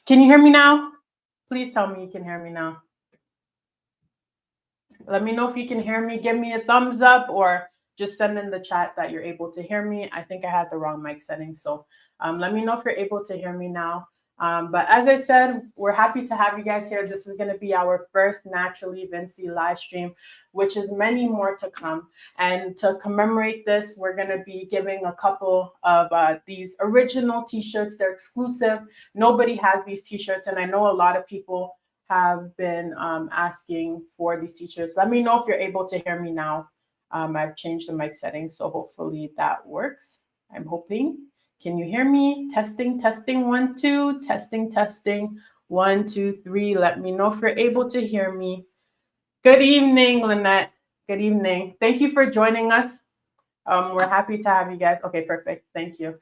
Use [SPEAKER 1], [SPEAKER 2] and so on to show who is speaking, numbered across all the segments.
[SPEAKER 1] Can you hear me now? Please tell me you can hear me now. Let me know if you can hear me. Give me a thumbs up or just send in the chat that you're able to hear me. I think I had the wrong mic setting. So let me know if you're able to hear me now. But as I said, we're happy to have you guys here. This is going to be our first Naturally Vincy live stream, which is many more to come. And to commemorate this, we're going to be giving a couple of these original T-shirts. They're exclusive. Nobody has these T-shirts. And I know a lot of people have been asking for these T-shirts. Let me know if you're able to hear me now. I've changed the mic settings, so hopefully that works. I'm hoping. Can you hear me? Testing, testing, 1, 2, testing, testing, 1, 2, 3. Let me know if you're able to hear me. Good evening, Lynette. Good evening. Thank you for joining us. We're happy to have you guys. Okay, perfect. Thank you.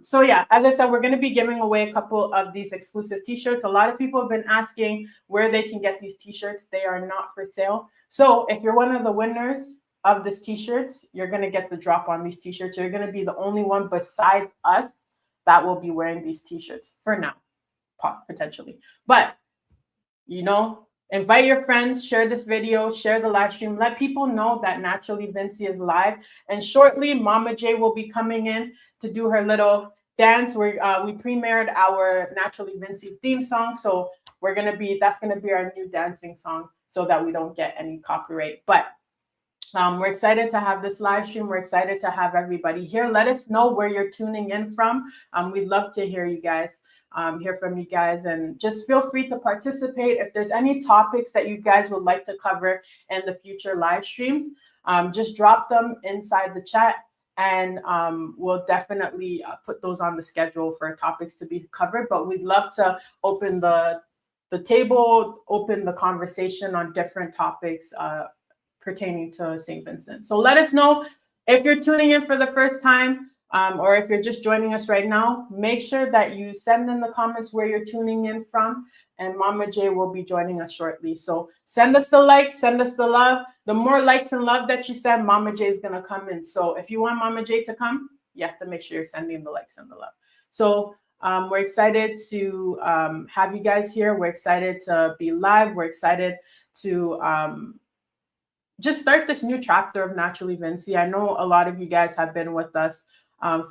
[SPEAKER 1] So yeah, as I said, we're going to be giving away a couple of these exclusive T-shirts. A lot of people have been asking where they can get these T-shirts. They are not for sale. So if you're one of the winners of this T-shirts, you're going to get the drop on these T-shirts. You're going to be the only one besides us that will be wearing these T-shirts for now, potentially. But, you know, invite your friends, share this video, share the live stream. Let people know that Naturally Vincy is live. And shortly, Mama J will be coming in to do her little dance. We premiered our Naturally Vincy theme song. So that's going to be our new dancing song so that we don't get any copyright. But we're excited to have this live stream. We're excited to have everybody here. Let us know where you're tuning in from. We'd love to hear you guys, hear from you guys, and just feel free to participate. If there's any topics that you guys would like to cover in the future live streams, just drop them inside the chat, and we'll definitely put those on the schedule for topics to be covered. But we'd love to open the table, open the conversation on different topics pertaining to St. Vincent. So let us know if you're tuning in for the first time, or if you're just joining us right now. Make sure that you send in the comments where you're tuning in from, and Mama J will be joining us shortly. So send us the likes, send us the love. The more likes and love that you send, Mama J is going to come in. So if you want Mama J to come, you have to make sure you're sending the likes and the love. So we're excited to have you guys here. We're excited to be live. We're excited to just start this new chapter of Naturally Vincy. I know a lot of you guys have been with us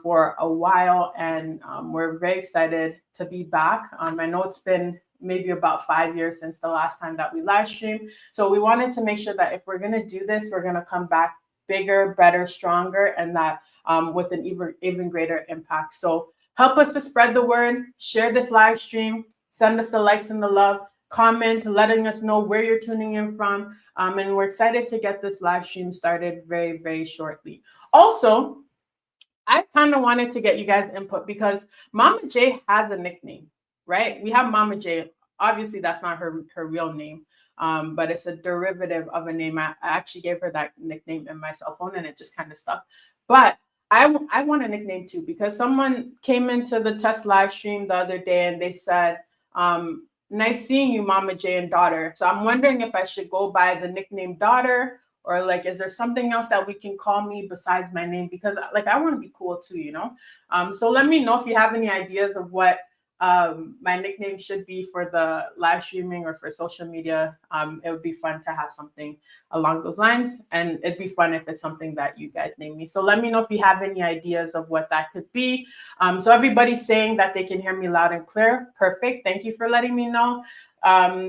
[SPEAKER 1] for a while, and we're very excited to be back. I know it's been maybe about 5 years since the last time that we live streamed. So we wanted to make sure that if we're going to do this, we're going to come back bigger, better, stronger, and that with an even greater impact. So help us to spread the word, share this live stream, send us the likes and the love, comment, letting us know where you're tuning in from. And we're excited to get this live stream started very, very shortly. Also, I kind of wanted to get you guys input because Mama J has a nickname, right? We have Mama J. Obviously, that's not her real name, but it's a derivative of a name. I actually gave her that nickname in my cell phone, and it just kind of stuck. But I want a nickname too, because someone came into the test live stream the other day and they said, nice seeing you, Mama J and daughter. So I'm wondering if I should go by the nickname daughter, or like, is there something else that we can call me besides my name? Because like, I want to be cool too, you know? So let me know if you have any ideas of what my nickname should be for the live streaming or for social media. It would be fun to have something along those lines, and it'd be fun if it's something that you guys name me. So let me know if you have any ideas of what that could be. So everybody's saying that they can hear me loud and clear. Perfect. Thank you for letting me know.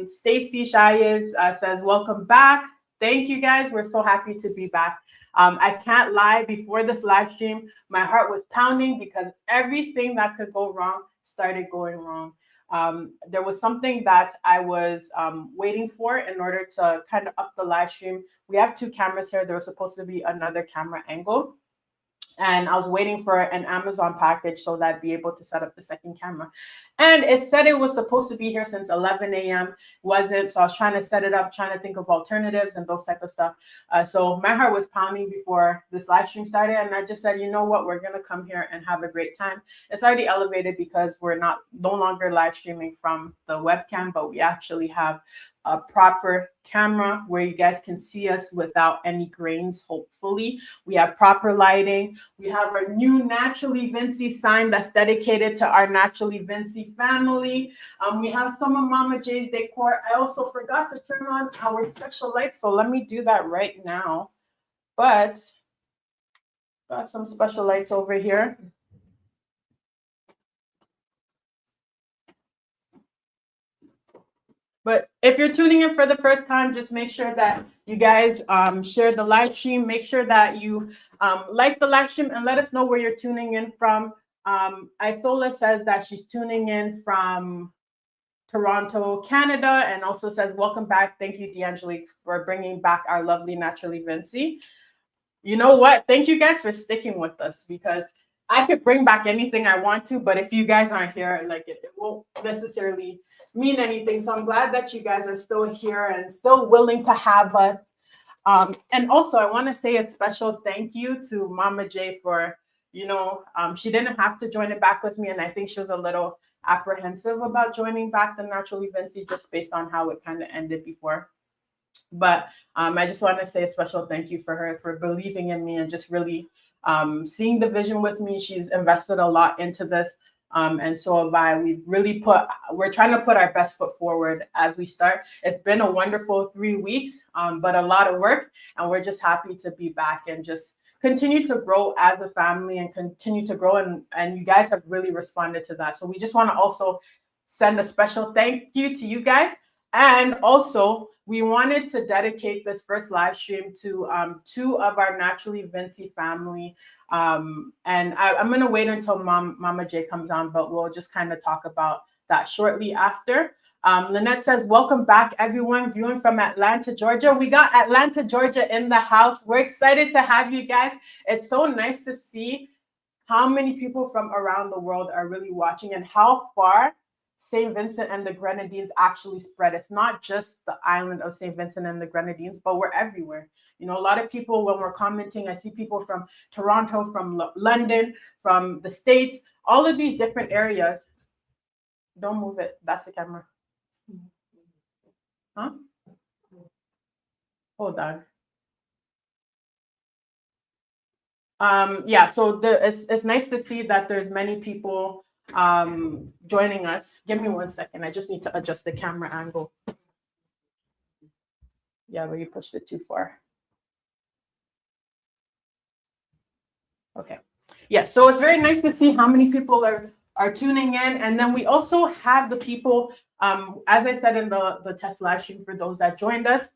[SPEAKER 1] Stacy Shayes says, welcome back. Thank you guys. We're so happy to be back. I can't lie, before this live stream, my heart was pounding because everything that could go wrong started going wrong. There was something that I was waiting for in order to kind of up the live stream. We have 2 cameras here. There was supposed to be another camera angle, and I was waiting for an Amazon package so that I'd be able to set up the second camera. And it said it was supposed to be here since 11 a.m. Wasn't. So I was trying to set it up, trying to think of alternatives and those type of stuff. So my heart was pounding before this live stream started. And I just said, you know what? We're going to come here and have a great time. It's already elevated because we're no longer live streaming from the webcam, but we actually have a proper camera where you guys can see us without any grains, hopefully. We have proper lighting. We have our new Naturally Vincy sign that's dedicated to our Naturally Vincy family. We have some of Mama J's decor. I also forgot to turn on our special lights, so let me do that right now. But got some special lights over here. But if you're tuning in for the first time, just make sure that you guys share the live stream. Make sure that you like the live stream and let us know where you're tuning in from. Isola says that she's tuning in from Toronto, Canada, and also says, welcome back. Thank you, D'Angelique, for bringing back our lovely Naturally Vincy. You know what? Thank you guys for sticking with us, because I could bring back anything I want to, but if you guys aren't here, like it won't necessarily mean anything. So I'm glad that you guys are still here and still willing to have us. And also, I want to say a special thank you to Mama J for, she didn't have to join it back with me, and I think she was a little apprehensive about joining back the Naturally Vincy just based on how it kind of ended before. But I just want to say a special thank you for her for believing in me and just really seeing the vision with me. She's invested a lot into this. And so have I. We're trying to put our best foot forward as we start. It's been a wonderful 3 weeks, but a lot of work. And we're just happy to be back and just continue to grow as a family and continue to grow. And you guys have really responded to that. So we just want to also send a special thank you to you guys. And also, we wanted to dedicate this first live stream to 2 of our Naturally Vincy family. And I'm going to wait until Mama J comes on, but we'll just kind of talk about that shortly after. Lynette says, welcome back, everyone viewing from Atlanta, Georgia. We got Atlanta, Georgia in the house. We're excited to have you guys. It's so nice to see how many people from around the world are really watching and how far St. Vincent and the Grenadines actually spread. It's not just the island of St. Vincent and the Grenadines, but we're everywhere. A lot of people, when we're commenting, I see people from Toronto, from London, from the States, all of these different areas. Don't move it. That's the camera. Huh? Hold on. Yeah, so it's nice to see that there's many people joining us. Give me 1 second. I just need to adjust the camera angle. Yeah, but you pushed it too far. Okay. Yeah, so it's very nice to see how many people are tuning in. And then we also have the people, as I said in the test live stream for those that joined us,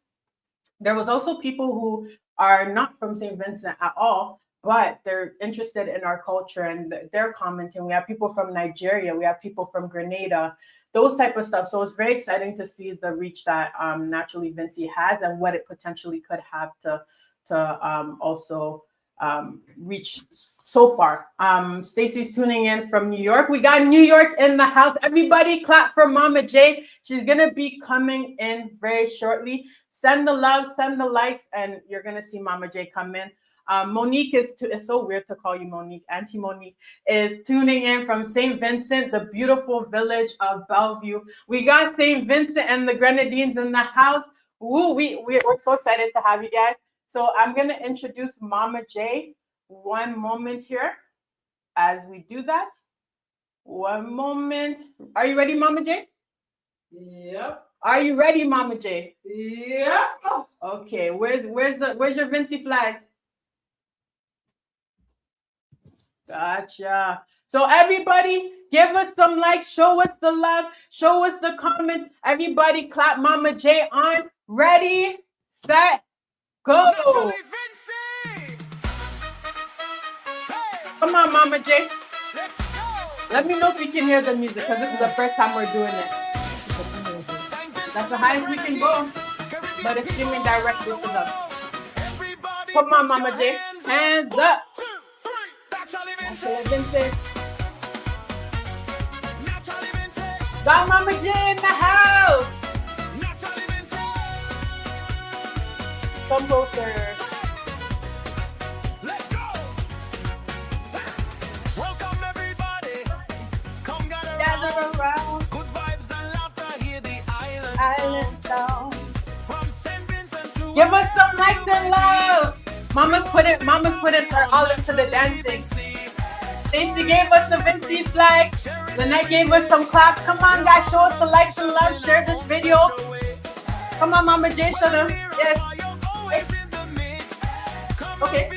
[SPEAKER 1] there was also people who are not from St. Vincent at all, but they're interested in our culture and they're commenting. We have people from Nigeria, we have people from Grenada, those type of stuff. So it's very exciting to see the reach that Naturally Vincy has and what it potentially could have to also reach so far. Stacy's tuning in from New York. We got New York in the house. Everybody clap for Mama J. She's gonna be coming in very shortly. Send the love, send the likes, and you're gonna see Mama J come in. Monique it's so weird to call you Monique. Auntie Monique is tuning in from St. Vincent, the beautiful village of Bellevue. We got St. Vincent and the Grenadines in the house. Woo, we're so excited to have you guys. So I'm going to introduce Mama J. One moment here as we do that. One moment. Are you ready, Mama J?
[SPEAKER 2] Yep.
[SPEAKER 1] Are you ready, Mama J?
[SPEAKER 2] Yep.
[SPEAKER 1] Okay, where's your Vincy flag? Gotcha. So everybody, give us some likes, show us the love, show us the comments. Everybody clap Mama J on. Ready, set, go.
[SPEAKER 2] Naturally Vincy. Hey.
[SPEAKER 1] Come on, Mama J.
[SPEAKER 2] Let's go.
[SPEAKER 1] Let me know if you can hear the music, because this is the first time we're doing it. That's the highest we can go, but it's streaming directly to them. Come on, Mama J. Hands up. Naturally Vincy. Got Mama J in the house. Come closer.
[SPEAKER 2] Let's go. Welcome everybody. Come gather around. Good vibes and laughter. Hear the island sound.
[SPEAKER 1] Give us some likes and love. Mama's put her all into the dancing. Stacey gave us the Vincy flag. Lynette gave us some claps. Come on, guys, show us the likes and love. Share this video. Come on, Mama J, show them. Yes. Yes. Okay.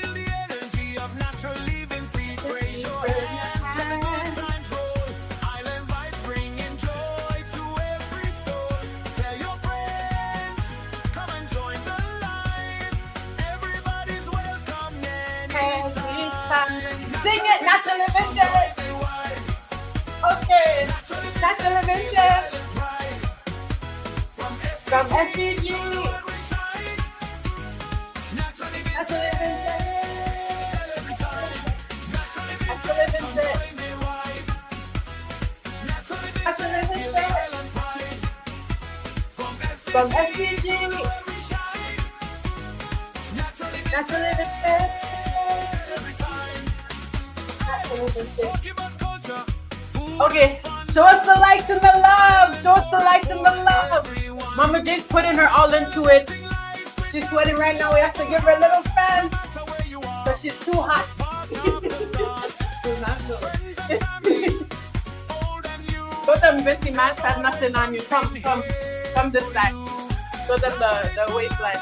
[SPEAKER 1] Sing it, Naturally Vincy. Okay, Naturally Vincy. From SCG. Naturally Vincy. Naturally Vincy. Naturally Vincy. From SCG. Naturally Vincy. Okay, show us the likes and the love. Show us the likes and the love. Mama J's putting her all into it. She's sweating right now. We have to give her a little fan because she's too hot. Show them Vincy mask has nothing on you. Come this side. Show them the waistline.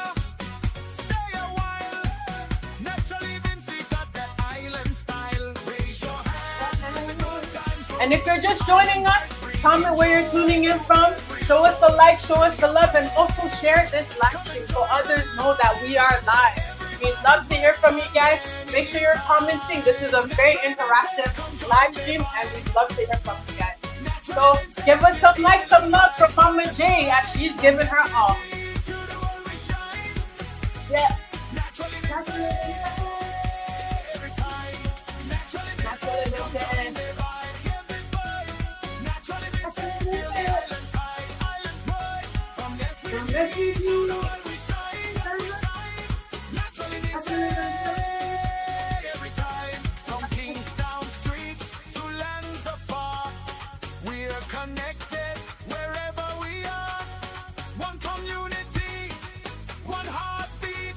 [SPEAKER 1] And if you're just joining us, comment where you're tuning in from. Show us the like, show us the love, and also share this live stream so others know that we are live. We'd love to hear from you guys. Make sure you're commenting. This is a very interactive live stream, and we'd love to hear from you guys. So give us some likes, some love from Mama J as she's giving her all. Yeah.
[SPEAKER 2] From Kingstown streets to lands afar, we are connected wherever we are. One community, one heartbeat,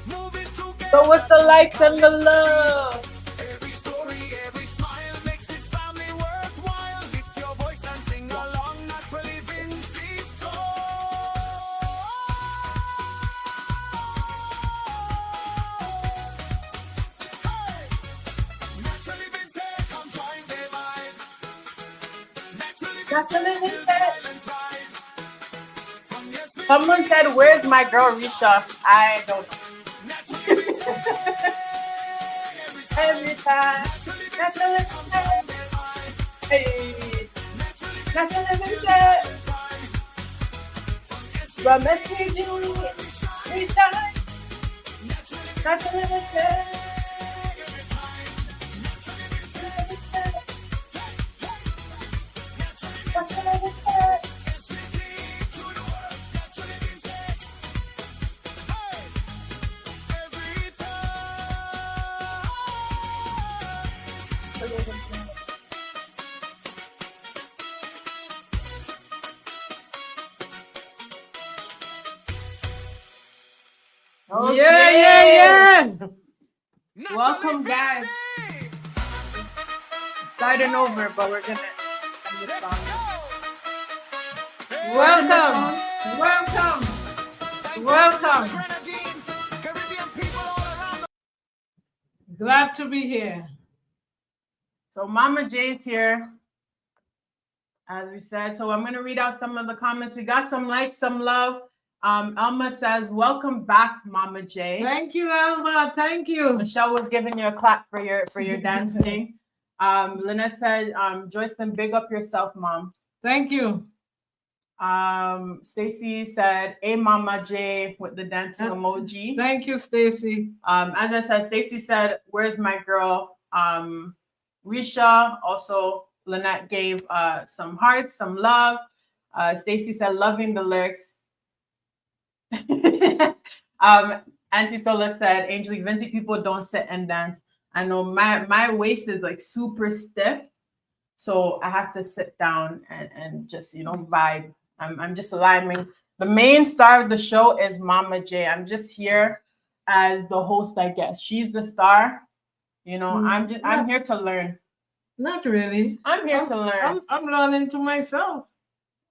[SPEAKER 2] moving together.
[SPEAKER 1] So what's the likes and the love?
[SPEAKER 2] Every story, every smile makes this family worthwhile. Lift your voice and sing along. Naturally Vincy strong. Hey! Naturally Vincy, come join the vibe. Naturally
[SPEAKER 1] Naturally
[SPEAKER 2] Vincy,
[SPEAKER 1] Vincy.
[SPEAKER 2] silent pride. From yesterday,
[SPEAKER 1] Someone said, "Where's my girl Risha?" I don't know.
[SPEAKER 2] naturally Vincy,
[SPEAKER 1] Every time. Naturally Vincy. Hey. Naturally Vincy. From SCG. Risha. Naturally Vincy. Naturally Vincy. Okay.
[SPEAKER 3] Yeah.
[SPEAKER 1] Welcome, guys. Starting over, but we're gonna end this song.
[SPEAKER 3] Welcome.
[SPEAKER 2] Grenadines, Caribbean people all around.
[SPEAKER 3] Glad to be here.
[SPEAKER 1] So Mama J's here, as we said. So I'm gonna read out some of the comments. We got some likes, some love. Elma says, "Welcome back, Mama J."
[SPEAKER 3] Thank you, Alma. Thank you.
[SPEAKER 1] Michelle was giving you a clap for your dancing. Lynette said, "Joycelyn, big up yourself, Mom."
[SPEAKER 3] Thank you.
[SPEAKER 1] Stacy said, "Hey, Mama J," with the dancing emoji.
[SPEAKER 3] Thank you, Stacy.
[SPEAKER 1] As I said, Stacy said, "Where's my girl?" Risha, also Lynette gave some hearts, some love. Stacy said, "Loving the lyrics." Auntie Sola said, "Angelique, Vincy people don't sit and dance. I know my waist is like super stiff, so I have to sit down and just vibe. I'm just allowing The main star of the show is Mama J. I'm just here as the host, I guess. She's the star. You know, I'm here to learn.
[SPEAKER 3] Not really.
[SPEAKER 1] I'm here to learn.
[SPEAKER 3] I'm learning to myself.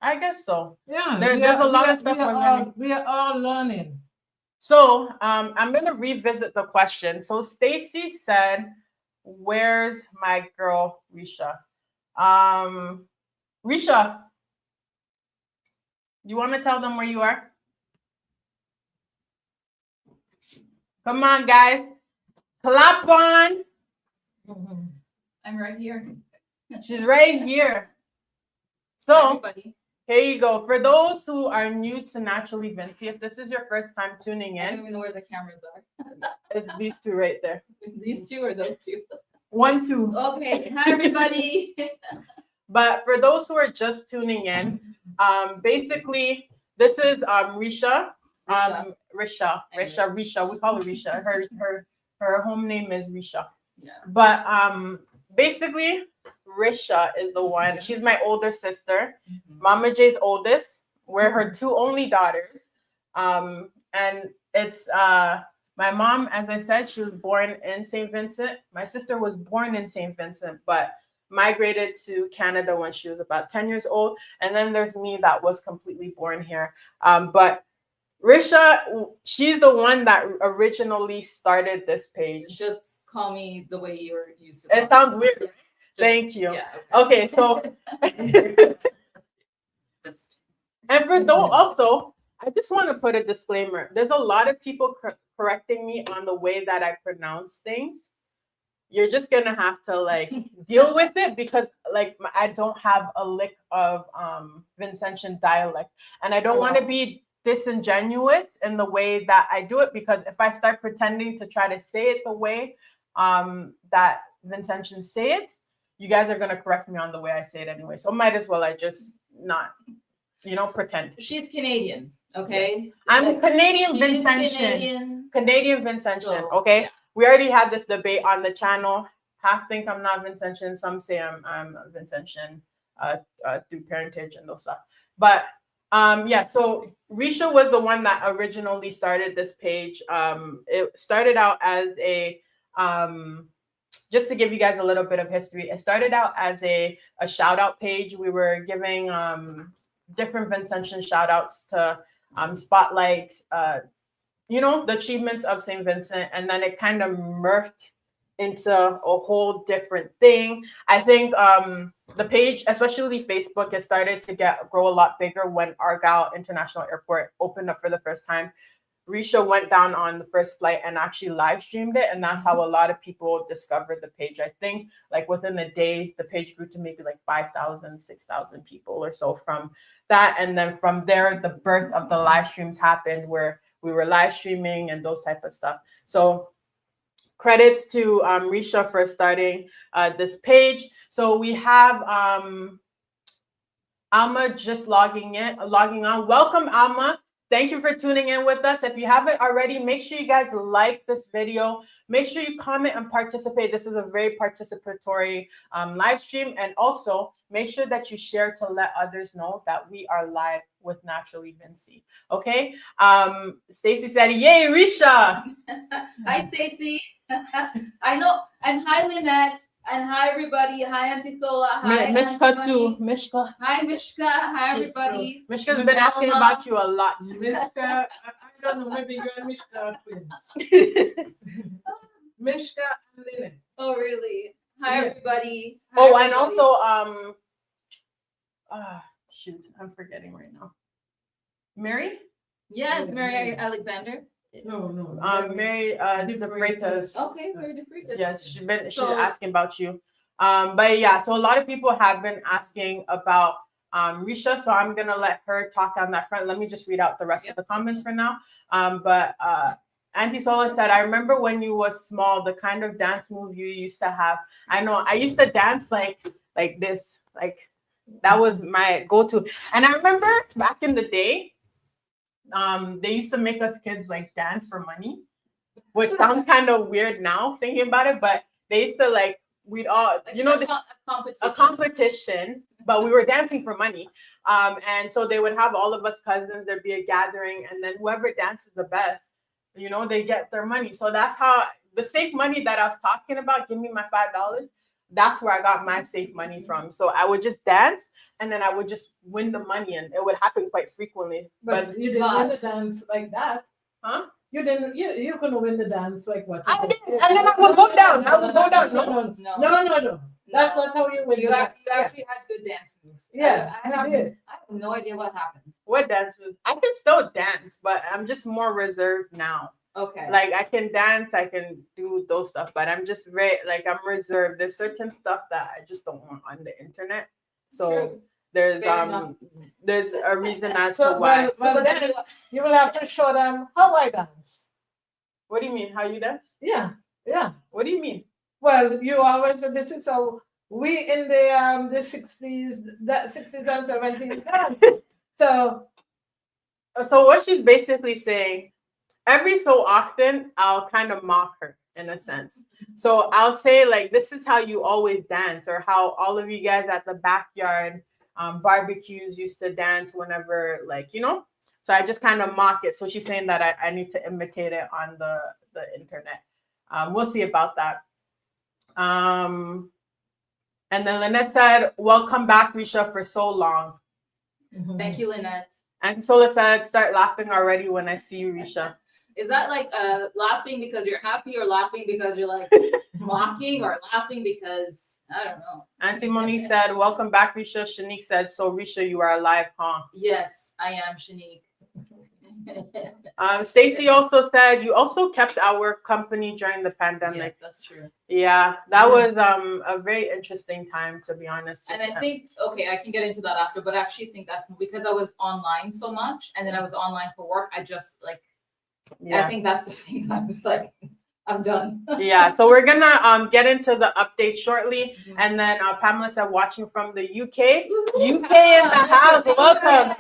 [SPEAKER 1] I guess so.
[SPEAKER 3] Yeah.
[SPEAKER 1] There's a lot of stuff we're learning.
[SPEAKER 3] We are all learning.
[SPEAKER 1] So I'm gonna revisit the question. So Stacy said, "Where's my girl Risha?" Risha, you want to tell them where you are? Come on, guys, clap on.
[SPEAKER 4] I'm right here.
[SPEAKER 1] She's right here. So
[SPEAKER 4] Everybody.
[SPEAKER 1] here you go. For those who are new to Naturally Vincy, if this is your first time tuning
[SPEAKER 4] I don't
[SPEAKER 1] in,
[SPEAKER 4] even know where the cameras are.
[SPEAKER 1] it's these two right there.
[SPEAKER 4] These two or those two?
[SPEAKER 1] 1, 2.
[SPEAKER 4] Okay. Hi, everybody.
[SPEAKER 1] But for those who are just tuning in, basically this is Risha. Risha. We call her Risha. Her home name is Risha.
[SPEAKER 4] Yeah.
[SPEAKER 1] But basically Risha is the one. She's my older sister. Mama J's oldest. We're her two only daughters. And it's my mom, as I said, she was born in St. Vincent. My sister was born in St. Vincent, but migrated to Canada when she was about 10 years old. And then there's me that was completely born here. But Risha, she's the one that originally started this page.
[SPEAKER 4] Just call me the way you're used to.
[SPEAKER 1] It sounds weird.
[SPEAKER 4] Yes.
[SPEAKER 1] Thank you.
[SPEAKER 4] Yeah,
[SPEAKER 1] Okay, so
[SPEAKER 4] Just
[SPEAKER 1] and for those also, I just want to put a disclaimer. There's a lot of people correcting me on the way that I pronounce things. You're just gonna have to like deal with it because like I don't have a lick of Vincentian dialect, and I don't want to be disingenuous in the way that I do it, because if I start pretending to try to say it the way that Vincentians say it, you guys are gonna correct me on the way I say it anyway. So might as well I just not, pretend.
[SPEAKER 4] she's Canadian, okay?
[SPEAKER 1] I'm Canadian
[SPEAKER 4] She's
[SPEAKER 1] Vincentian. Canadian Vincentian,
[SPEAKER 4] So,
[SPEAKER 1] okay?
[SPEAKER 4] yeah.
[SPEAKER 1] We already had this debate on the channel. Half think I'm not Vincentian. Some say I'm Vincentian through parentage and those stuff. But yeah, so Risha was the one that originally started this page. It started out as a just to give you guys a little bit of history, it started out as a shout out page. We were giving different Vincentian shout outs to spotlight the achievements of St. Vincent, and then it kind of merged into a whole different thing. I think the page, especially Facebook, it started to grow a lot bigger when Argyle International Airport opened up for the first time. Risha went down on the first flight and actually live streamed it, and that's how a lot of people discovered the page. I think like within a day, the page grew to maybe like 5,000, 6,000 people or so from that. And then from there, the birth of the live streams happened where we were live streaming and those type of stuff. So credits to Risha for starting this page. So we have Alma just logging on. Welcome, Alma. Thank you for tuning in with us. If you haven't already, make sure you guys like this video. Make sure you comment and participate. This is a very participatory live stream. And also make sure that you share to let others know that we are live with Naturally Vincy. Okay. Stacy said, "Yay, Risha."
[SPEAKER 4] Hi, Stacy. I know. And hi, Lynette. And hi, everybody. Hi, Auntie Sola. Hi,
[SPEAKER 1] Mishka too. Mishka.
[SPEAKER 4] Hi, Mishka. Hi, everybody.
[SPEAKER 1] Mishka's been asking about you a lot.
[SPEAKER 3] Mishka, I don't know, maybe you and Mishka are twins. Mishka and Lynette.
[SPEAKER 4] Oh, really? Hi,
[SPEAKER 3] Yeah.
[SPEAKER 4] everybody. Hi,
[SPEAKER 1] Oh, and
[SPEAKER 4] everybody.
[SPEAKER 1] also, shoot, I'm forgetting right now. Mary?
[SPEAKER 4] Yes, Mary Alexander.
[SPEAKER 3] No.
[SPEAKER 1] Mary the Freitas.
[SPEAKER 4] Okay, very different.
[SPEAKER 1] Yes, she's
[SPEAKER 4] So-
[SPEAKER 1] asking about you. But yeah, so a lot of people have been asking about Risha, so I'm gonna let her talk on that front. Let me just read out the rest of the comments for now. But Auntie Sola said, "I remember when you was small, the kind of dance move you used to have. I know I used to dance like this, like that was my go-to. And I remember back in the day, they used to make us kids like dance for money, which sounds kind of weird now thinking about it, but they used to like we'd all,
[SPEAKER 4] Like
[SPEAKER 1] you know,
[SPEAKER 4] a competition.
[SPEAKER 1] a competition, but we were dancing for money. And so they would have all of us cousins, there'd be a gathering, and then whoever dances the best, you know, they get their money. So that's how the safe money that I was talking about, give me my $5. That's where I got my safe money from. So I would just dance and then I would just win the money, and it would happen quite frequently.
[SPEAKER 3] But you didn't win the
[SPEAKER 4] But-
[SPEAKER 3] dance like that.
[SPEAKER 1] Huh?
[SPEAKER 3] You didn't. You couldn't win the dance like what?
[SPEAKER 1] I did, and then I would go down. I would go down.
[SPEAKER 3] No. That's not how you win.
[SPEAKER 4] You,
[SPEAKER 3] the
[SPEAKER 4] you
[SPEAKER 3] dance.
[SPEAKER 4] actually had good dance moves.
[SPEAKER 3] Yeah,
[SPEAKER 4] I
[SPEAKER 3] you
[SPEAKER 4] have
[SPEAKER 3] did.
[SPEAKER 4] no idea what happened.
[SPEAKER 1] What dance was? I can still dance, but I'm just more reserved now.
[SPEAKER 4] Okay.
[SPEAKER 1] Like I can dance, I can do those stuff, but I'm just very like I'm reserved. There's certain stuff that I just don't want on the internet. So
[SPEAKER 4] True.
[SPEAKER 1] there's
[SPEAKER 4] Fair enough.
[SPEAKER 1] there's a reason as
[SPEAKER 3] So
[SPEAKER 1] to why.
[SPEAKER 3] well then you will have to show them how I dance.
[SPEAKER 1] What do you mean? How you dance?
[SPEAKER 3] Yeah.
[SPEAKER 1] What do you mean?
[SPEAKER 3] Well, you always this is how we in the 60s, that 60s and 70s dance. So
[SPEAKER 1] So what she's basically saying, every so often I'll kind of mock her in a sense. So I'll say like, this is how you always dance, or how all of you guys at the backyard barbecues used to dance whenever, like, you know. So I just kind of mock it. So she's saying that I need to imitate it on the internet. We'll see about that. And then Lynette said, welcome back, Risha, for so long.
[SPEAKER 4] Thank you, Lynette.
[SPEAKER 1] And Sola said, start laughing already when I see you, Risha.
[SPEAKER 4] Is that like laughing because you're happy, or laughing because you're like mocking, or laughing because I don't know?
[SPEAKER 1] Auntie Monique said, welcome back, Risha. Shanique said, so Risha, you are alive, huh?
[SPEAKER 4] Yes, I am, Shanique.
[SPEAKER 1] Stacy also said, you also kept our company during the
[SPEAKER 4] Yeah,
[SPEAKER 1] pandemic.
[SPEAKER 4] that's true.
[SPEAKER 1] Yeah, that was a very interesting time, to be honest.
[SPEAKER 4] And I think, okay, I can get into that after, but I actually think that's because I was online so much, and then I was online for work. I just like, I
[SPEAKER 1] yeah.
[SPEAKER 4] think that's the thing. I was like, I'm done.
[SPEAKER 1] Yeah, so we're gonna get into the update shortly,
[SPEAKER 4] Mhm.
[SPEAKER 1] and then Pamela said, watching from the UK. UK in the house, welcome.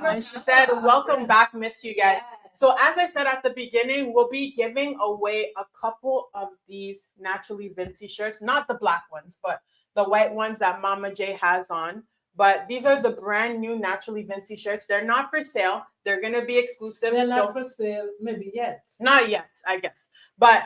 [SPEAKER 1] And she said, welcome back, miss you guys. So as I said at the beginning, we'll be giving away a couple of these Naturally Vincy shirts, not the black ones, but the white ones that Mama J has on. But these are the brand new Naturally Vincy shirts. They're not for sale. They're going to be exclusive.
[SPEAKER 3] they're
[SPEAKER 1] So
[SPEAKER 3] not for sale, maybe yet.
[SPEAKER 1] not yet, I guess. But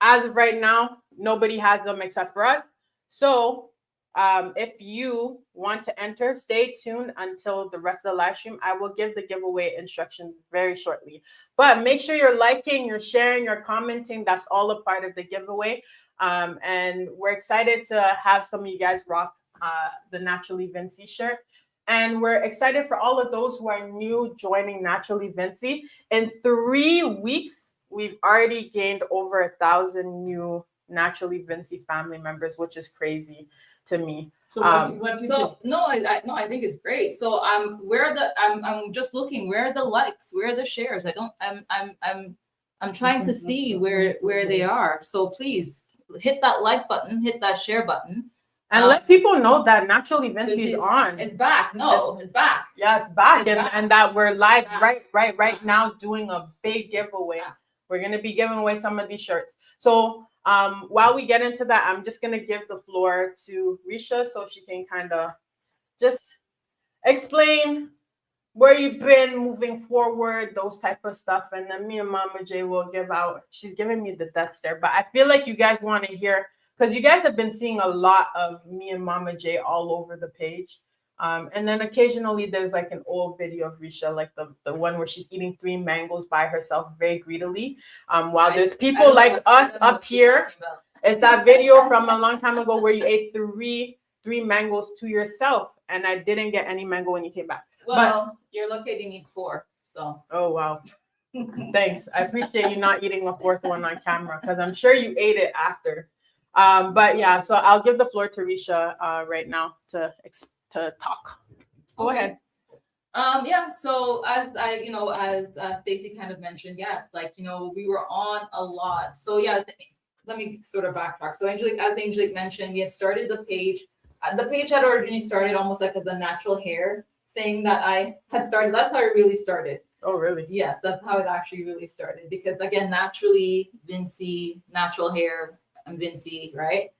[SPEAKER 1] as of right now, nobody has them except for us. So if you want to enter, stay tuned until the rest of the live stream. I will give the giveaway instructions very shortly. But make sure you're liking, you're sharing, you're commenting. That's all a part of the giveaway. And we're excited to have some of you guys rock the Naturally Vincy shirt. And we're excited for all of those who are new joining Naturally Vincy. In 3 weeks, we've already gained over 1,000 new Naturally Vincy family members, which is crazy to me.
[SPEAKER 3] So what do you
[SPEAKER 4] So
[SPEAKER 3] think?
[SPEAKER 4] no, I think it's great. So where are the I'm just looking, where are the likes, where are the shares? I'm trying to see where they are. So please hit that like button, hit that share button.
[SPEAKER 1] And let people know that Naturally Vincy is on.
[SPEAKER 4] It's back. No, it's back.
[SPEAKER 1] Yeah, it's back.
[SPEAKER 4] It's back.
[SPEAKER 1] And that we're live
[SPEAKER 4] Yeah.
[SPEAKER 1] right now doing a big giveaway.
[SPEAKER 4] Yeah.
[SPEAKER 1] We're going to be giving away some of these shirts. So while we get into that, I'm just going to give the floor to Risha so she can kind of just explain where you've been moving forward, those type of stuff. And then me and Mama J will give out. She's giving me the death stare, but I feel like you guys want to hear, because you guys have been seeing a lot of me and Mama J all over the page. And then occasionally there's like an old video of Risha, like the one where she's eating 3 mangoes by herself very greedily. While there's people like us up here. It's that video from a long time ago where you ate three mangoes to yourself, and I didn't get any mango when you came back.
[SPEAKER 4] Well, you're lucky I didn't eat 4. So
[SPEAKER 1] Oh, wow. Thanks. I appreciate you not eating a 4th one on camera, because I'm sure you ate it after. But yeah, so I'll give the floor to Risha right now to talk. Go ahead.
[SPEAKER 4] Yeah, so as Stacy kind of mentioned, yes, like, we were on a lot. So yeah, let me sort of backtrack. So Angelique, as Angelique mentioned, we had started the page. The page had originally started almost like as a natural hair thing that I had started. That's how it really started.
[SPEAKER 1] Oh, really?
[SPEAKER 4] Yes, that's how it actually really started. Because again, Naturally Vincy, natural hair, and Vincy, right?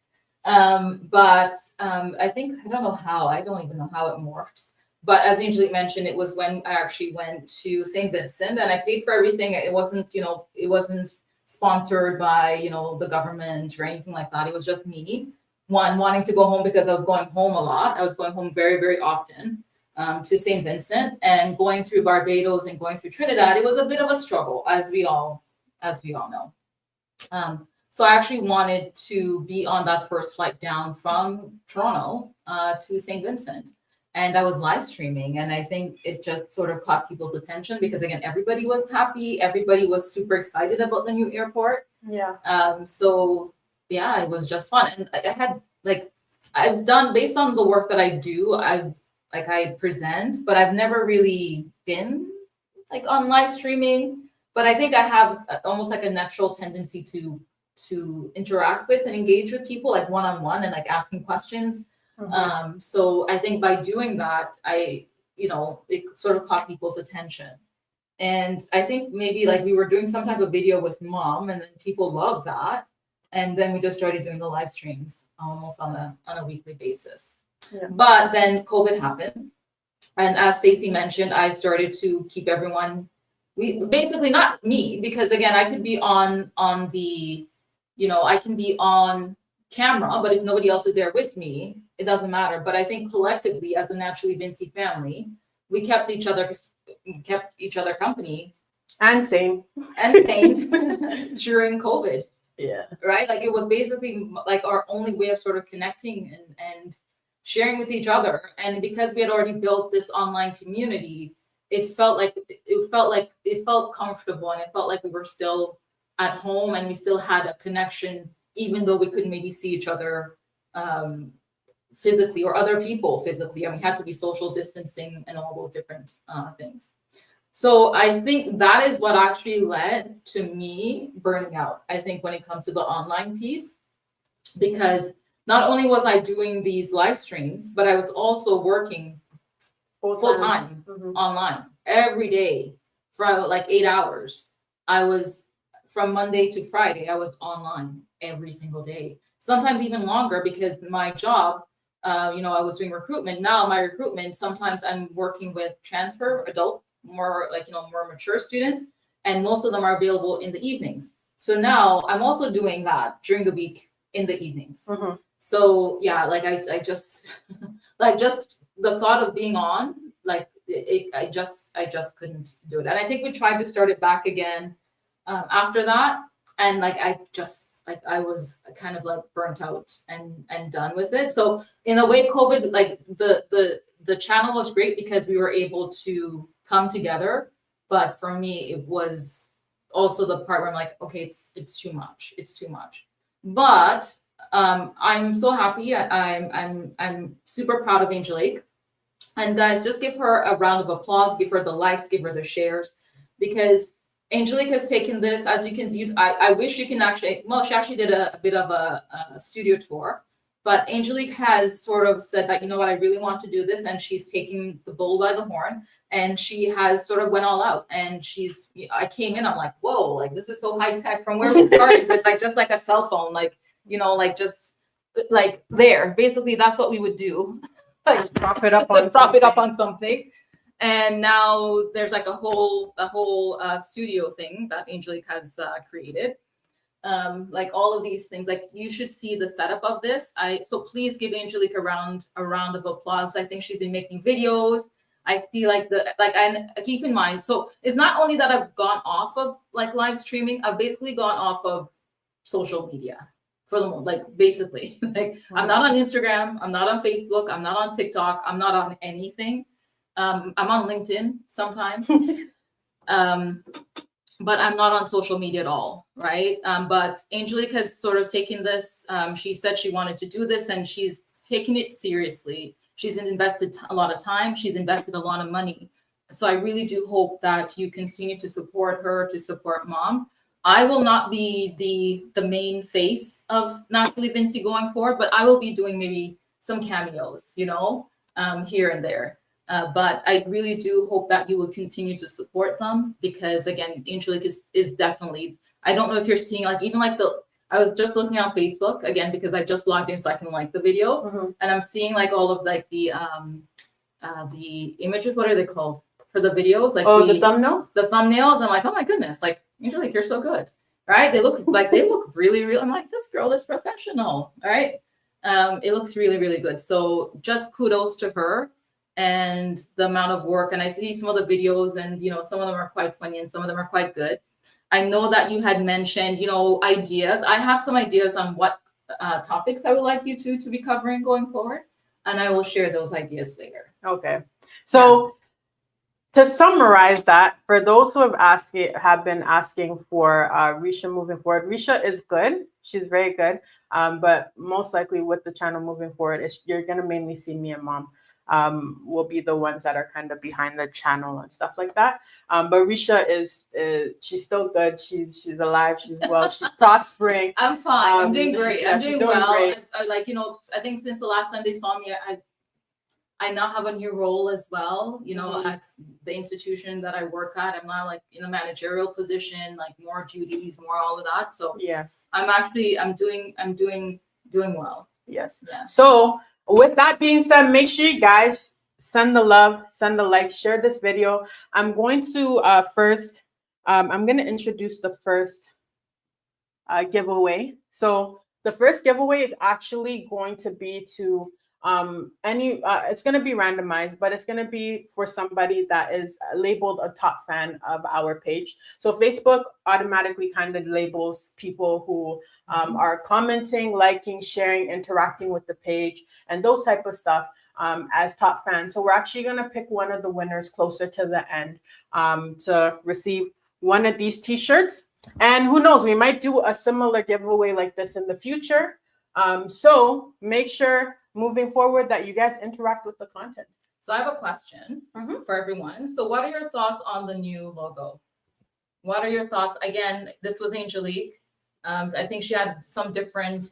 [SPEAKER 4] I think, I don't know how, I don't even know how it morphed. But as Angelique mentioned, it was when I actually went to St. Vincent and I paid for everything. It wasn't, it wasn't sponsored by, the government or anything like that. It was just me, wanting to go home because I was going home a lot. I was going home very, very often to St. Vincent, and going through Barbados and going through Trinidad. It was a bit of a struggle, as we all know. So I actually wanted to be on that first flight down from Toronto to St. Vincent. And I was live streaming, and I think it just sort of caught people's attention because, again, everybody was happy. Everybody was super excited about the new airport.
[SPEAKER 1] Yeah.
[SPEAKER 4] So yeah, it was just fun. And I had I've done, based on the work that I do, I present, but I've never really been on live streaming. But I think I have almost a natural tendency to interact with and engage with people one-on-one and asking questions.
[SPEAKER 1] Mm-hmm.
[SPEAKER 4] So I think by doing that, it sort of caught people's attention. And I think maybe we were doing some type of video with Mom, and then people loved that. And then we just started doing the live streams almost on a weekly basis.
[SPEAKER 1] Yeah.
[SPEAKER 4] But then COVID happened. And as Stacey mentioned, I started to keep everyone, basically not me, because again, I could be on the, I can be on camera, but if nobody else is there with me, it doesn't matter. But I think collectively, as a Naturally Vincy family, we kept each other company
[SPEAKER 1] And same.
[SPEAKER 4] during COVID.
[SPEAKER 1] Yeah.
[SPEAKER 4] Right? It was basically our only way of sort of connecting and sharing with each other. And because we had already built this online community, it felt comfortable, and it felt like we were still at home and we still had a connection, even though we couldn't maybe see each other physically, or other people physically. And we had to be social distancing and all those different things. So I think that is what actually led to me burning out, I think, when it comes to the online piece, because not only was I doing these live streams, but I was also working full time
[SPEAKER 1] Mm-hmm.
[SPEAKER 4] online every day for 8 hours. I was, from Monday to Friday, I was online every single day, sometimes even longer, because my job, I was doing recruitment. Now my recruitment, sometimes I'm working with transfer adult, more more mature students, and most of them are available in the evenings. So now I'm also doing that during the week in the evenings.
[SPEAKER 1] Mm-hmm.
[SPEAKER 4] So yeah, I just just the thought of being on, I just couldn't do it. And I think we tried to start it back again after that, and I was kind of burnt out and done with it. So in a way, COVID, the channel was great because we were able to come together. But for me, it was also the part where I'm like, okay, it's too much. It's too much. But I'm so happy. I'm super proud of Angelique. And guys, just give her a round of applause. Give her the likes. Give her the shares, because Angelique has taken this, as you can see. I wish you can actually. Well, she actually did a bit of a studio tour. But Angelique has sort of said that, I really want to do this. And she's taking the bull by the horn, and she has sort of went all out. And I came in, I'm like, whoa, this is so high tech from where we started with just a cell phone, there. Basically, that's what we would do.
[SPEAKER 1] Just prop it up on
[SPEAKER 4] just prop it up on something. And now there's a whole studio thing that Angelique has created. All of these things, you should see the setup of this. So please give Angelique a round of applause. I think she's been making videos. I see and keep in mind, so it's not only that I've gone off of live streaming, I've basically gone off of social media for the moment. Basically, I'm not on Instagram, I'm not on Facebook, I'm not on TikTok, I'm not on anything. I'm on LinkedIn sometimes. But I'm not on social media at all, right? But Angelique has sort of taken this. She said she wanted to do this, and she's taken it seriously. She's invested a lot of time. She's invested a lot of money. So I really do hope that you continue to support her, to support Mom. I will not be the main face of Naturally Vincy going forward, but I will be doing maybe some cameos, here and there. But I really do hope that you will continue to support them, because again, Angelique is definitely, I don't know if you're seeing even I was just looking on Facebook again because I just logged in so I can like the video, and I'm seeing like all of like the images. What are they called for the videos? Like
[SPEAKER 1] the thumbnails.
[SPEAKER 4] The thumbnails. I'm like, oh my goodness, like Angelique, you're so good, right? They look really real. I'm like, this girl is professional, all right? It looks really, really good. So just kudos to her and the amount of work. And I see some of the videos, and you know, some of them are quite funny and some of them are quite good. I know that you had mentioned, you know, ideas. I have some ideas on what topics I would like you to be covering going forward, and I will share those ideas later.
[SPEAKER 1] Okay. So to summarize that, for those who have been asking for Risha moving forward, Risha is good. She's very good. But most likely with the channel moving forward, you're going to mainly see me and Mom. Will be the ones that are kind of behind the channel and stuff like that. But Risha she's still good. She's alive. She's well. She's prospering.
[SPEAKER 4] I'm fine. I'm doing great.
[SPEAKER 1] Yeah,
[SPEAKER 4] I'm doing well.
[SPEAKER 1] Great.
[SPEAKER 4] I, like, you know, I think since the last time they saw me, I now have a new role as well. You know, at the institution that I work at, I'm now like in a managerial position, like more duties, more all of that. So
[SPEAKER 1] yes,
[SPEAKER 4] I'm doing well.
[SPEAKER 1] Yes.
[SPEAKER 4] Yeah.
[SPEAKER 1] So with that being said, make sure you guys send the love, send the like, share this video. I'm going to first, I'm going to introduce the first giveaway. So the first giveaway is actually going to be to it's going to be randomized, but it's going to be for somebody that is labeled a top fan of our page. So Facebook automatically kind of labels people who are commenting, liking, sharing, interacting with the page, and those type of stuff as top fans. So we're actually going to pick one of the winners closer to the end to receive one of these T-shirts. And who knows, we might do a similar giveaway like this in the future. So make sure moving forward that you guys interact with the content.
[SPEAKER 4] So I have a question for everyone. So what are your thoughts on the new logo? What are your thoughts? Again, this was Angelique. I think she had some different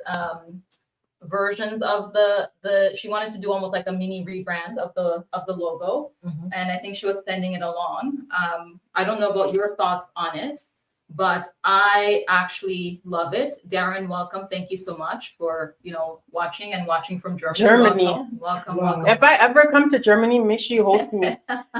[SPEAKER 4] versions of she wanted to do almost like a mini rebrand of the logo. And I think she was sending it along. I don't know about your thoughts on it, but I actually love it. Darren, welcome. Thank you so much for, you know, watching from Germany. Welcome.
[SPEAKER 1] If I ever come to Germany, make sure you host me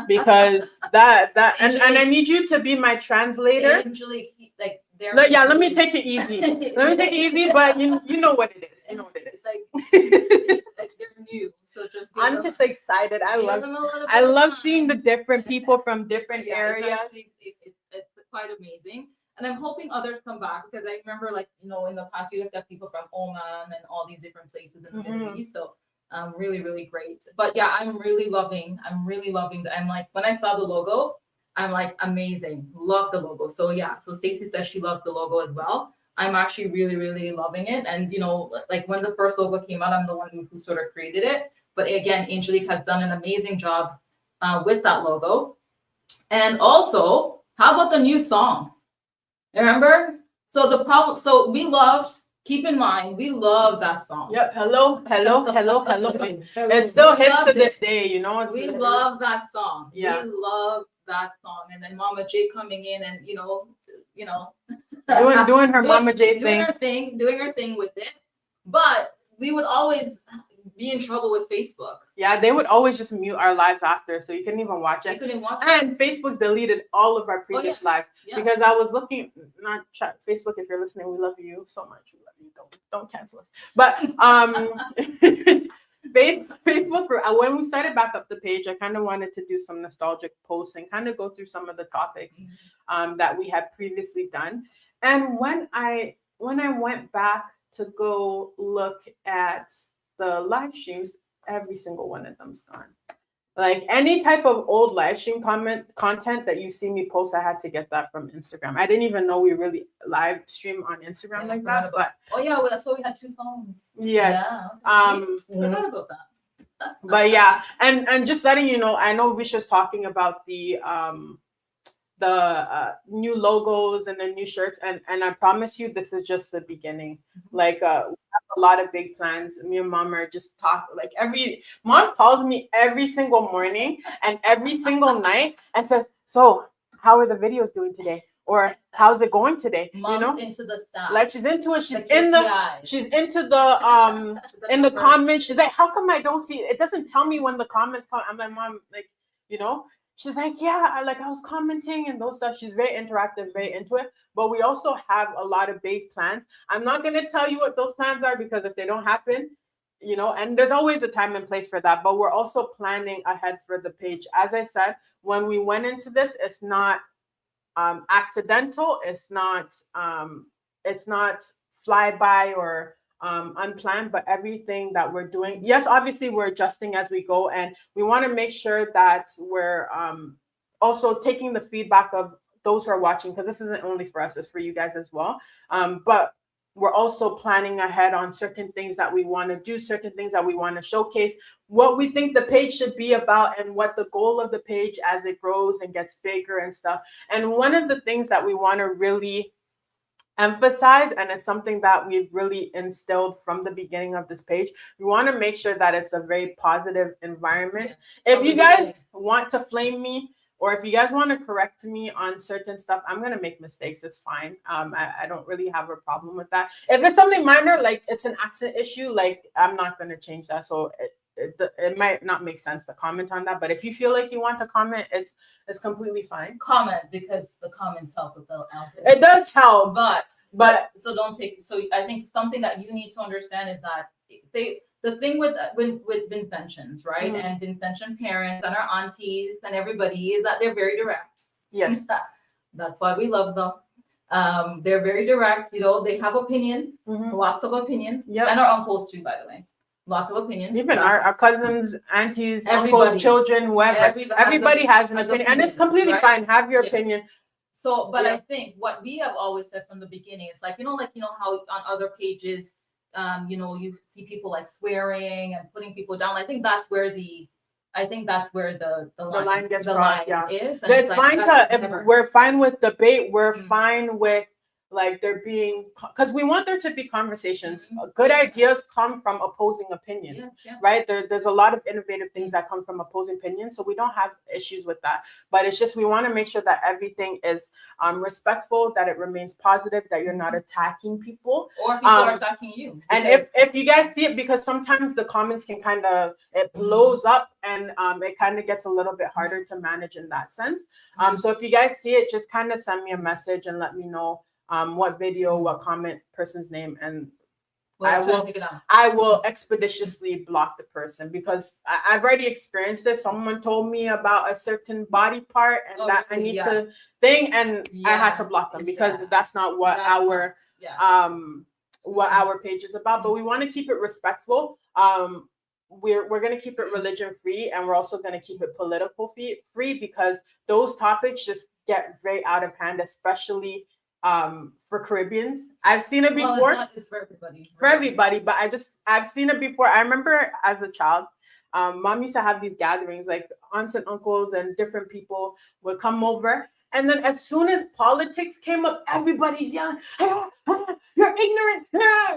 [SPEAKER 1] because and I need you to be my translator.
[SPEAKER 4] Angelique, like
[SPEAKER 1] let me take it easy. Let me take it easy, but you know what it is. You know what it is.
[SPEAKER 4] It's like they're new, so I'm
[SPEAKER 1] just excited. I love seeing the different people from different areas.
[SPEAKER 4] It's quite amazing. And I'm hoping others come back because I remember, like, you know, in the past you have to have people from Oman and all these different places in the Middle East. So really, really great. But yeah, I'm really loving that. I'm like, when I saw the logo, I'm like, amazing. Love the logo. So yeah, so Stacey says she loves the logo as well. I'm actually really, really loving it. And, you know, like when the first logo came out, I'm the one who sort of created it. But again, Angelique has done an amazing job with that logo. And also, how about the new song? Remember? So keep in mind, we love that song.
[SPEAKER 1] Yep. Hello. It still hits to this day, you know.
[SPEAKER 4] We love that song.
[SPEAKER 1] Yeah.
[SPEAKER 4] We love that song. And then Mama J coming in and, you know,
[SPEAKER 1] doing her Mama J thing.
[SPEAKER 4] Doing her thing with it. But we would always be in trouble with Facebook.
[SPEAKER 1] Yeah, they would always just mute our lives after, so you couldn't even watch it. And Facebook deleted all of our previous lives because I was looking. Not Facebook, if you're listening, we love you so much. We love you. Don't cancel us. But Facebook. When we started back up the page, I kind of wanted to do some nostalgic posts and kind of go through some of the topics that we had previously done. And when I went back to go look at the live streams, every single one of them's gone. Like any type of old live stream content that you see me post, I had to get that from Instagram. I didn't even know we really live stream on Instagram like that. But
[SPEAKER 4] so we had two phones.
[SPEAKER 1] Yes.
[SPEAKER 4] Yeah. Forgot about that.
[SPEAKER 1] But yeah, and just letting you know, I know Risha's talking about the new logos and the new shirts, and I promise you this is just the beginning. Like we have a lot of big plans. Me and Mom are just Mom calls me every single morning and every single night and says, so how are the videos doing today? or how's it going today?
[SPEAKER 4] Months
[SPEAKER 1] You know,
[SPEAKER 4] into the staff.
[SPEAKER 1] like she's into it. She's
[SPEAKER 4] The
[SPEAKER 1] in the
[SPEAKER 4] KPIs.
[SPEAKER 1] she's into the in the
[SPEAKER 4] numbers.
[SPEAKER 1] comments. She's like, how come I don't see it? Doesn't tell me when the comments come. I'm like, Mom, like, you know, she's like, yeah, I was commenting and those stuff. She's very interactive, very into it. But we also have a lot of big plans. I'm not gonna tell you what those plans are because if they don't happen, you know, and there's always a time and place for that. But we're also planning ahead for the page. As I said, when we went into this, it's not accidental. It's not flyby or unplanned, but everything that we're doing, yes, obviously we're adjusting as we go, and we want to make sure that we're also taking the feedback of those who are watching, because this isn't only for us, it's for you guys as well. But we're also planning ahead on certain things that we want to do, certain things that we want to showcase, what we think the page should be about, and what the goal of the page as it grows and gets bigger and stuff. And one of the things that we want to really emphasize, and it's something that we've really instilled from the beginning of this page, we want to make sure that it's a very positive environment. If you guys want to flame me, or if you guys want to correct me on certain stuff, I'm going to make mistakes. It's fine. I don't really have a problem with that. If it's something minor, like it's an accent issue, like I'm not going to change that. So it might not make sense to comment on that. But if you feel like you want to comment, it's completely fine.
[SPEAKER 4] Comment, because the comments help with the algorithm.
[SPEAKER 1] It does help.
[SPEAKER 4] But so don't take, so I think something that you need to understand is that the thing with Vincentians, right?
[SPEAKER 1] Mhm.
[SPEAKER 4] And Vincentian parents and our aunties and everybody is that they're very direct.
[SPEAKER 1] Yes.
[SPEAKER 4] That's why we love them. They're very direct, you know, they have opinions,
[SPEAKER 1] Mhm.
[SPEAKER 4] lots of opinions.
[SPEAKER 1] Yep.
[SPEAKER 4] And our uncles too, by the way. Lots of opinions.
[SPEAKER 1] Even our cousins, aunties,
[SPEAKER 4] Everybody.
[SPEAKER 1] uncles, children, whoever. Everybody has an opinion. And it's completely
[SPEAKER 4] right?
[SPEAKER 1] fine. Have your
[SPEAKER 4] Yes.
[SPEAKER 1] opinion.
[SPEAKER 4] So, but
[SPEAKER 1] Yeah.
[SPEAKER 4] I think what we have always said from the beginning is like, you know how on other pages, you know, you see people like swearing and putting people down. I think that's where the
[SPEAKER 1] line gets
[SPEAKER 4] the
[SPEAKER 1] crossed,
[SPEAKER 4] line
[SPEAKER 1] yeah.
[SPEAKER 4] is. And
[SPEAKER 1] It's
[SPEAKER 4] like,
[SPEAKER 1] fine
[SPEAKER 4] that's
[SPEAKER 1] to, if
[SPEAKER 4] never-
[SPEAKER 1] we're fine with debate, we're
[SPEAKER 4] Mhm.
[SPEAKER 1] fine with like there being, because we want there to be conversations.
[SPEAKER 4] Mhm.
[SPEAKER 1] Good
[SPEAKER 4] Yes.
[SPEAKER 1] ideas come from opposing opinions.
[SPEAKER 4] Yes, yeah.
[SPEAKER 1] Right? There's a lot of innovative things that come from opposing opinions. So we don't have issues with that. But it's just we want to make sure that everything is respectful, that it remains positive, that you're not attacking people.
[SPEAKER 4] Or people are attacking you.
[SPEAKER 1] And
[SPEAKER 4] because-
[SPEAKER 1] if you guys see it, because sometimes the comments can kind of, it blows up and it kind of gets a little bit harder to manage in that sense. So if you guys see it, just kind of send me a message and let me know what video, what comment, person's name, and
[SPEAKER 4] Well, try to take it down.
[SPEAKER 1] I will expeditiously block the person, because I've already experienced this. Someone told me about a certain body part and
[SPEAKER 4] Oh,
[SPEAKER 1] that I
[SPEAKER 4] really?
[SPEAKER 1] need
[SPEAKER 4] Yeah.
[SPEAKER 1] to thing, and I had
[SPEAKER 4] Yeah.
[SPEAKER 1] to block them because
[SPEAKER 4] Yeah.
[SPEAKER 1] that's not what
[SPEAKER 4] That's
[SPEAKER 1] our
[SPEAKER 4] not- yeah.
[SPEAKER 1] what our page is about. But we want to keep it respectful. We're going to keep it religion free, and we're also going to keep it political free, because those topics just get very out of hand, especially for Caribbeans. I've seen it before.
[SPEAKER 4] Well, it's for everybody.
[SPEAKER 1] For everybody, but I've seen it before. I remember as a child, Mom used to have these gatherings, like aunts and uncles and different people would come over. And then as soon as politics came up, everybody's yelling, you're ignorant,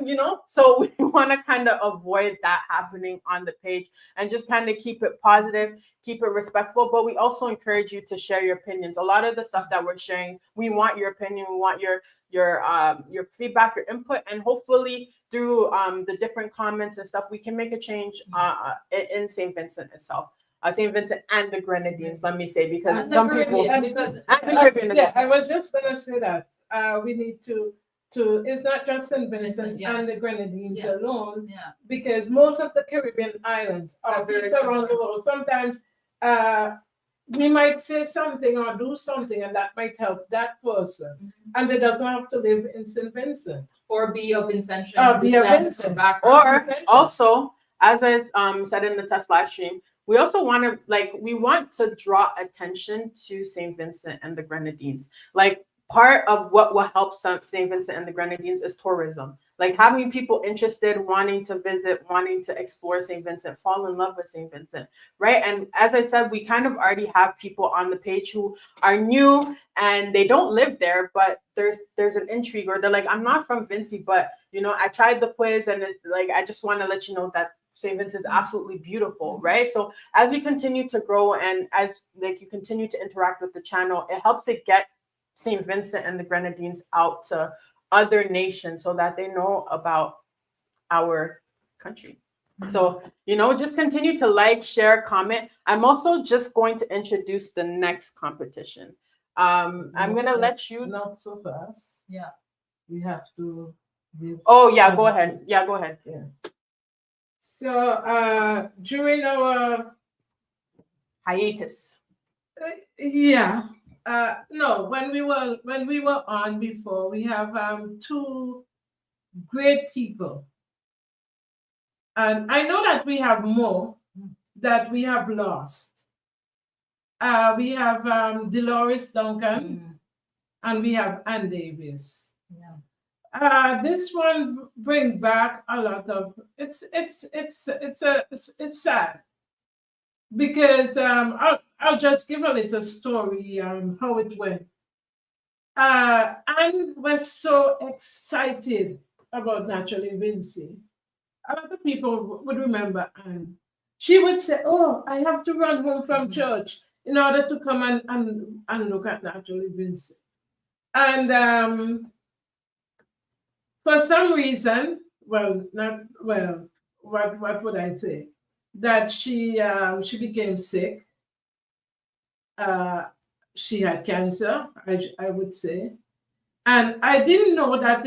[SPEAKER 1] you know? So we want to kind of avoid that happening on the page and just kind of keep it positive, keep it respectful. But we also encourage you to share your opinions. A lot of the stuff that we're sharing, we want your opinion, we want your feedback, your input, and hopefully through the different comments and stuff, we can make a change in St. Vincent itself. St. Vincent and the Grenadines, let me say, because
[SPEAKER 4] And the
[SPEAKER 1] some people
[SPEAKER 4] Caribbean, because
[SPEAKER 1] and the Caribbean.
[SPEAKER 3] Yeah, I was just gonna say that we need to it's not just St. Vincent
[SPEAKER 4] yeah.
[SPEAKER 3] and the Grenadines
[SPEAKER 4] Yes.
[SPEAKER 3] alone,
[SPEAKER 4] yeah.
[SPEAKER 3] because most of the Caribbean islands are
[SPEAKER 4] Are very
[SPEAKER 3] people around the
[SPEAKER 4] similar.
[SPEAKER 3] world. Sometimes we might say something or do something, and that might help that person,
[SPEAKER 4] Mhm.
[SPEAKER 3] and they doesn't have to live in St. Vincent.
[SPEAKER 4] Or be of Vincentian
[SPEAKER 3] Be of
[SPEAKER 4] descent
[SPEAKER 3] Vincent.
[SPEAKER 4] or background.
[SPEAKER 1] Or also, as I said in the test live stream, we also want to draw attention to St. Vincent and the Grenadines. Like, part of what will help St. Vincent and the Grenadines is tourism. Like having people interested, wanting to visit, wanting to explore St. Vincent, fall in love with St. Vincent, right? And as I said, we kind of already have people on the page who are new and they don't live there, but there's an intrigue, or they're like, I'm not from Vincy, but you know, I tried the quiz and I just want to let you know that St. Vincent is absolutely beautiful, right? So as we continue to grow and as you continue to interact with the channel, it helps it get St. Vincent and the Grenadines out to other nations so that they know about our country. So, just continue to like, share, comment. I'm also just going to introduce the next competition. I'm going to let you.
[SPEAKER 3] Not so fast.
[SPEAKER 4] Yeah.
[SPEAKER 3] We have to give.
[SPEAKER 1] Oh, yeah, go ahead. Yeah, go ahead.
[SPEAKER 3] Yeah. So during our
[SPEAKER 1] Hiatus.
[SPEAKER 3] no, when we were on before, we have two great people. And I know that we have more that we have lost. We have Dolores Duncan and we have Ann Davis.
[SPEAKER 4] Yeah.
[SPEAKER 3] This one bring back a lot of it's sad because I'll just give a little story how it went. Anne was so excited about Naturally Vincy. A lot of people would remember Anne. She would say, "Oh, I have to run home from church in order to come and look at Naturally Vincy." And for some reason, what would I say? That she became sick. She had cancer, I would say, and I didn't know that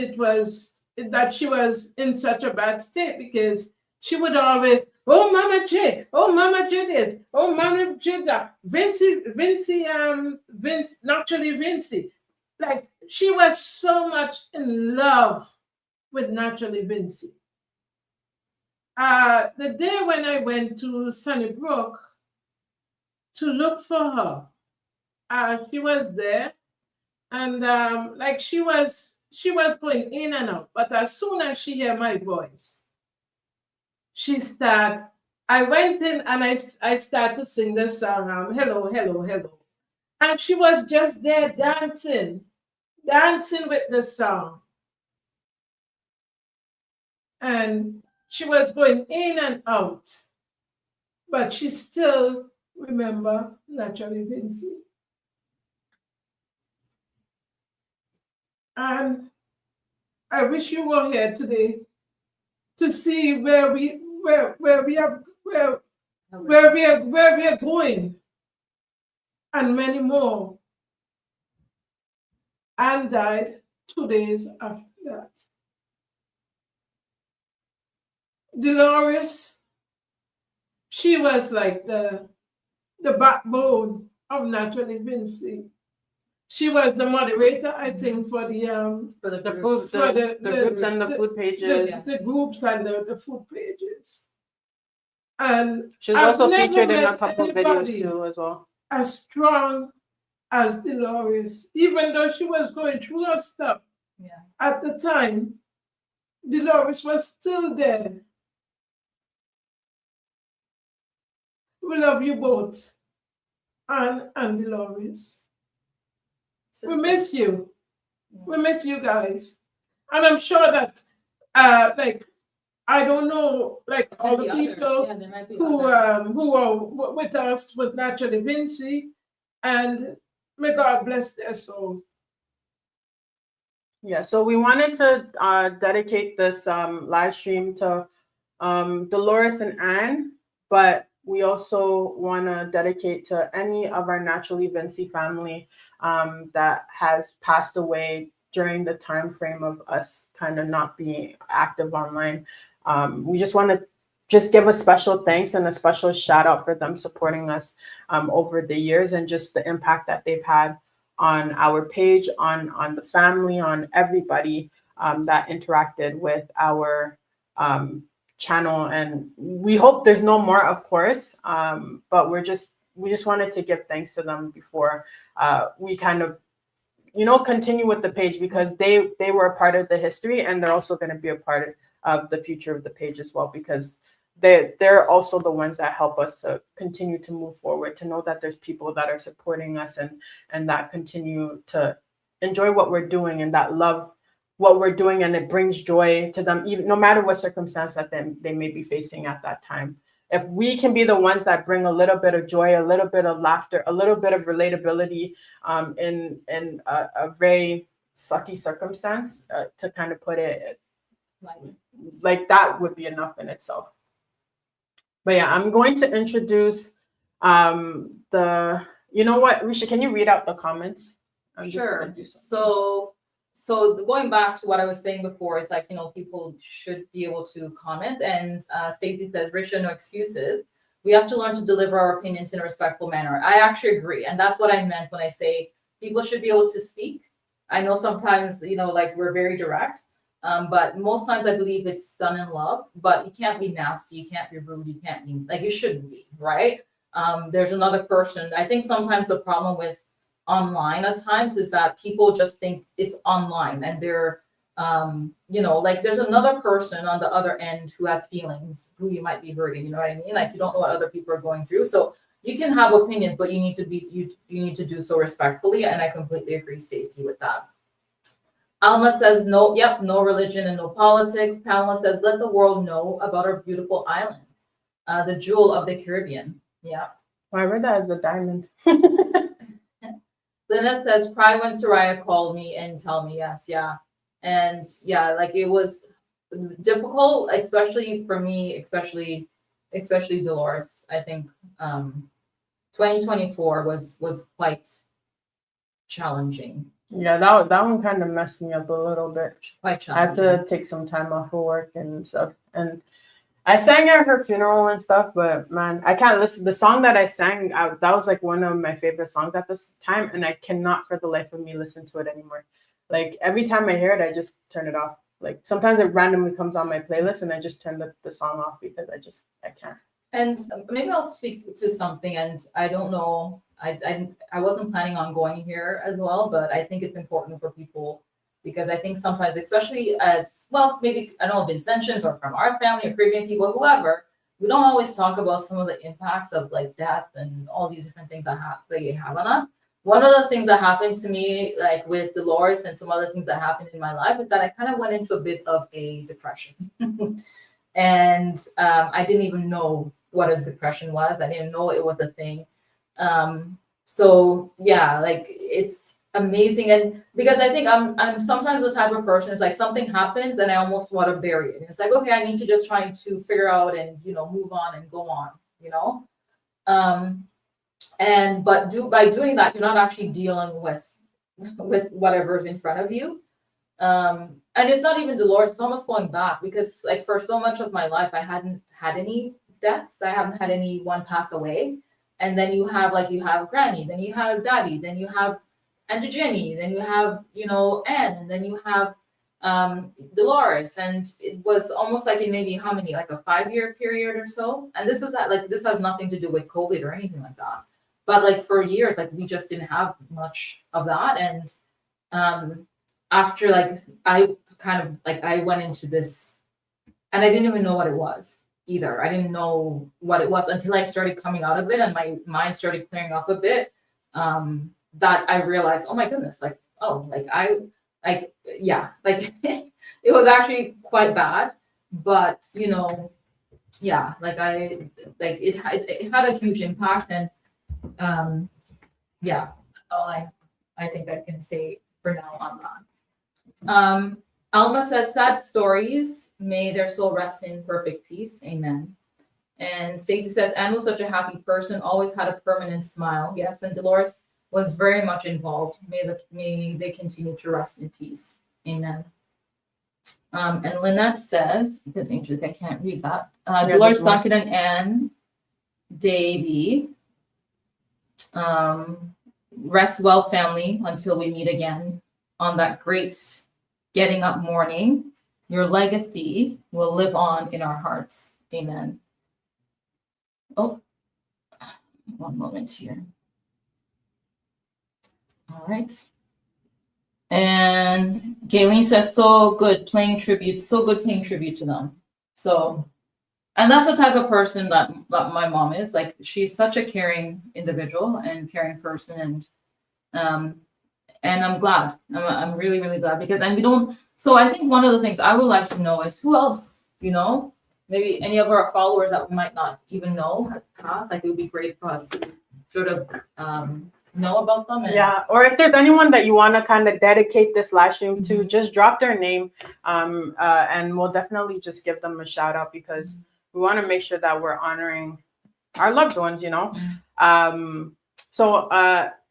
[SPEAKER 3] that she was in such a bad state because she would always, "Oh, Mama J, oh, Mama J this, oh, Mama J that, Vincy, Naturally Vincy." Like, she was so much in love with Naturally Vincy. The day when I went to Sunnybrook to look for her, she was there, and she was going in and out. But as soon as she heard my voice, I went in and I started to sing the song, "Hello, Hello, Hello." And she was just there dancing with the song. And she was going in and out, but she still remember Naturally Vincy. And I wish you were here today to see where we are going, and many more. Anne died 2 days after that. Dolores, she was like the backbone of Naturally Vincy. She was the moderator, I think, for the
[SPEAKER 1] groups and the food pages.
[SPEAKER 3] The groups and the food pages. And
[SPEAKER 1] she was also featured in a couple of videos too, as well.
[SPEAKER 3] As strong as Dolores, even though she was going through her stuff.
[SPEAKER 4] Yeah.
[SPEAKER 3] At the time, Dolores was still there. We love you both, Anne and Dolores. We miss you. We miss you guys. And I'm sure that, I don't know, all the people who are with us with Naturally Vincy, and may God bless their soul.
[SPEAKER 1] Yeah, so we wanted to dedicate this live stream to Dolores and Anne, but we also want to dedicate to any of our Naturally Vincy family that has passed away during the time frame of us kind of not being active online. We just want to give a special thanks and a special shout out for them supporting us over the years, and just the impact that they've had on our page, on the family, on everybody that interacted with our channel. And we hope there's no more, of course, but we just wanted to give thanks to them before we kind of continue with the page, because they were a part of the history, and they're also going to be a part of the future of the page as well, because they're also the ones that help us to continue to move forward, to know that there's people that are supporting us and that continue to enjoy what we're doing and that love what we're doing, and it brings joy to them, even no matter what circumstance that they may be facing at that time. if we can be the ones that bring a little bit of joy, a little bit of laughter, a little bit of relatability in a very sucky circumstance, to kind of put it like that, would be enough in itself. But yeah, I'm going to introduce you know what, Risha, can you read out the comments?
[SPEAKER 4] Sure. So going back to what I was saying before, it's like, you know, people should be able to comment. And Stacey says, Risha, no excuses. We have to learn to deliver our opinions in a respectful manner. I actually agree. And that's what I meant when I say people should be able to speak. I know sometimes, you know, like we're very direct, but most times I believe it's done in love, but you can't be nasty. You can't be rude. You can't be like, you shouldn't be, right? There's another person. I think sometimes the problem with online at times is that people just think it's online and they're you know, like there's another person on the other end who has feelings, who you might be hurting, you know what I mean? Like you don't know what other people are going through. So you can have opinions, but you need to be you need to do so respectfully. And I completely agree, Stacey, with that. Alma says no, yep, no religion and no politics. Pamela says, let the world know about our beautiful island, the jewel of the Caribbean. Yeah.
[SPEAKER 1] I read that as a diamond.
[SPEAKER 4] Lynette says, cry when Soraya called me and tell me yes, yeah. And yeah, like it was difficult, especially for me, especially Dolores. I think 2024 was quite challenging.
[SPEAKER 1] Yeah, that one kind of messed me up a little bit.
[SPEAKER 4] Quite
[SPEAKER 1] I had
[SPEAKER 4] challenging.
[SPEAKER 1] to take some time off of work and stuff. And I sang at her funeral and stuff, but man, I can't listen. The song that I sang, that was like one of my favorite songs at this time, and I cannot for the life of me listen to it anymore. Like every time I hear it, I just turn it off. Like sometimes it randomly comes on my playlist, and I just turn the song off because I can't.
[SPEAKER 4] And maybe I'll speak to something, and I don't know. I wasn't planning on going here as well, but I think it's important for people. Because I think sometimes, especially as well, maybe I don't know, Vincentians or from our family or Caribbean people, whoever, we don't always talk about some of the impacts of like death and all these different things that they have on us. One of the things that happened to me, like with Dolores and some other things that happened in my life, is that I kind of went into a bit of a depression. And I didn't even know what a depression was. I didn't know it was a thing. So yeah, like it's amazing. And because I think I'm sometimes the type of person, it's like something happens and I almost want to bury it. And it's like, okay, I need to just try to figure out and, you know, move on and go on, you know? But by doing that, you're not actually dealing with whatever's in front of you. And it's not even Dolores, it's almost going back, because like for so much of my life, I hadn't had any deaths. I haven't had anyone pass away. And then you have Granny, then you have Daddy, then you have Auntie Jenny, then you have, you know, Anne, and then you have Dolores. And it was almost like in maybe how many, like a 5-year period or so. And this has nothing to do with COVID or anything like that. But like for years, like we just didn't have much of that. And after like I went into this, and I didn't even know what it was either. I didn't know what it was until I started coming out of it and my mind started clearing up a bit. That I realized, oh my goodness, like, oh, it was actually quite bad, but you know, yeah, it had a huge impact. And yeah, that's all I think I can say for now on that. Alma says, sad stories, may their soul rest in perfect peace. Amen. And Stacey says, Anne was such a happy person, always had a permanent smile. Yes, and Dolores was very much involved. May they continue to rest in peace. Amen. And Lynette says, because Angelique, I can't read that. Dolores, Duncan, and Anne Davy. Rest well, family, until we meet again on that great getting up morning. Your legacy will live on in our hearts. Amen. Oh, one moment here. All right. And Gayleen says, so good paying tribute to them. So, and that's the type of person that my mom is. Like, she's such a caring individual and caring person. And I'm glad. I'm really, really glad, because we don't. So I think one of the things I would like to know is who else, you know, maybe any of our followers that we might not even know have passed, like it would be great for us to sort of know about them. And
[SPEAKER 1] yeah, or if there's anyone that you want to kind of dedicate this live stream to, just drop their name, and we'll definitely just give them a shout out, because we want to make sure that we're honoring our loved ones, you know. So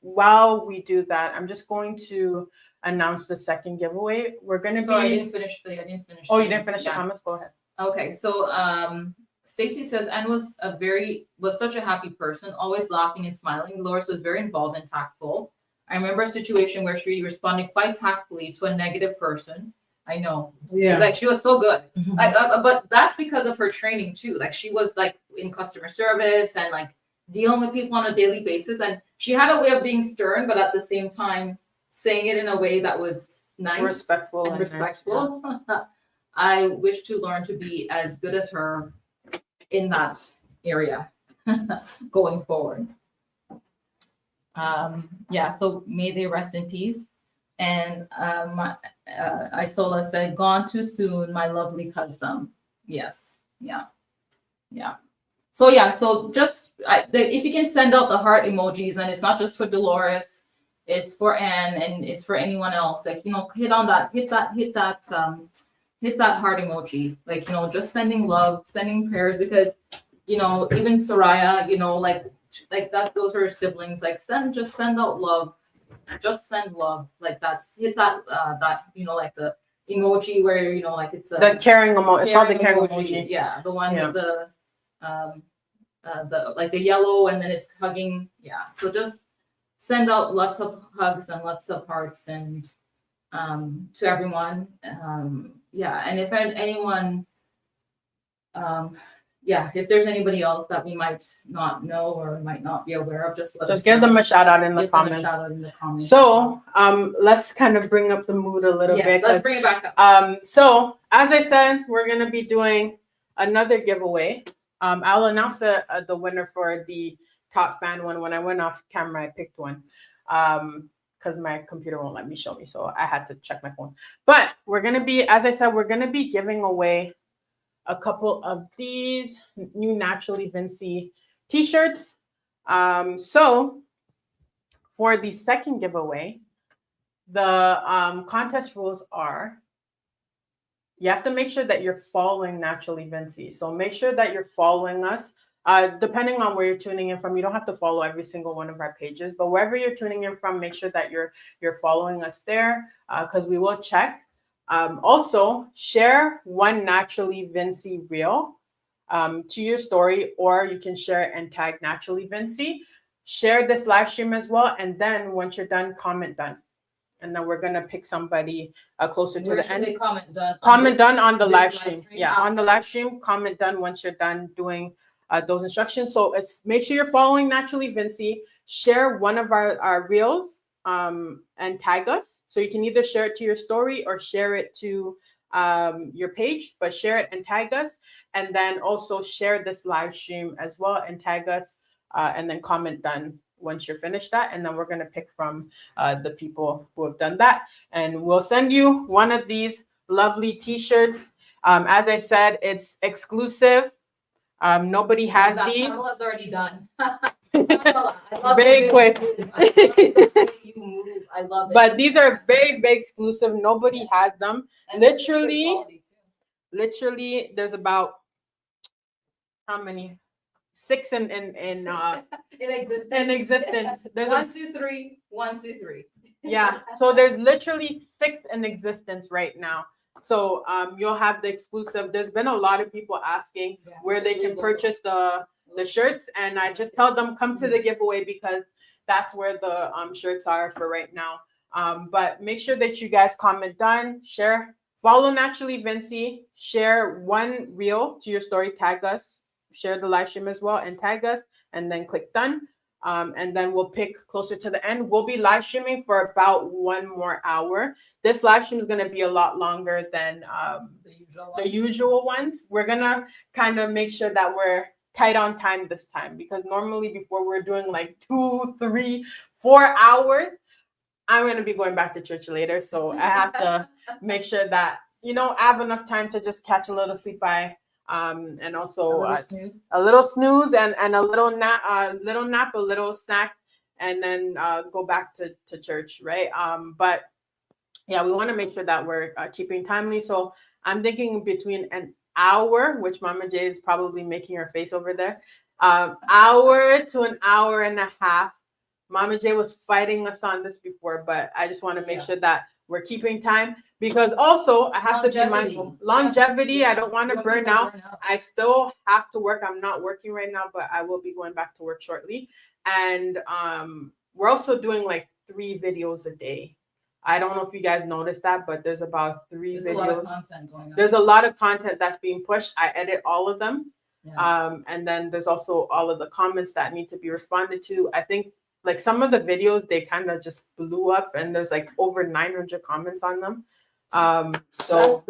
[SPEAKER 1] while we do that, I'm just going to announce the second giveaway. We're going to
[SPEAKER 4] sorry,
[SPEAKER 1] be.
[SPEAKER 4] I didn't finish.
[SPEAKER 1] Oh, you didn't finish the comments? Go ahead.
[SPEAKER 4] Okay, so Stacy says Anne was such a happy person, always laughing and smiling. Dolores was very involved and tactful. I remember a situation where she responded quite tactfully to a negative person. I know, like she was so good. Like, but that's because of her training too. Like she was like in customer service and like dealing with people on a daily basis, and she had a way of being stern, but at the same time saying it in a way that was nice,
[SPEAKER 1] respectful,
[SPEAKER 4] and respectful. Yeah. I wish to learn to be as good as her in that area going forward. Yeah, so may they rest in peace. And Isola said, gone too soon, my lovely cousin. Yes, yeah. So just if you can send out the heart emojis, and it's not just for Dolores, it's for Anne, and it's for anyone else. Like, you know, hit that heart emoji, like, you know, just sending love, sending prayers, because, you know, even Soraya, you know, like that, those are her siblings, like just send out love, just send love, like that's, hit that, you know, like the emoji where, you know, like it's
[SPEAKER 1] the caring emoji, it's called the caring emoji.
[SPEAKER 4] Yeah, the one with the like the yellow, and then it's hugging. Yeah, so just send out lots of hugs and lots of hearts, and to everyone. Yeah, and if anyone, if there's anybody else that we might not know or might not be aware of, just
[SPEAKER 1] give them a shout out in the comments. So let's kind of bring up the mood a little bit.
[SPEAKER 4] Let's bring it back up.
[SPEAKER 1] So as I said, we're gonna be doing another giveaway. I'll announce the winner for the top fan one. When I went off camera, I picked one. Because my computer won't let me show me, so I had to check my phone. But we're gonna be, as I said, we're gonna be giving away a couple of these new Naturally Vincy T-shirts. So for the second giveaway, the contest rules are: you have to make sure that you're following Naturally Vincy. So make sure that you're following us. Depending on where you're tuning in from, you don't have to follow every single one of our pages, but wherever you're tuning in from, make sure that you're following us there, because we will check. Also, share one Naturally Vincy reel to your story, or you can share and tag Naturally Vincy. Share this live stream as well, and then once you're done, comment done. And then we're gonna pick somebody closer to the end.
[SPEAKER 4] They comment done?
[SPEAKER 1] Comment done on the live stream.
[SPEAKER 4] Yeah,
[SPEAKER 1] on the live stream. Comment done once you're done doing those instructions. So it's make sure you're following Naturally Vincy. Share one of our reels and tag us. So you can either share it to your story or share it to your page, but share it and tag us. And then also share this live stream as well and tag us, and then comment done once you're finished that. And then we're going to pick from the people who have done that, and we'll send you one of these lovely T-shirts. As I said, it's exclusive. Nobody has these.
[SPEAKER 4] Pamela's already done.
[SPEAKER 1] Very quick.
[SPEAKER 4] You move. I love it.
[SPEAKER 1] But these are very, very exclusive. Nobody has them.
[SPEAKER 4] And
[SPEAKER 1] Literally, there's about how many? 6 in
[SPEAKER 4] existence.
[SPEAKER 1] In existence. There's
[SPEAKER 4] 1, 2, 3. 1, 2, 3.
[SPEAKER 1] Yeah. So there's literally 6 in existence right now. So you'll have the exclusive. There's been a lot of people asking where they can purchase the shirts, and I just tell them come to the giveaway, because that's where the shirts are for right now. But make sure that you guys comment done, share, follow Naturally Vincy, share one reel to your story, tag us, share the live stream as well, and tag us, and then click done. And then we'll pick closer to the end. We'll be live streaming for about 1 more hour. This live stream is going to be a lot longer than the usual ones. We're going to kind of make sure that we're tight on time this time, because normally before we're doing like 2, 3, 4 hours. I'm going to be going back to church later, so I have to make sure that, you know, I have enough time to just catch a little sleep by and also
[SPEAKER 4] A little snooze.
[SPEAKER 1] a little snooze and a little nap, a little snack, and then go back to church, right? But yeah, we want to make sure that we're keeping timely. So I'm thinking between an hour, which Mama J is probably making her face over there, hour to an hour and a half. Mama J was fighting us on this before, but I just want to make sure that we're keeping time, because also I have to be mindful. Longevity, I don't want to burn out. I still have to work. I'm not working right now, but I will be going back to work shortly. And we're also doing like 3 videos a day. I don't know if you guys noticed that, but there's about 3 videos.
[SPEAKER 4] There's a lot of content going on.
[SPEAKER 1] There's a lot of content that's being pushed. I edit all of them.
[SPEAKER 4] Yeah.
[SPEAKER 1] And then there's also all of the comments that need to be responded to. I think like some of the videos, they kind of just blew up, and there's like over 900 comments on them. So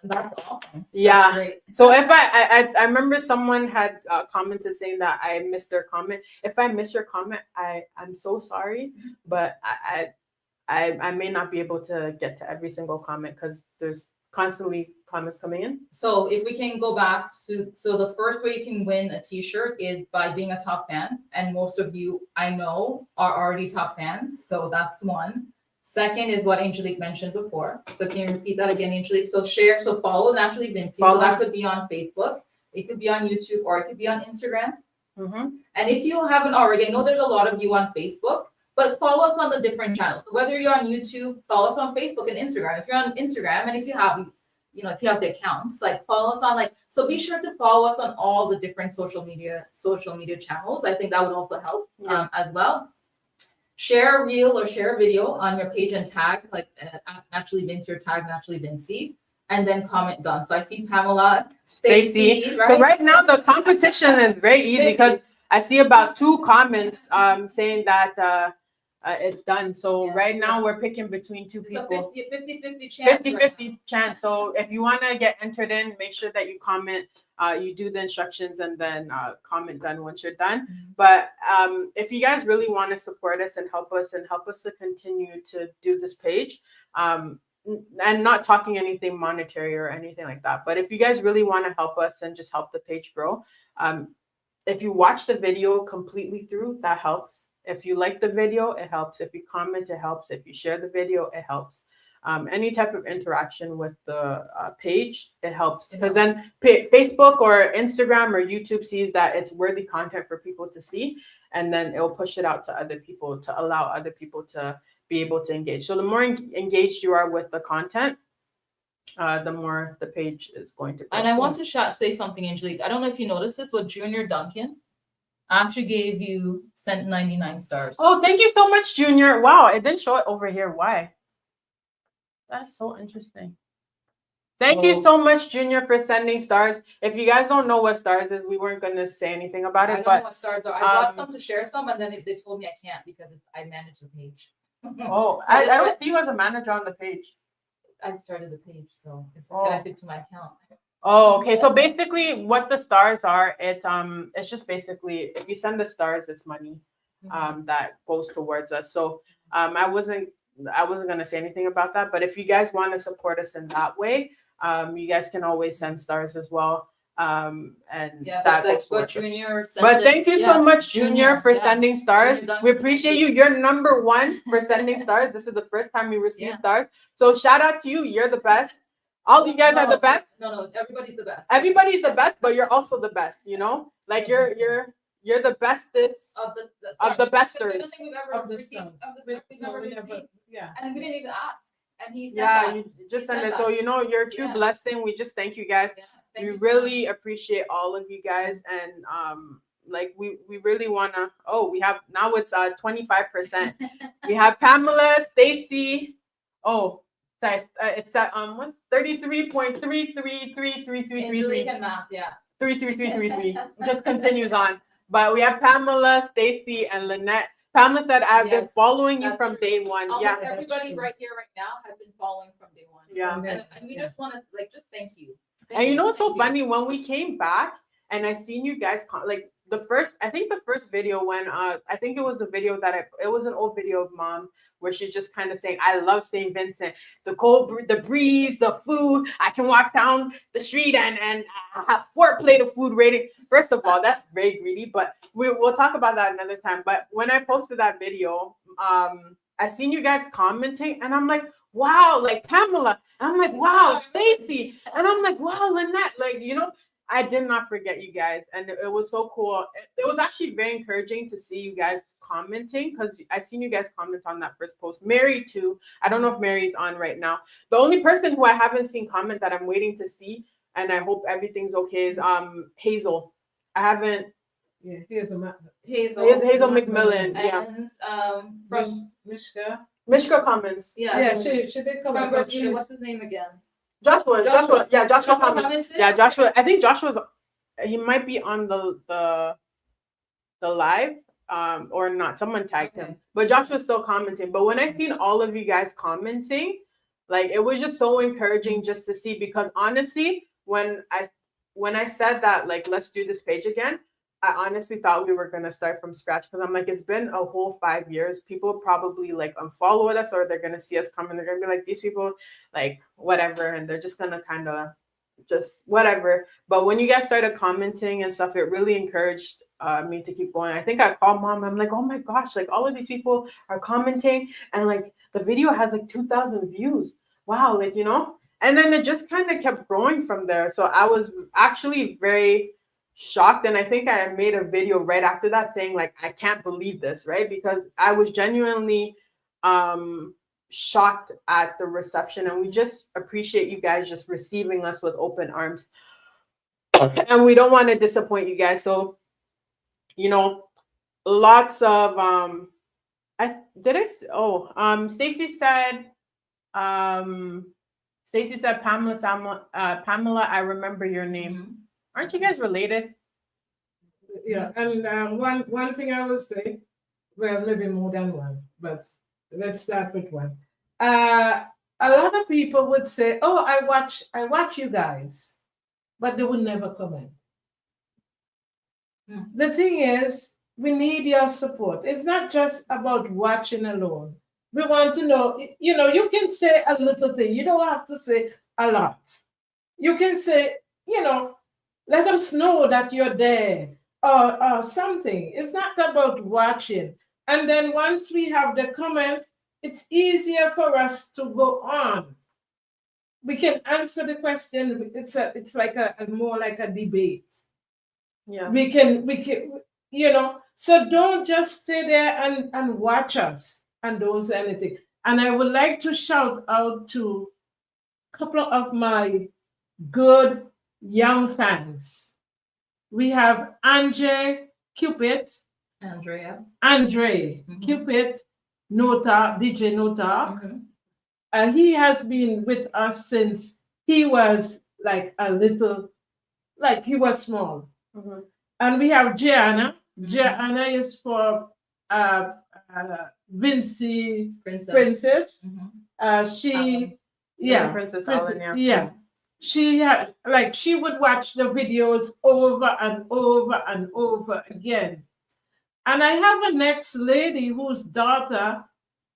[SPEAKER 4] that's awesome.
[SPEAKER 1] yeah.
[SPEAKER 4] That's great.
[SPEAKER 1] So if I remember someone had commented saying that I missed their comment. If I miss your comment, I'm so sorry, but I may not be able to get to every single comment because there's constantly comments coming in.
[SPEAKER 4] So if we can go back to, so the first way you can win a t-shirt is by being a top fan. And most of you I know are already top fans. So that's one. Second is what Angelique mentioned before. So can you repeat that again, Angelique? So share, so follow Naturally Vincy. So that could be on Facebook, it could be on YouTube, or it could be on Instagram. And if you haven't already, I know there's a lot of you on Facebook, but follow us on the different channels. So whether you're on YouTube, follow us on Facebook and Instagram. If you're on Instagram, and if you have, if you have the accounts, like follow us on so be sure to follow us on all the different social media channels. I think that would also help as well. Share a reel or share a video on your page and tag Naturally Vincy or tag Naturally Vincy, and then comment done. So I see Pamela, Stacy, right?
[SPEAKER 1] So right now the competition is very easy because I see about 2 comments saying that it's done. So right now we're picking between 2 people.
[SPEAKER 4] It's a 50-50 chance.
[SPEAKER 1] 50-50 chance. So if you want to get entered in, make sure that you comment, you do the instructions, and then comment done once you're done. But if you guys really want to support us and help us to continue to do this page, and not talking anything monetary or anything like that, but if you guys really want to help us and just help the page grow, if you watch the video completely through, that helps. If you like the video, it helps. If you comment, it helps. If you share the video, it helps. Any type of interaction with the page, it helps, because then Facebook or Instagram or YouTube sees that it's worthy content for people to see, and then it'll push it out to other people to allow other people to be able to engage. So the more engaged you are with the content, the more the page is going to grow.
[SPEAKER 4] And I want to say something, Angelique. I don't know if you noticed this, but Junior Duncan actually sent 99 stars.
[SPEAKER 1] Oh, thank you so much, Junior. Wow, it didn't show it over here. Why? That's so interesting. Thank you so much, Junior, for sending stars. If you guys don't know what stars is, we weren't going to say anything about it.
[SPEAKER 4] I don't know what stars are. I bought some to share some, and then they told me I can't because I manage the page.
[SPEAKER 1] Oh, so I don't see you as a manager on the page.
[SPEAKER 4] I started the page, so it's connected to my account.
[SPEAKER 1] Oh, okay. So basically what the stars are, it's just basically, if you send the stars, it's money that goes towards us. So I wasn't going to say anything about that, but if you guys want to support us in that way, you guys can always send stars as well. And that goes towards us. But thank you so much, Junior, for sending stars. We appreciate you. You're number 1 for sending stars. This is the first time we receive stars. So shout out to you. You're the best. All you guys are the best.
[SPEAKER 4] No, everybody's the best.
[SPEAKER 1] Everybody's the best, but you're also the best, Like you're the bestest of the besters.
[SPEAKER 4] We've never received.
[SPEAKER 3] Yeah.
[SPEAKER 4] And we didn't even ask. And he said
[SPEAKER 1] you just send it. So you're a true blessing. We just thank you guys. We really appreciate all of you guys, and we really wanna. Oh, we have now it's 25%. We have Pamela, Stacy. Oh, it's at what's 33.33333333.
[SPEAKER 4] Math,
[SPEAKER 1] 33333. Just continues on. But we have Pamela, Stacy, and Lynette. Pamela said, I've been following you from day 1.
[SPEAKER 4] Almost everybody right here, right now, has been following from day 1.
[SPEAKER 1] Yeah.
[SPEAKER 4] And we just want to just thank you.
[SPEAKER 1] And you know what's so funny? When we came back and I seen you guys the first video when I think it was a video it was an old video of Mom where she's just kind of saying, I love St. Vincent, the cold, the breeze, the food. I can walk down the street and I have 4 plate of food rating. First of all, that's very greedy, but we'll talk about that another time. But when I posted that video, I seen you guys commenting, and I'm like, wow, like Pamela, and I'm like, wow, Stacy, and I'm like, wow, Lynette, like, you know, I did not forget you guys, and it was so cool. It was actually very encouraging to see you guys commenting, because I seen you guys comment on that first post. Mary too. I don't know if Mary's on right now. The only person who I haven't seen comment that I'm waiting to see, and I hope everything's okay, is Hazel. I haven't.
[SPEAKER 3] Yeah, here's a
[SPEAKER 4] Hazel.
[SPEAKER 1] Hazel McMillan. Yeah.
[SPEAKER 4] And from
[SPEAKER 3] Mishka.
[SPEAKER 1] Mishka comments.
[SPEAKER 3] Yeah, she did come
[SPEAKER 4] from
[SPEAKER 3] up. But
[SPEAKER 4] Bermuda. What's his name again?
[SPEAKER 1] Joshua. Yeah, Joshua comments.
[SPEAKER 4] commented?
[SPEAKER 1] Yeah, Joshua. I think Joshua's. He might be on the live, or not. Someone tagged him, but Joshua's still commenting. But when I seen all of you guys commenting, like, it was just so encouraging just to see, because honestly, when I said that, like, let's do this page again, I honestly thought we were gonna start from scratch, because I'm like, it's been a whole 5 years. People probably like unfollow us, or they're gonna see us come and they're gonna be like, these people, like, whatever, and they're just gonna kind of just whatever. But when you guys started commenting and stuff, it really encouraged me to keep going. I think I called mom. I'm like, oh my gosh, like, all of these people are commenting, and like the video has like 2,000 views. Wow, like, you know. And then it just kind of kept growing from there. So I was actually very shocked, and I think I made a video right after that saying, like, I can't believe this, right? Because I was genuinely shocked at the reception, and we just appreciate you guys just receiving us with open arms, and we don't want to disappoint you guys. So, you know, lots of Stacy said Pamela, I remember your name. Aren't you guys related?
[SPEAKER 3] Yeah, and one thing I will say, well, maybe more than one, but let's start with one. A lot of people would say, "Oh, I watch you guys," but they would never comment. The thing is, we need your support. It's not just about watching alone. We want to know, you know, you can say a little thing. You don't have to say a lot. You can say, you know, let us know that you're there, or something. It's not about watching. And then once we have the comment, it's easier for us to go on. We can answer the question. It's like a more like a debate.
[SPEAKER 1] Yeah.
[SPEAKER 3] We can, you know, so don't just stay there and watch us and don't say anything. And I would like to shout out to a couple of my good young fans. We have Andre Cupid,
[SPEAKER 4] Andre
[SPEAKER 3] Cupid, DJ Nota. He has been with us since he was like a little, like he was small. And we have Gianna. Gianna is for Vincy Princess. She
[SPEAKER 1] Princess Alan,
[SPEAKER 3] yeah. She would watch the videos over and over and over again. And I have a next lady whose daughter,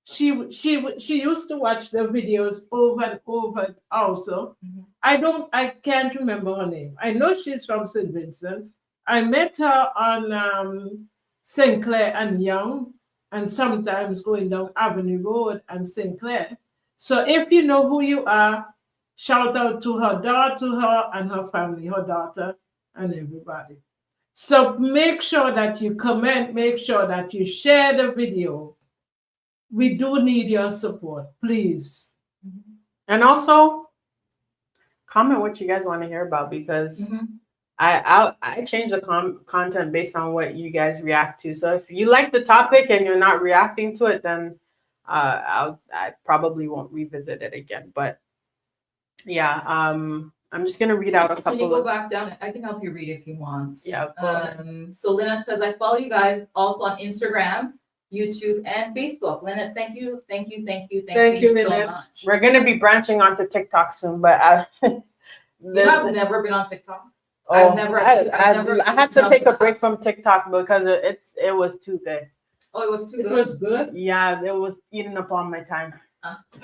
[SPEAKER 3] she used to watch the videos over and over also. I can't remember her name. I know she's from St. Vincent. I met her on St. Clair and Young, and sometimes going down Avenue Road and St. Clair. So if you know who you are, shout out to her and her family, her daughter and everybody. So make sure that you comment, make sure that you share the video. We do need your support, please.
[SPEAKER 1] And also comment what you guys want to hear about, because I change the content based on what you guys react to. So if you like the topic and you're not reacting to it, then I probably won't revisit it again. But yeah, I'm just gonna read out a couple.
[SPEAKER 4] Can you go back down? I can help you read if you want.
[SPEAKER 1] Yeah.
[SPEAKER 4] So Lynette says, I follow you guys also on Instagram, YouTube, and Facebook. Lynette, thank you so much.
[SPEAKER 1] We're gonna be branching onto TikTok soon, but
[SPEAKER 4] you have never been on TikTok.
[SPEAKER 1] I had to take a break from TikTok because it was too good.
[SPEAKER 4] Oh, it was too good.
[SPEAKER 3] It was good.
[SPEAKER 1] Yeah, it was eating up all my time.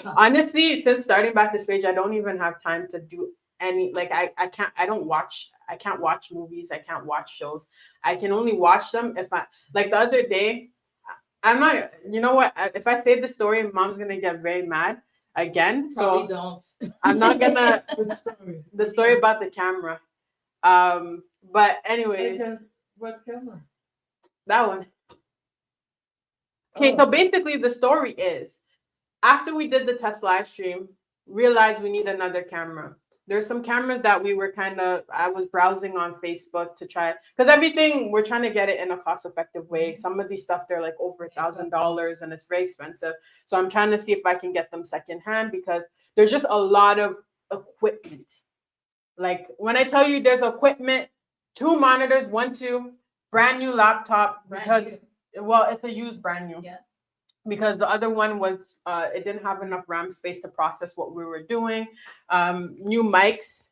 [SPEAKER 1] Honestly, since starting back this page, I don't even have time to do any, like I can't watch movies, I can't watch shows. I can only watch them if I, like the other day, I'm not, you know what, if I say the story, mom's gonna get very mad again.
[SPEAKER 4] Probably
[SPEAKER 1] So
[SPEAKER 4] don't.
[SPEAKER 1] I'm not gonna
[SPEAKER 3] Which story?
[SPEAKER 1] the story about the camera. But anyways,
[SPEAKER 3] What camera?
[SPEAKER 1] that one. Okay,
[SPEAKER 3] Oh.
[SPEAKER 1] so basically the story is after we did the test live stream, realized we need another camera. There's some cameras that we were I was browsing on Facebook to try, because everything we're trying to get it in a cost-effective way. Some of these stuff they're like over $1,000 and it's very expensive. So I'm trying to see if I can get them secondhand because there's just a lot of equipment. Like when I tell you there's equipment, 2 monitors, 2 brand new laptop well, it's a used brand new.
[SPEAKER 4] Yeah.
[SPEAKER 1] Because the other one was it didn't have enough RAM space to process what we were doing. New mics,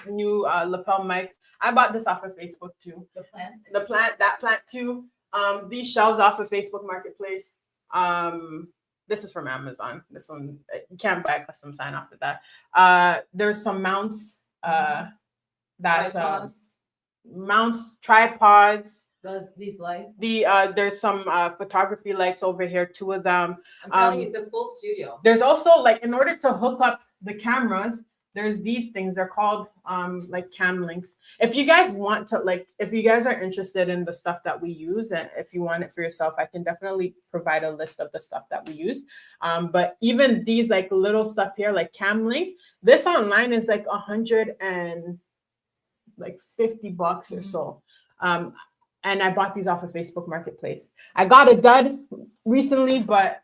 [SPEAKER 1] new lapel mics. I bought this off of Facebook too. That plant too. These shelves off of Facebook Marketplace. This is from Amazon. This one you can't buy a custom sign off of that. There's some mounts mounts, tripods.
[SPEAKER 4] These lights.
[SPEAKER 1] There's some photography lights over here, 2 of them.
[SPEAKER 4] I'm telling you, it's a full studio.
[SPEAKER 1] There's also, like, in order to hook up the cameras, there's these things. They're called like cam links. If you guys want to, like, if you guys are interested in the stuff that we use, and if you want it for yourself, I can definitely provide a list of the stuff that we use. But even these like little stuff here, like cam link, this online is like $150 or so. And I bought these off of Facebook Marketplace. I got a dud recently, but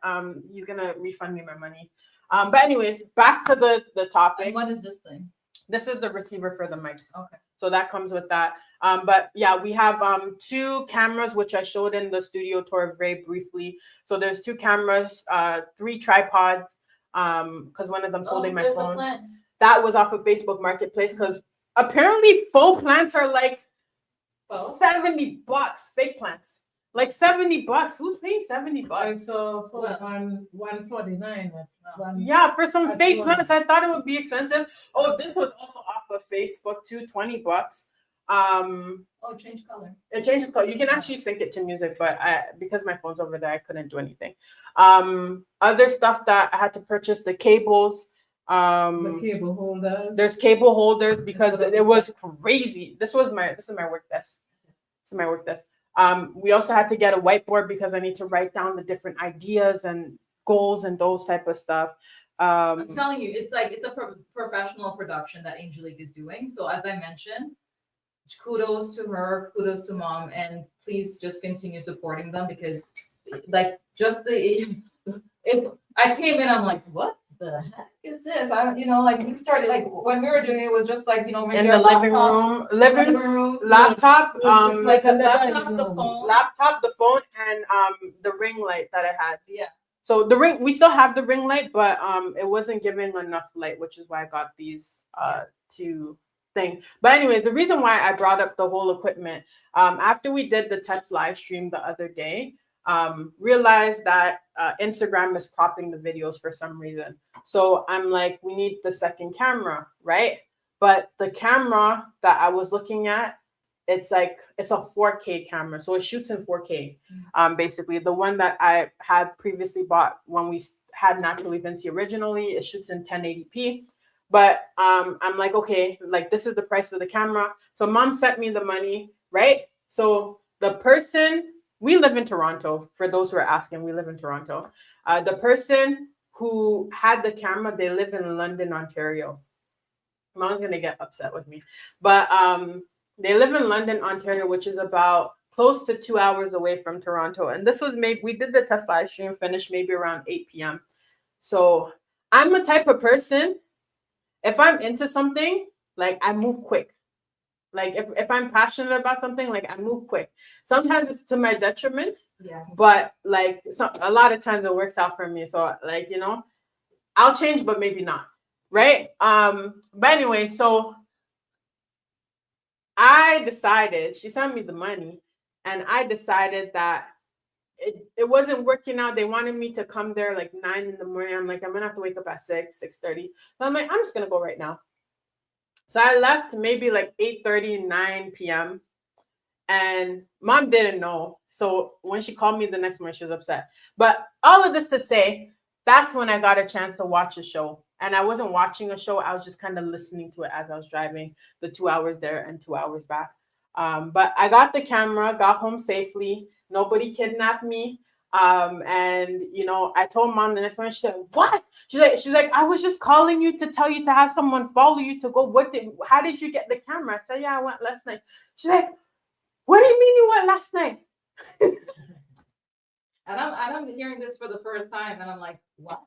[SPEAKER 1] he's gonna refund me my money. But anyways, back to the topic.
[SPEAKER 4] And what is this thing?
[SPEAKER 1] This is the receiver for the mics.
[SPEAKER 4] Okay.
[SPEAKER 1] So that comes with that. But yeah, we have 2 cameras, which I showed in the studio tour very briefly. So there's 2 cameras, 3 tripods, because one of them's holding my phone. That was off of Facebook Marketplace, because apparently faux plants are like $70, fake plants. Like $70. Who's paying $70?
[SPEAKER 3] I saw for $149.
[SPEAKER 1] Yeah, for some fake plants. I thought it would be expensive. Oh, this was also off of Facebook too, $20.
[SPEAKER 4] Change color.
[SPEAKER 1] It changes color. You can actually sync it to music, but because my phone's over there, I couldn't do anything. Other stuff that I had to purchase, the cables.
[SPEAKER 3] The cable holders.
[SPEAKER 1] There's cable holders because it was crazy. This is my work desk. This is my work desk. We also had to get a whiteboard because I need to write down the different ideas and goals and those type of stuff.
[SPEAKER 4] I'm telling you, it's a professional production that Angelique is doing. So as I mentioned, kudos to her, kudos to mom, and please just continue supporting them because like if I came in, I'm like, what the heck is this? We started like when we were doing it was just like, maybe
[SPEAKER 1] in the living room, laptop,
[SPEAKER 4] like a laptop,
[SPEAKER 1] the phone, and the ring light that I had.
[SPEAKER 4] Yeah.
[SPEAKER 1] So the ring, we still have the ring light, but it wasn't giving enough light, which is why I got these 2 things. But anyways, the reason why I brought up the whole equipment, after we did the test live stream the other day, realized that Instagram is cropping the videos for some reason. So I'm like, we need the second camera, right? But the camera that I was looking at, it's a 4K camera. So it shoots in 4K. Basically, the one that I had previously bought when we had Naturally Vincy originally, it shoots in 1080p. But I'm like, okay, like this is the price of the camera. So mom sent me the money, right? So the person, we live in Toronto. For those who are asking, we live in Toronto. The person who had the camera, they live in London, Ontario. Mom's gonna get upset with me, but they live in London, Ontario, which is about close to 2 hours away from Toronto. And this was we did the test live stream, finished maybe around 8 p.m. So I'm a type of person, if I'm into something, like I move quick. Like if I'm passionate about something, like I move quick. Sometimes it's to my detriment, but like a lot of times it works out for me. So like, I'll change, but maybe not. Right. But anyway, so I decided, she sent me the money, and I decided that it wasn't working out. They wanted me to come there like 9 in the morning. I'm like, I'm gonna have to wake up at 6:30. So I'm like, I'm just gonna go right now. So I left maybe like 8:30, 9 p.m. And mom didn't know. So when she called me the next morning, she was upset. But all of this to say, that's when I got a chance to watch a show. And I wasn't watching a show. I was just kind of listening to it as I was driving the 2 hours there and 2 hours back. But I got the camera, got home safely. Nobody kidnapped me. And you know, I told mom the next morning. She said, "What?" She's like, "I was just calling you to tell you to have someone follow you to go. How did you get the camera?" I said, "Yeah, I went last night." She's like, "What do you mean you went last night?"
[SPEAKER 4] And I'm hearing this for the first time, and I'm like, what?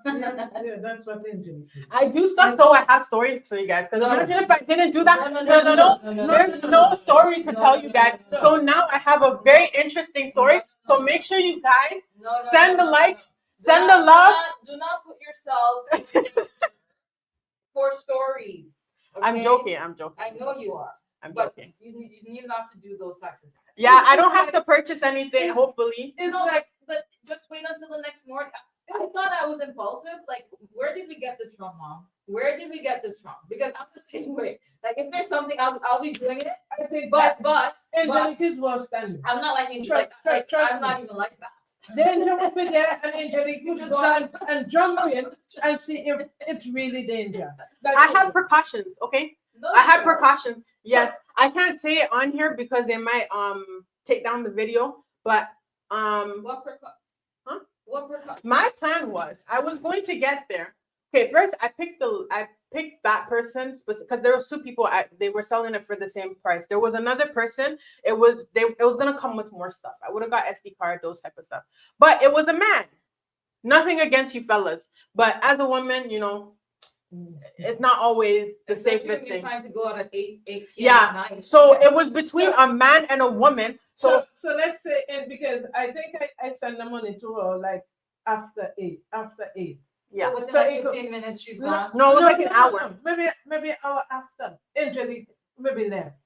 [SPEAKER 3] Yeah, that's what they do.
[SPEAKER 1] I do stuff so I have stories for you guys. Because
[SPEAKER 4] No.
[SPEAKER 1] imagine if I didn't do that,
[SPEAKER 4] No,
[SPEAKER 1] there's no story to
[SPEAKER 4] No,
[SPEAKER 1] tell
[SPEAKER 4] no,
[SPEAKER 1] you
[SPEAKER 4] no,
[SPEAKER 1] guys.
[SPEAKER 4] no, no.
[SPEAKER 1] So now I have a very interesting story.
[SPEAKER 4] No,
[SPEAKER 1] So make sure you guys
[SPEAKER 4] No,
[SPEAKER 1] send the
[SPEAKER 4] no.
[SPEAKER 1] likes,
[SPEAKER 4] Do
[SPEAKER 1] send
[SPEAKER 4] not-
[SPEAKER 1] the love.
[SPEAKER 4] Do not put yourself for stories.
[SPEAKER 1] I'm
[SPEAKER 4] okay?
[SPEAKER 1] joking.
[SPEAKER 4] I know you are.
[SPEAKER 1] I'm
[SPEAKER 4] But
[SPEAKER 1] joking.
[SPEAKER 4] you need not to do those types of things.
[SPEAKER 1] Yeah, I don't have to purchase anything, hopefully.
[SPEAKER 3] It's
[SPEAKER 4] No,
[SPEAKER 3] like,
[SPEAKER 4] but just wait until the next morning. I thought I was impulsive. Like, where did we get this from, Mom? Where did we get this from? Because I'm the same way. Like, if there's something, I'll be doing it.
[SPEAKER 3] I think
[SPEAKER 4] But
[SPEAKER 3] Angelique was standing.
[SPEAKER 4] I'm not like
[SPEAKER 3] Trust
[SPEAKER 4] I'm
[SPEAKER 3] me.
[SPEAKER 4] not even like that.
[SPEAKER 3] Then you would be there and Angelique would go and jump in and see if it's really danger.
[SPEAKER 1] I have precautions, okay?
[SPEAKER 4] No,
[SPEAKER 1] I have
[SPEAKER 4] you don't.
[SPEAKER 1] precautions. Yes, I can't say it on here because they might take down the video. But
[SPEAKER 4] What precaution?
[SPEAKER 1] Huh?
[SPEAKER 4] What precaution?
[SPEAKER 1] my plan was I was going to get there. Okay, first I picked that person because there was two people. They were selling it for the same price. There was another person. It was gonna come with more stuff. I would have got SD card, those type of stuff. But it was a man. Nothing against you fellas, but as a woman, you know, it's not always the
[SPEAKER 4] Especially
[SPEAKER 1] safest
[SPEAKER 4] if you're
[SPEAKER 1] thing.
[SPEAKER 4] trying to go out at 8 p.m.
[SPEAKER 1] Yeah.
[SPEAKER 4] at night.
[SPEAKER 1] So it was between a man and a woman. So
[SPEAKER 3] So let's say, and because I think I send the money to her like after 8.
[SPEAKER 1] yeah.
[SPEAKER 4] So within
[SPEAKER 3] So
[SPEAKER 4] like
[SPEAKER 3] it go-
[SPEAKER 4] 15 minutes, she's gone.
[SPEAKER 1] No, it was like an hour.
[SPEAKER 3] Maybe an hour after. Angelique maybe left.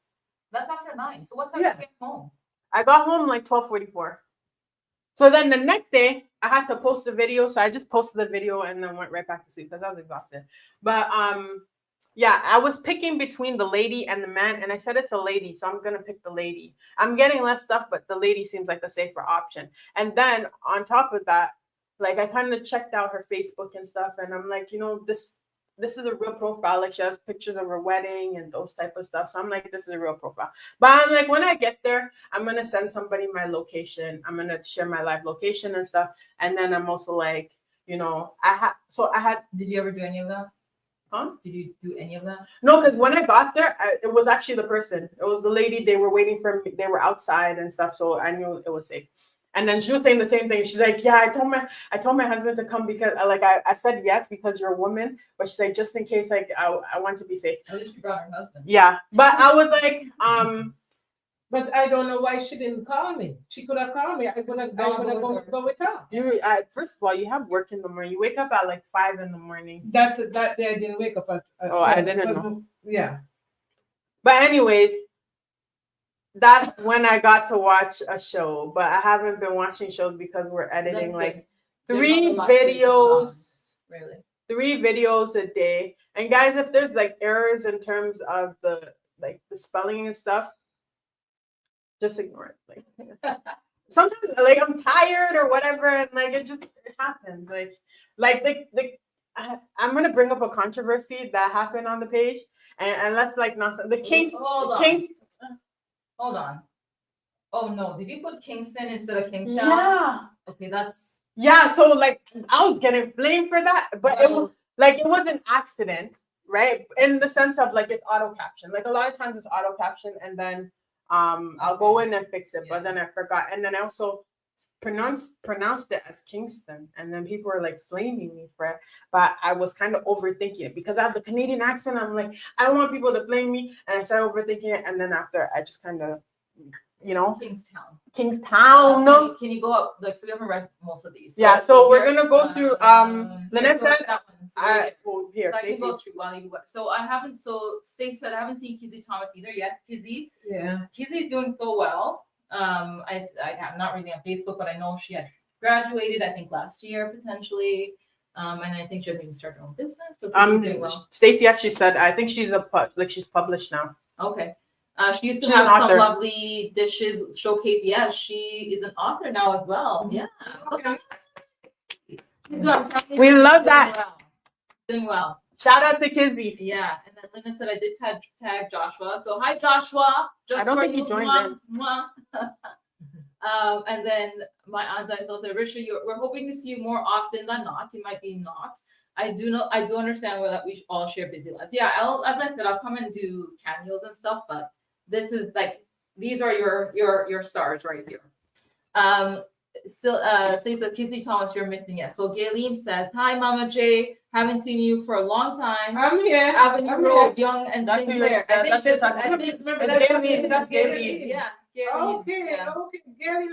[SPEAKER 4] That's after 9. So what time
[SPEAKER 3] Yeah.
[SPEAKER 4] did you get home?
[SPEAKER 1] I got home like 12:44. So then the next day I had to post a video. So I just posted the video and then went right back to sleep because I was exhausted. But yeah, I was picking between the lady and the man, and I said it's a lady, so I'm gonna pick the lady. I'm getting less stuff, but the lady seems like a safer option. And then on top of that, like I kind of checked out her Facebook and stuff, and I'm like, you know, this is a real profile. Like she has pictures of her wedding and those type of stuff. So I'm like, this is a real profile. But I'm like, when I get there, I'm gonna send somebody my location. I'm gonna share my live location and stuff. And then I'm also like, you know, I had
[SPEAKER 4] Did you ever do any of that?
[SPEAKER 1] Huh?
[SPEAKER 4] Did you do any of that?
[SPEAKER 1] No, because when I got there, it was actually the person. It was the lady. They were waiting for me. They were outside and stuff, so I knew it was safe. And then she was saying the same thing. She's like, "Yeah, I told my husband to come because I said yes because you're a woman, but she's like, just in case, like I want to be safe."
[SPEAKER 4] At least you brought her husband.
[SPEAKER 1] Yeah, but I was like,
[SPEAKER 3] But I don't know why she didn't call me. She could have called me. I would have go with her.
[SPEAKER 1] first of all, you have work in the morning. You wake up at like 5 in the morning.
[SPEAKER 3] That day I didn't wake up at.
[SPEAKER 1] Oh, I didn't know.
[SPEAKER 3] Yeah.
[SPEAKER 1] But anyways, that's when I got to watch a show. But I haven't been watching shows because we're editing
[SPEAKER 4] That's
[SPEAKER 1] like
[SPEAKER 4] good.
[SPEAKER 1] 3
[SPEAKER 4] There's not a lot to
[SPEAKER 1] videos.
[SPEAKER 4] Really?
[SPEAKER 1] 3 videos a day. And guys, if there's like errors in terms of the spelling and stuff, just ignore it. Like sometimes like I'm tired or whatever, and like it happens. I'm gonna bring up a controversy that happened on the page, and let's like not the Kings.
[SPEAKER 4] Hold on. Oh no, did you put Kingston instead of Kingstown?
[SPEAKER 1] Yeah.
[SPEAKER 4] Okay, that's
[SPEAKER 1] Yeah, so like I was getting blamed for that, but it was an accident, right? In the sense of like it's auto caption. Like a lot of times it's auto caption, and then I'll go in and fix it, but then I forgot, and then I also pronounced it as Kingston, and then people were like flaming me for it, but I was kind of overthinking it because I have the Canadian accent. I'm like, I don't want people to blame me, and I started overthinking it, and then after I just kind of, you know, Kingstown. No,
[SPEAKER 4] can you go up? Like, so we haven't read most of these.
[SPEAKER 1] Yeah, so we're gonna go through Lynette said
[SPEAKER 4] that one. So
[SPEAKER 1] here,
[SPEAKER 4] so I can
[SPEAKER 1] Stacey.
[SPEAKER 4] go through while you. So I haven't. So Stacey said I haven't seen Kizzy Thomas either. Yes, Kizzy.
[SPEAKER 3] Yeah.
[SPEAKER 4] Kizzy's doing so well. I'm not really on Facebook, but I know she had graduated. I think last year potentially. And I think she had maybe started her own business. So she's doing well.
[SPEAKER 1] Stacy actually said, I think she's she's published now.
[SPEAKER 4] Okay. She used to
[SPEAKER 1] She's
[SPEAKER 4] have
[SPEAKER 1] an
[SPEAKER 4] some
[SPEAKER 1] author.
[SPEAKER 4] lovely dishes showcase. Yeah, she is an author now as well. Yeah.
[SPEAKER 3] Okay.
[SPEAKER 1] We love that.
[SPEAKER 4] Doing well.
[SPEAKER 1] Shout out to Kizzy.
[SPEAKER 4] Yeah, and then Linda said I did tag Joshua. So hi Joshua. Just
[SPEAKER 1] I don't
[SPEAKER 4] for
[SPEAKER 1] think he
[SPEAKER 4] you.
[SPEAKER 1] joined
[SPEAKER 4] Mwah,
[SPEAKER 1] in.
[SPEAKER 4] mwah. And then my aunt also said, Risha, we're hoping to see you more often than not. It might be not. I do understand that we all share busy lives. Yeah, as I said, I'll come and do cameos and stuff, but this is like these are your stars right here. Still says that Kizzy Thomas, you're missing it. So Gayleen says, hi Mama J, haven't seen you for a long time.
[SPEAKER 3] I'm here.
[SPEAKER 4] Avenue
[SPEAKER 3] I'm
[SPEAKER 4] Road,
[SPEAKER 3] here.
[SPEAKER 4] young and
[SPEAKER 1] That's
[SPEAKER 4] single.
[SPEAKER 1] who you're-
[SPEAKER 4] I think
[SPEAKER 1] that's
[SPEAKER 4] this,
[SPEAKER 1] who
[SPEAKER 4] I
[SPEAKER 1] you're
[SPEAKER 4] think
[SPEAKER 1] It's Gayleen.
[SPEAKER 4] that's
[SPEAKER 3] Gayleen.
[SPEAKER 4] Gayleen. Yeah, Gayleen.
[SPEAKER 3] Okay,
[SPEAKER 4] Yeah.
[SPEAKER 3] okay. Gary,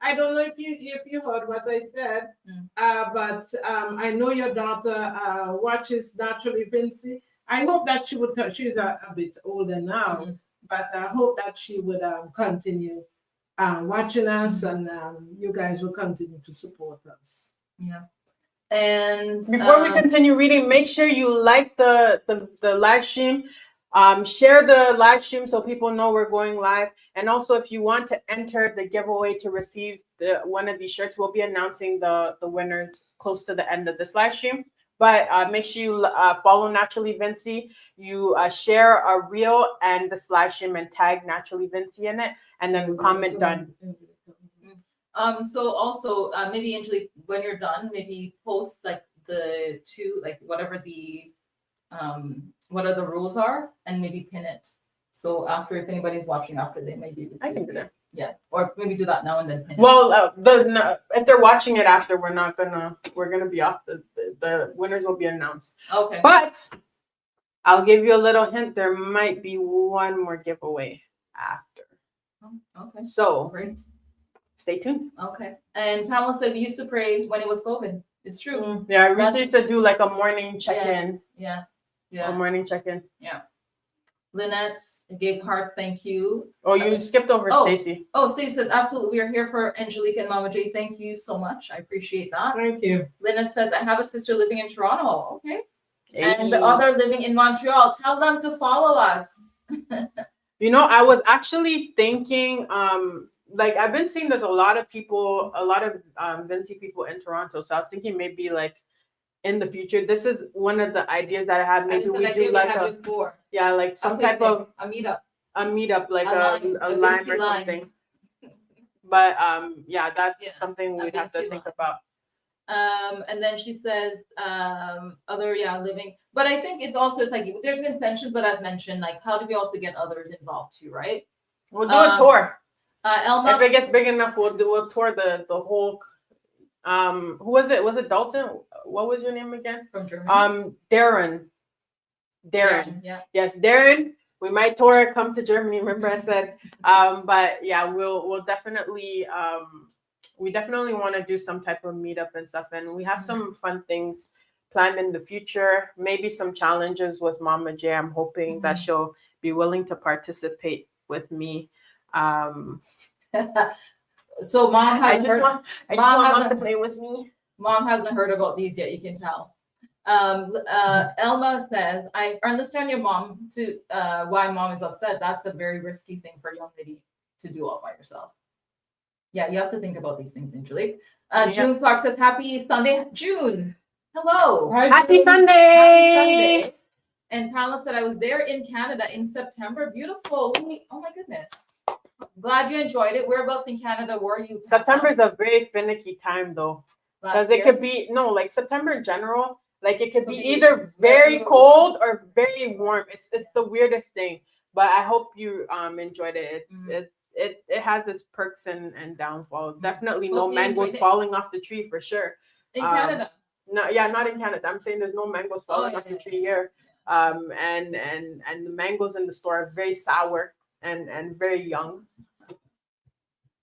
[SPEAKER 3] I don't know if you heard what I said, but I know your daughter watches Naturally Vincy. I hope that she would, she's a bit older now, but I hope that she would continue watching us and you guys will continue to support us.
[SPEAKER 4] Yeah. And
[SPEAKER 1] Before we continue reading, make sure you like the live stream. Share the live stream so people know we're going live. And also, if you want to enter the giveaway to receive one of these shirts, we'll be announcing the winners close to the end of this live stream. But make sure you follow Naturally Vincy. You share a reel and this live stream and tag Naturally Vincy in it, and then comment done.
[SPEAKER 4] So also maybe Angelique, when you're done, maybe post like the two, like whatever the what are the rules are, and maybe pin it. So after, if anybody's watching after, they may be able to
[SPEAKER 1] I can
[SPEAKER 4] see
[SPEAKER 1] do
[SPEAKER 4] it.
[SPEAKER 1] that.
[SPEAKER 4] Yeah, or maybe do that now and then pin it.
[SPEAKER 1] Well, if they're watching it after, we're gonna be off. The winners will be announced.
[SPEAKER 4] Okay.
[SPEAKER 1] But I'll give you a little hint. There might be one more giveaway after.
[SPEAKER 4] Okay.
[SPEAKER 1] So
[SPEAKER 4] Great.
[SPEAKER 1] stay tuned.
[SPEAKER 4] Okay. And Pamela said we used to pray when it was COVID. It's true.
[SPEAKER 1] Yeah, we used to do like a morning check-in.
[SPEAKER 4] Yeah.
[SPEAKER 1] A
[SPEAKER 4] Yeah.
[SPEAKER 1] morning check-in.
[SPEAKER 4] Lynette gave heart thank you.
[SPEAKER 1] Oh, you skipped over
[SPEAKER 4] Oh.
[SPEAKER 1] Stacy.
[SPEAKER 4] Oh, Stacey says, absolutely. We are here for Angelique and Mama J. Thank you so much. I appreciate that.
[SPEAKER 3] Thank you.
[SPEAKER 4] Lynette says, I have a sister living in Toronto. Okay. And the
[SPEAKER 1] Hey.
[SPEAKER 4] other living in Montreal. Tell them to follow us.
[SPEAKER 1] You know, I was actually thinking, like I've been seeing there's a lot of people, a lot of Vincy people in Toronto. So I was thinking maybe like in the future, this is one of the ideas that I had. Maybe we do like like some type of
[SPEAKER 4] a meetup.
[SPEAKER 1] like
[SPEAKER 4] A
[SPEAKER 1] a
[SPEAKER 4] line,
[SPEAKER 1] line
[SPEAKER 4] Vincy
[SPEAKER 1] or
[SPEAKER 4] line.
[SPEAKER 1] something. But yeah, that's
[SPEAKER 4] Yeah,
[SPEAKER 1] something
[SPEAKER 4] a
[SPEAKER 1] we'd have to
[SPEAKER 4] Vincy
[SPEAKER 1] think
[SPEAKER 4] line.
[SPEAKER 1] about.
[SPEAKER 4] And then she says, other living. But I think it's also, it's like there's Vincentian, but as mentioned, like how do we also get others involved too, right?
[SPEAKER 1] We'll do a tour.
[SPEAKER 4] Elma.
[SPEAKER 1] If it gets big enough, we'll tour the whole. Who was it? Was it Dalton? What was your name again?
[SPEAKER 4] From Germany.
[SPEAKER 1] Darren.
[SPEAKER 4] Yeah.
[SPEAKER 1] Yes, Darren. We might tour. Come to Germany. Remember I said. But yeah, we'll definitely. We definitely want to do some type of meetup and stuff, and we have some fun things planned in the future. Maybe some challenges with Mama J. I'm hoping that she'll be willing to participate with me.
[SPEAKER 4] So mom
[SPEAKER 1] I
[SPEAKER 4] hasn't
[SPEAKER 1] just
[SPEAKER 4] heard.
[SPEAKER 1] want mom to play with me.
[SPEAKER 4] Mom hasn't heard about these yet. You can tell. Elma says, I understand your mom to why mom is upset. That's a very risky thing for a young lady to do all by yourself. Yeah, you have to think about these things, Angelique. June Clark says, happy Sunday. June, hello.
[SPEAKER 1] Happy Sunday.
[SPEAKER 4] Happy Sunday. And Pamela said, I was there in Canada in September. Beautiful. Oh my goodness. Glad you enjoyed it. Whereabouts in Canada were you?
[SPEAKER 1] September is a very finicky time though. Because it could be, like September in general, like it could be either very cold or very warm. It's the weirdest thing. But I hope you enjoyed it. It has its perks and downfalls. Definitely no mangoes falling off the tree for sure.
[SPEAKER 4] In Canada.
[SPEAKER 1] No, yeah, not in Canada. I'm saying there's no mangoes falling off the tree here. And the mangoes in the store are very sour and very young.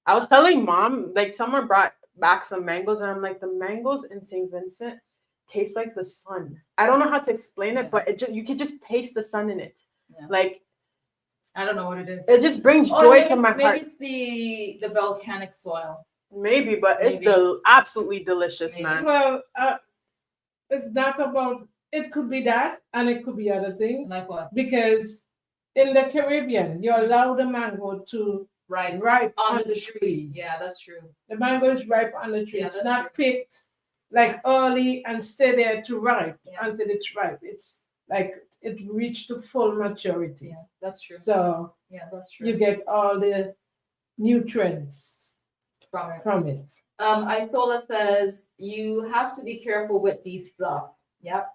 [SPEAKER 1] I was telling mom, like someone brought back some mangoes, and I'm like, the mangoes in St. Vincent taste like the sun. I don't know how to explain it, but you can just taste the sun in it.
[SPEAKER 4] Yeah.
[SPEAKER 1] Like,
[SPEAKER 4] I don't know what it is.
[SPEAKER 1] it just brings joy to my heart.
[SPEAKER 4] Maybe it's the volcanic soil.
[SPEAKER 1] Maybe, but
[SPEAKER 4] Maybe.
[SPEAKER 1] it's absolutely delicious, man.
[SPEAKER 3] Well, it's not about. It could be that, and it could be other things.
[SPEAKER 4] Like what?
[SPEAKER 3] Because in the Caribbean, you allow the mango to
[SPEAKER 4] Right.
[SPEAKER 3] ripe
[SPEAKER 4] On
[SPEAKER 3] on
[SPEAKER 4] the
[SPEAKER 3] the
[SPEAKER 4] tree.
[SPEAKER 3] tree.
[SPEAKER 4] Yeah, that's true.
[SPEAKER 3] The mango is ripe on the tree.
[SPEAKER 4] Yeah,
[SPEAKER 3] It's
[SPEAKER 4] that's
[SPEAKER 3] not picked like early and stay there to ripe
[SPEAKER 4] Yeah.
[SPEAKER 3] until it's ripe. It's like it reached to full maturity.
[SPEAKER 4] Yeah, that's true.
[SPEAKER 3] So
[SPEAKER 4] Yeah, that's true.
[SPEAKER 3] you get all the nutrients
[SPEAKER 4] From it.
[SPEAKER 3] from it.
[SPEAKER 4] Isola says you have to be careful with these stuff. Yep.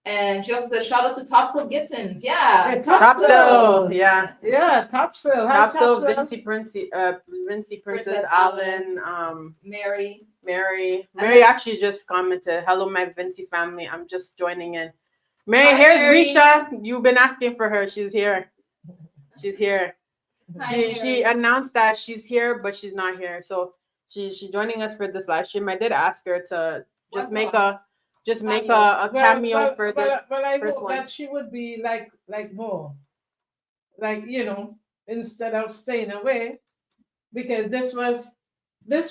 [SPEAKER 4] And she also says shout out to Topsail Gittins. Yeah.
[SPEAKER 3] Yeah,
[SPEAKER 1] Topsail, yeah.
[SPEAKER 3] Yeah, topsail. Hi,
[SPEAKER 1] Topsail,
[SPEAKER 3] Topsail.
[SPEAKER 1] Vincy, Princess
[SPEAKER 4] Princess
[SPEAKER 1] Allen,
[SPEAKER 4] Mary.
[SPEAKER 1] Mary.
[SPEAKER 4] And
[SPEAKER 1] Mary
[SPEAKER 4] then-
[SPEAKER 1] actually just commented, "Hello, my Vincy family. I'm just joining in." Mary,
[SPEAKER 4] Hi,
[SPEAKER 1] here's
[SPEAKER 4] Mary.
[SPEAKER 1] Risha. You've been asking for her. She's here. She's here.
[SPEAKER 4] Hi,
[SPEAKER 1] She
[SPEAKER 4] Mary.
[SPEAKER 1] announced that she's here, but she's not here. So she's joining us for this live stream. I did ask her to just make a cameo for this.
[SPEAKER 3] But I
[SPEAKER 1] first
[SPEAKER 3] hope
[SPEAKER 1] one.
[SPEAKER 3] that she would be like more, like instead of staying away, because this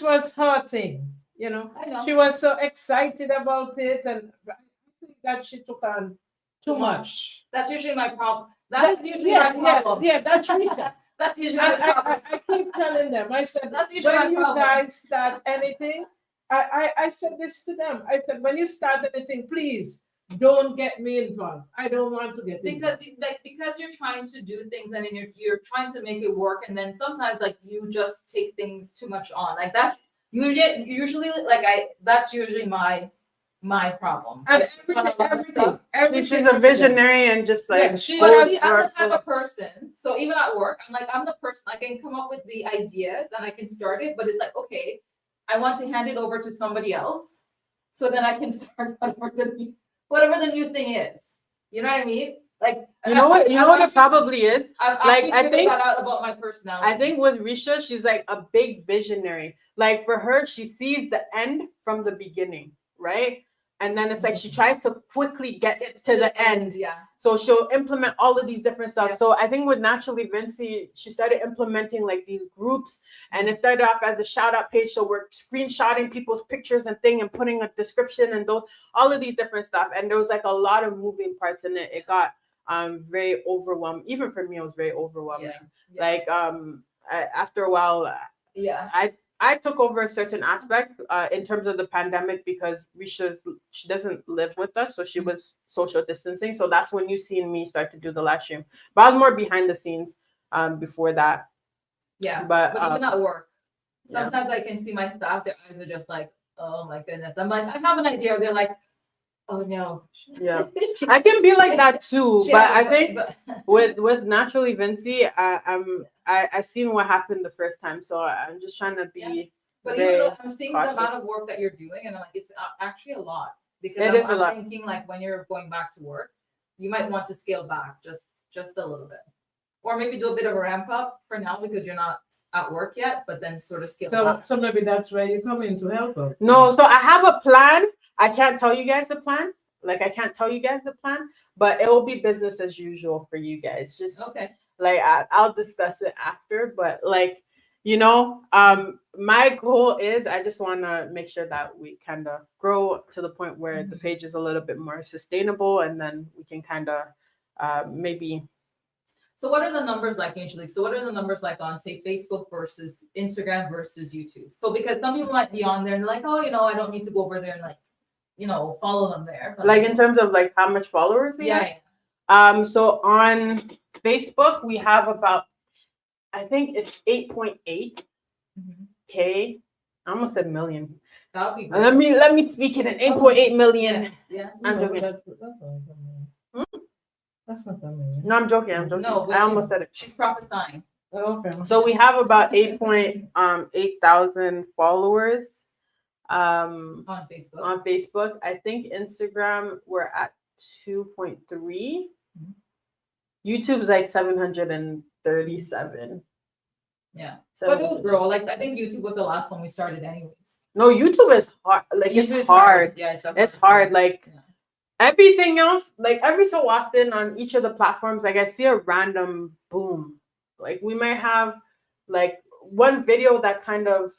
[SPEAKER 3] was her thing.
[SPEAKER 4] I know.
[SPEAKER 3] She was so excited about it, and I think that she took on too
[SPEAKER 4] Too
[SPEAKER 3] much.
[SPEAKER 4] That's usually my problem. That is usually my problem.
[SPEAKER 3] Yeah, that's Rita.
[SPEAKER 4] That's usually my
[SPEAKER 3] And
[SPEAKER 4] problem.
[SPEAKER 3] I keep telling them, I said,
[SPEAKER 4] That's usually
[SPEAKER 3] when
[SPEAKER 4] my
[SPEAKER 3] you
[SPEAKER 4] problem.
[SPEAKER 3] guys start anything, I said this to them. I said, when you start anything, please don't get me involved. I don't want to get involved.
[SPEAKER 4] Because you're trying to do things and then you're trying to make it work, and then sometimes like you just take things too much on. Like that's usually that's usually my problem.
[SPEAKER 3] And
[SPEAKER 4] Like,
[SPEAKER 3] everything.
[SPEAKER 1] She's a visionary and just like
[SPEAKER 3] Yeah, she
[SPEAKER 4] But
[SPEAKER 3] was-
[SPEAKER 4] see, I'm the type of person. So even at work, I'm the person. I can come up with the ideas and I can start it, but it's like, okay, I want to hand it over to somebody else, so then I can start whatever the new thing is. You know what I mean? Like
[SPEAKER 1] you know what it probably is.
[SPEAKER 4] I've
[SPEAKER 1] Like,
[SPEAKER 4] actually
[SPEAKER 1] I
[SPEAKER 4] figured
[SPEAKER 1] think-
[SPEAKER 4] that out about my personality.
[SPEAKER 1] I think with Risha, she's like a big visionary. Like for her, she sees the end from the beginning, right? And then it's like she tries to quickly get
[SPEAKER 4] It's
[SPEAKER 1] to the end.
[SPEAKER 4] Yeah.
[SPEAKER 1] So she'll implement all of these different stuff.
[SPEAKER 4] Yeah.
[SPEAKER 1] So I think with Naturally Vincy, she started implementing like these groups, and it started off as a shout out page. So we're screenshotting people's pictures and thing and putting a description and all of these different stuff. And there was like a lot of moving parts in it. It got very overwhelming. Even for me, it was very overwhelming.
[SPEAKER 4] Yeah.
[SPEAKER 1] Like after a while,
[SPEAKER 4] Yeah.
[SPEAKER 1] I took over a certain aspect in terms of the pandemic, because she doesn't live with us, so she was social distancing. So that's when you seen me start to do the live stream. But I was more behind the scenes before that.
[SPEAKER 4] Yeah.
[SPEAKER 1] But
[SPEAKER 4] even at work,
[SPEAKER 1] yeah.
[SPEAKER 4] sometimes I can see my staff, their eyes are just like, oh my goodness. I'm like, I have an idea. They're like, oh no.
[SPEAKER 1] Yeah. I can be like that too, but I think
[SPEAKER 4] but-
[SPEAKER 1] with Naturally Vincy, I seen what happened the first time, so I'm just trying to be.
[SPEAKER 4] Yeah. But
[SPEAKER 1] very
[SPEAKER 4] even though I'm seeing the amount
[SPEAKER 1] cautious.
[SPEAKER 4] of work that you're doing, and I'm like, it's actually a lot, because
[SPEAKER 1] It is a lot.
[SPEAKER 4] thinking like when you're going back to work, you might want to scale back just a little bit, or maybe do a bit of a ramp up for now because you're not at work yet, but then sort of scale back.
[SPEAKER 3] So maybe that's where you come in to help her.
[SPEAKER 1] No, so I have a plan. I can't tell you guys the plan. Like I can't tell you guys the plan, but it will be business as usual for you guys. Just
[SPEAKER 4] Okay.
[SPEAKER 1] like I'll discuss it after, but like my goal is I just want to make sure that we kind of grow to the point where the page is a little bit more sustainable, and then we can kind of maybe.
[SPEAKER 4] So what are the numbers like, Angelique? So what are the numbers like on, say, Facebook versus Instagram versus YouTube? So because some people might be on there and they're like, oh, I don't need to go over there and like, follow them there. But
[SPEAKER 1] Like in terms of like how much followers we have?
[SPEAKER 4] yeah.
[SPEAKER 1] So on Facebook we have about, I think it's 8.8K.
[SPEAKER 4] Mhm.
[SPEAKER 1] I almost said million.
[SPEAKER 4] That would be great.
[SPEAKER 1] Let me speak it in 8.8 million.
[SPEAKER 4] Yeah.
[SPEAKER 1] I'm
[SPEAKER 3] No,
[SPEAKER 1] joking.
[SPEAKER 3] That's not That's not that many.
[SPEAKER 1] No, I'm joking. I'm joking.
[SPEAKER 4] No, but
[SPEAKER 1] I almost said it.
[SPEAKER 4] She's prophesying.
[SPEAKER 3] Okay.
[SPEAKER 1] So we have about 8,000 followers
[SPEAKER 4] On Facebook.
[SPEAKER 1] on Facebook. I think Instagram we're at 2.3. YouTube's like 737.
[SPEAKER 4] Yeah.
[SPEAKER 1] So
[SPEAKER 4] But it will grow. Like I think YouTube was the last one we started anyways.
[SPEAKER 1] no, YouTube is hard. Like
[SPEAKER 4] YouTube is
[SPEAKER 1] it's hard.
[SPEAKER 4] Yeah,
[SPEAKER 1] It's hard. Like
[SPEAKER 4] Yeah.
[SPEAKER 1] everything else, like every so often on each of the platforms, like I see a random boom. Like we might have like one video that kind of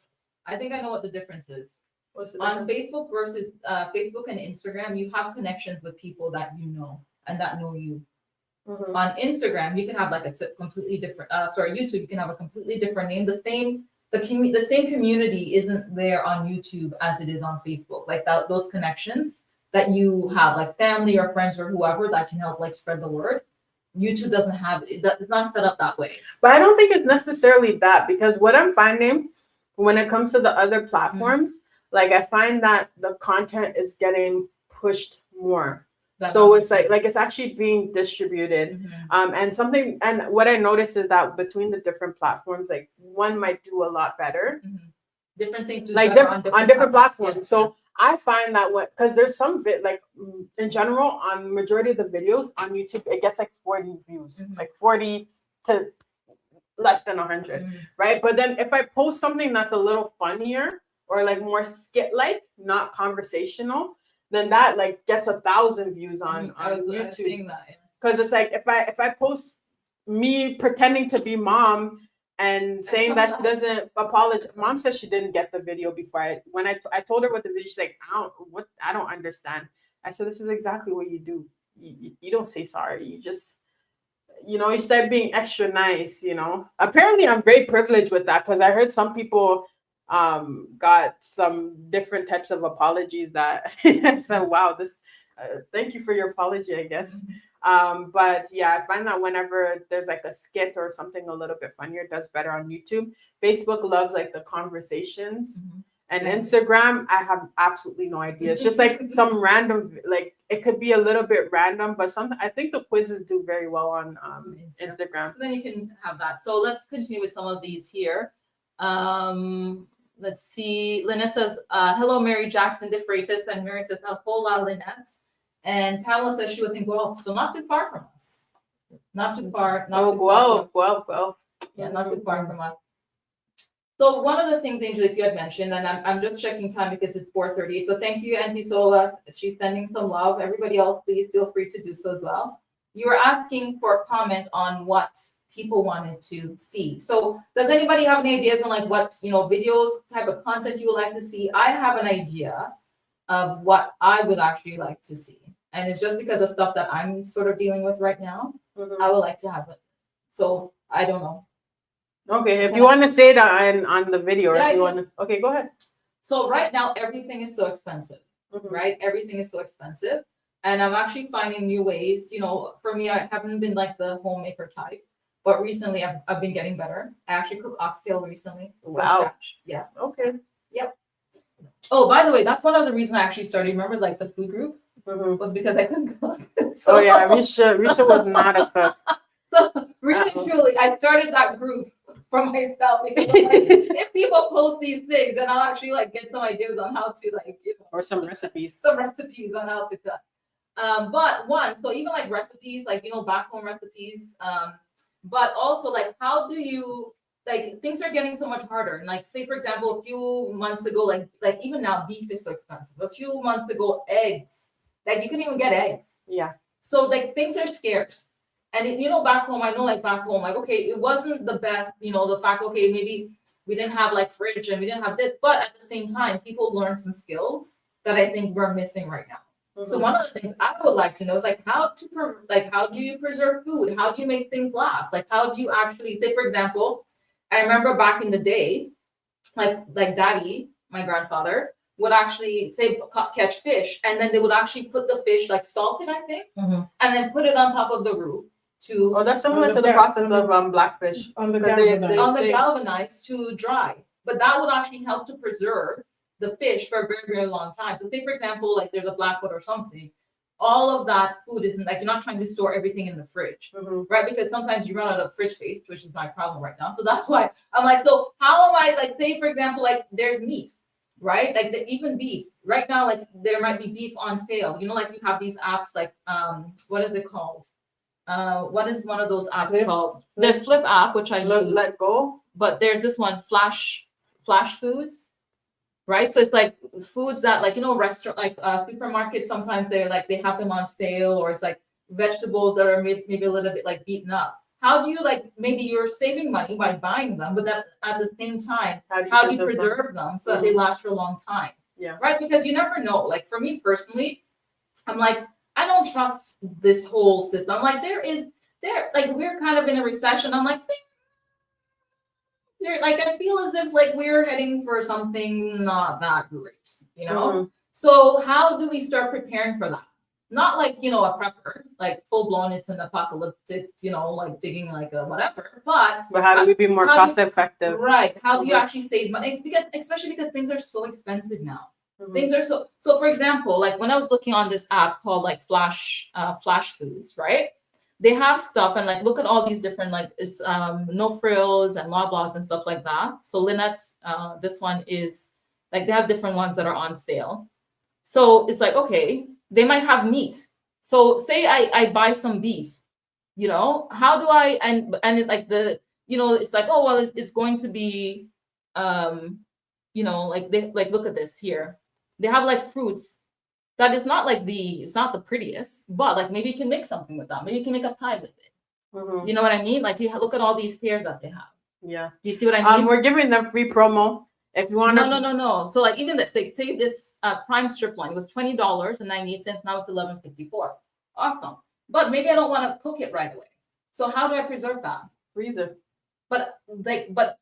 [SPEAKER 4] I think I know what the difference is.
[SPEAKER 1] What's the
[SPEAKER 4] On
[SPEAKER 1] difference?
[SPEAKER 4] Facebook versus Facebook and Instagram, you have connections with people that you know and that know you.
[SPEAKER 1] Mhm.
[SPEAKER 4] On Instagram, you can have like a completely different. YouTube, you can have a completely different name. The same community isn't there on YouTube as it is on Facebook. Like that, those connections that you have, like family or friends or whoever, that can help like spread the word. YouTube doesn't have it. It's not set up that way.
[SPEAKER 1] But I don't think it's necessarily that, because what I'm finding when it comes to the other platforms, like I find that the content is getting pushed more. So it's like it's actually being distributed. And what I noticed is that between the different platforms, like one might do a lot better.
[SPEAKER 4] Different things do
[SPEAKER 1] Like
[SPEAKER 4] better
[SPEAKER 1] on different platforms.
[SPEAKER 4] Yes.
[SPEAKER 1] So I find that because there's some in general, on majority of the videos on YouTube, it gets like 40 views, like 40 to less than 100, right? But then if I post something that's a little funnier or like more skit like, not conversational, then that like gets 1,000 views on YouTube. Because it's like if I post me pretending to be mom and saying that she doesn't apologize. Mom says she didn't get the video before I told her what the video. She's like, I don't understand. I said, this is exactly what you do. You don't say sorry. You just, you start being extra nice. Apparently I'm very privileged with that, because I heard some people got some different types of apologies that I said, wow, this thank you for your apology, I guess. But yeah, I find that whenever there's like a skit or something a little bit funnier, it does better on YouTube. Facebook loves like the conversations. And Instagram, I have absolutely no idea. It's just like some random, like it could be a little bit random, but I think the quizzes do very well on Instagram.
[SPEAKER 4] So then you can have that. So let's continue with some of these here. Let's see. Lynette says, hello, Mary Jackson de Freitas. And Mary says, hola, Lynette. And Pamela says she was in Guelph, so not too far from us. Not too far.
[SPEAKER 1] Guelph.
[SPEAKER 4] Yeah, not too far from us. So one of the things, Angelique, you had mentioned, and I'm just checking time because it's 4:38. So thank you, Auntie Sola. She's sending some love. Everybody else, please feel free to do so as well. You were asking for a comment on what people wanted to see. So does anybody have any ideas on like what, videos, type of content you would like to see? I have an idea of what I would actually like to see. And it's just because of stuff that I'm sort of dealing with right now. I would like to have it. So I don't know.
[SPEAKER 1] Okay, if you want to say that on the video, if you want to, okay, go ahead.
[SPEAKER 4] So right now, everything is so expensive, right? Everything is so expensive. And I'm actually finding new ways. For me, I haven't been like the homemaker type, but recently I've been getting better. I actually cooked oxtail recently.
[SPEAKER 1] Wow.
[SPEAKER 4] Yeah.
[SPEAKER 1] Okay.
[SPEAKER 4] Yep. Oh, by the way, that's one of the reasons I actually started. Remember, like the food group was because I couldn't cook.
[SPEAKER 1] So, yeah, Risha was not a cook.
[SPEAKER 4] So really, truly, I started that group for myself because I'm like, if people post these things, then I'll actually like get some ideas on how to
[SPEAKER 1] or some recipes.
[SPEAKER 4] Some recipes on how to cook. So even like recipes, like back home recipes, but also like how do you things are getting so much harder. And like say for example, a few months ago, like even now beef is so expensive. A few months ago, eggs, like you couldn't even get eggs.
[SPEAKER 1] Yeah.
[SPEAKER 4] So like things are scarce. And back home, I know like back home, like, okay, it wasn't the best, the fact, okay, maybe we didn't have like fridge and we didn't have this, but at the same time, people learned some skills that I think we're missing right now. So one of the things I would like to know is like how do you preserve food? How do you make things last? Like, how do you actually say, for example, I remember back in the day, like Daddy, my grandfather, would actually say catch fish, and then they would actually put the fish like salted, I think, and then put it on top of the roof.
[SPEAKER 1] That's similar to the process of blackfish.
[SPEAKER 3] On the
[SPEAKER 4] galvanized to dry. But that would actually help to preserve the fish for a very, very long time. So say, for example, like there's a blackwood or something, all of that food isn't like, you're not trying to store everything in the fridge, right? Because sometimes you run out of fridge space, which is my problem right now. So that's why I'm like, so how am I like, say, for example, like there's meat, right? Like even beef right now, like there might be beef on sale. Like you have these apps like, what is it called? What is one of those apps called? There's Flip app, which I use.
[SPEAKER 1] Let Go.
[SPEAKER 4] But there's this one, Flash Foods, right? So it's like foods that like, restaurant, like supermarkets, sometimes they have them on sale, or it's like vegetables that are maybe a little bit like beaten up. How do you maybe you're saving money by buying them, but that at the same time, how do you preserve them so that they last for a long time?
[SPEAKER 1] Yeah.
[SPEAKER 4] Right? Because you never know. Like for me personally, I'm like, I don't trust this whole system. I'm like, like we're kind of in a recession. I'm like, like I feel as if like we're heading for something not that great, you know? So how do we start preparing for that? Not like, you know, a prepper, like full blown, it's an apocalyptic, you know, like digging like a whatever. But
[SPEAKER 1] how do we be more cost effective?
[SPEAKER 4] Right. How do you actually save money? It's because, especially because things are so expensive now. Things are so for example, like when I was looking on this app called like Flash Foods, right? They have stuff and like look at all these different like it's no frills and Loblaws and stuff like that. So Lynette, this one is like they have different ones that are on sale. So it's like, okay, they might have meat. So say I buy some beef, you know, how do I and it like the, you know, it's like, oh well, it's going to be you know, like they like look at this here. They have like fruits that is not like it's not the prettiest, but like maybe you can make something with that. Maybe you can make a pie with it. You know what I mean? Like you look at all these pears that they have.
[SPEAKER 1] Yeah.
[SPEAKER 4] Do you see what I mean?
[SPEAKER 1] We're giving them free promo if you want to.
[SPEAKER 4] No. So like even this, say this prime strip loin, it was $20.98. Now it's $11.54. Awesome. But maybe I don't want to cook it right away. So how do I preserve that?
[SPEAKER 1] Freezer.
[SPEAKER 4] But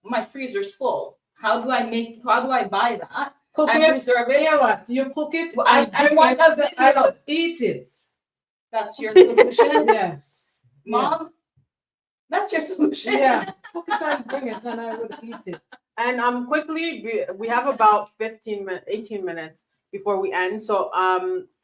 [SPEAKER 4] my freezer's full. How do I buy that?
[SPEAKER 3] Cook
[SPEAKER 4] and
[SPEAKER 3] it.
[SPEAKER 4] preserve it.
[SPEAKER 3] Yeah, what? You cook it.
[SPEAKER 4] Well, I want a video.
[SPEAKER 3] I eat it.
[SPEAKER 4] That's your solution,
[SPEAKER 3] Yes.
[SPEAKER 4] Mom. That's your solution.
[SPEAKER 3] Yeah. Cook it and bring it, and I will eat it.
[SPEAKER 1] And quickly, we have about 18 minutes before we end. So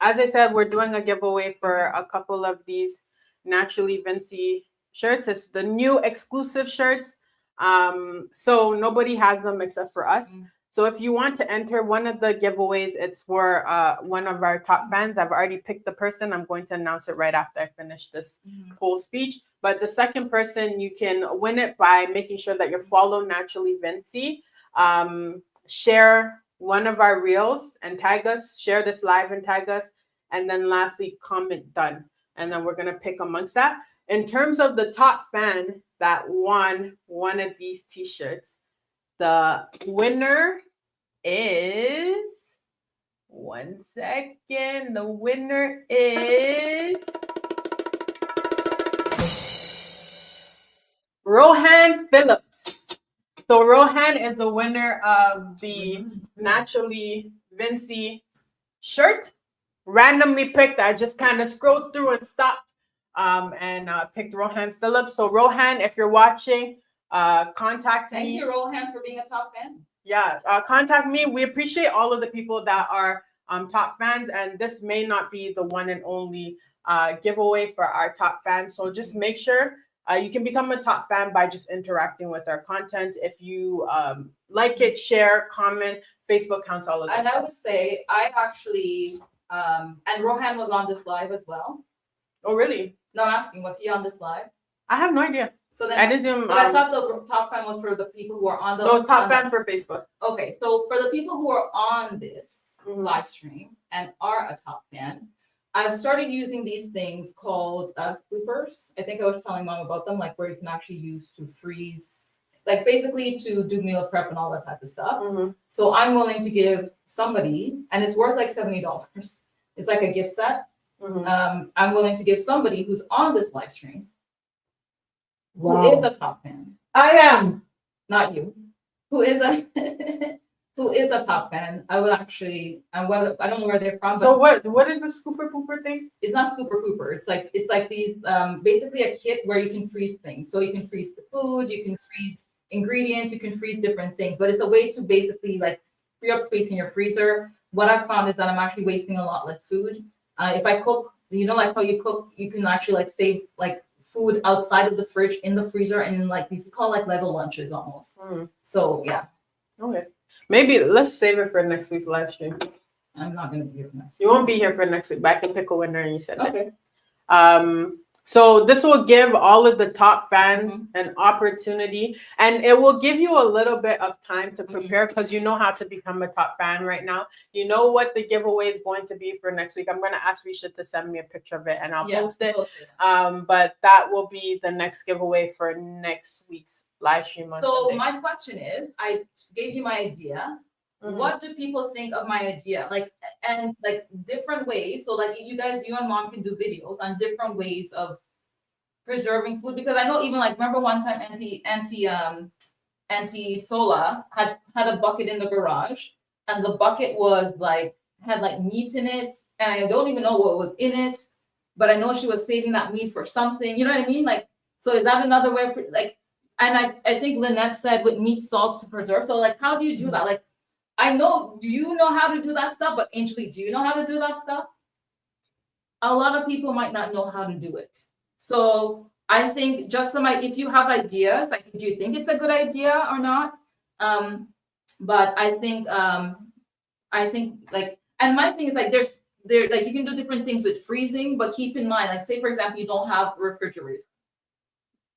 [SPEAKER 1] as I said, we're doing a giveaway for a couple of these Naturally Vincy shirts. It's the new exclusive shirts. So nobody has them except for us. So if you want to enter one of the giveaways, it's for one of our top fans. I've already picked the person. I'm going to announce it right after I finish this whole speech. But the second person, you can win it by making sure that you follow Naturally Vincy, share one of our reels and tag us, share this live and tag us, and then lastly, comment done. And then we're going to pick amongst that. In terms of the top fan that won one of these T-shirts, the winner is, one second, the winner is Rohan Phillips. So Rohan is the winner of the Naturally Vincy shirt. Randomly picked. I just kind of scrolled through and stopped and picked Rohan Phillips. So Rohan, if you're watching, contact me.
[SPEAKER 4] Thank you, Rohan, for being a top fan.
[SPEAKER 1] Yeah, contact me. We appreciate all of the people that are top fans, and this may not be the one and only giveaway for our top fans. So just make sure you can become a top fan by just interacting with our content. If you like it, share, comment, Facebook counts, all of that.
[SPEAKER 4] And I would say I actually, and Rohan was on this live as well.
[SPEAKER 1] Oh, really?
[SPEAKER 4] No, I'm asking, was he on this live?
[SPEAKER 1] I have no idea.
[SPEAKER 4] So then,
[SPEAKER 1] I didn't.
[SPEAKER 4] but I thought the top fan was for the people who are on the.
[SPEAKER 1] Those top fan for Facebook.
[SPEAKER 4] Okay, so for the people who are on this live stream and are a top fan, I've started using these things called scoopers. I think I was telling Mom about them, like where you can actually use to freeze, like basically to do meal prep and all that type of stuff. So I'm willing to give somebody, and it's worth like $70. It's like a gift set. I'm willing to give somebody who's on this live stream.
[SPEAKER 3] Wow.
[SPEAKER 4] Who is a top fan?
[SPEAKER 3] I am.
[SPEAKER 4] Not you. Who is a who is a top fan? I would actually, and whether I don't know where they're from.
[SPEAKER 1] So what is the scooper pooper thing?
[SPEAKER 4] It's not scooper pooper. It's like these basically a kit where you can freeze things. So you can freeze the food, you can freeze ingredients, you can freeze different things. But it's a way to basically like free up space in your freezer. What I've found is that I'm actually wasting a lot less food. If I cook, you know, like how you cook, you can actually like save like food outside of the fridge in the freezer, and like these call like Lego lunches almost. So yeah. Okay.
[SPEAKER 1] Maybe let's save it for next week's live stream.
[SPEAKER 4] I'm not gonna be here for next week.
[SPEAKER 1] You won't be here for next week, but I can pick a winner and you said
[SPEAKER 4] okay.
[SPEAKER 1] That. So this will give all of the top fans an opportunity, and it will give you a little bit of time to prepare because you know how to become a top fan right now. You know what the giveaway is going to be for next week. I'm going to ask Risha to send me a picture of it and I'll post it. But that will be the next giveaway for next week's live stream.
[SPEAKER 4] So my question is, I gave you my idea.
[SPEAKER 1] Mhm.
[SPEAKER 4] What do people think of my idea? And different ways. So like you and mom can do videos on different ways of preserving food, because I know even like, remember one time Auntie Sola had a bucket in the garage, and the bucket was like, had like meat in it, and I don't even know what was in it, but I know she was saving that meat for something. You know what I mean? Like, so is that another way of like? And I think Lynette said with meat salt to preserve. So like, how do you do that? Like, I know, do you know how to do that stuff? But Angelique, do you know how to do that stuff? A lot of people might not know how to do it. So I think just if you have ideas, like, do you think it's a good idea or not? But I think like, and my thing is like, there like, you can do different things with freezing, but keep in mind, like, say for example, you don't have a refrigerator.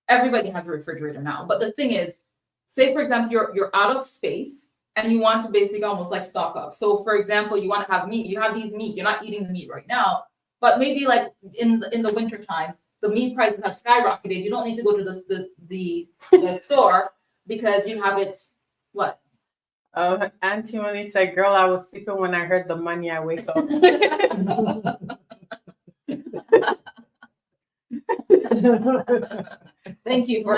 [SPEAKER 4] Everybody has a refrigerator now, but the thing is, say for example, you're out of space and you want to basically almost like stock up. So for example, you want to have meat, you have these meat, you're not eating the meat right now, but maybe like in the winter time, the meat prices have skyrocketed. You don't need to go to the store because you have it. What?
[SPEAKER 1] Auntie Money said, "Girl, I was sleeping when I heard the money. I wake up."
[SPEAKER 4] Thank you for.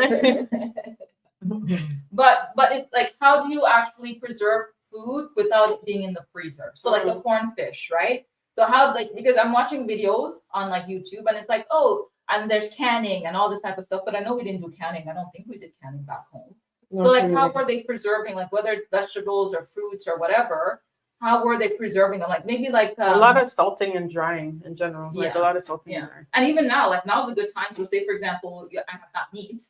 [SPEAKER 4] But it's like, how do you actually preserve food without it being in the freezer? So like the cornfish, right? So how, like, because I'm watching videos on like YouTube and it's like, oh, and there's canning and all this type of stuff, but I know we didn't do canning. I don't think we did canning back home. So like, how were they preserving, like whether it's vegetables or fruits or whatever, how were they preserving them? Like maybe like
[SPEAKER 1] a lot of salting and drying in general. Like a lot of salting and drying.
[SPEAKER 4] And even now, like now's a good time to say, for example, I have that meat.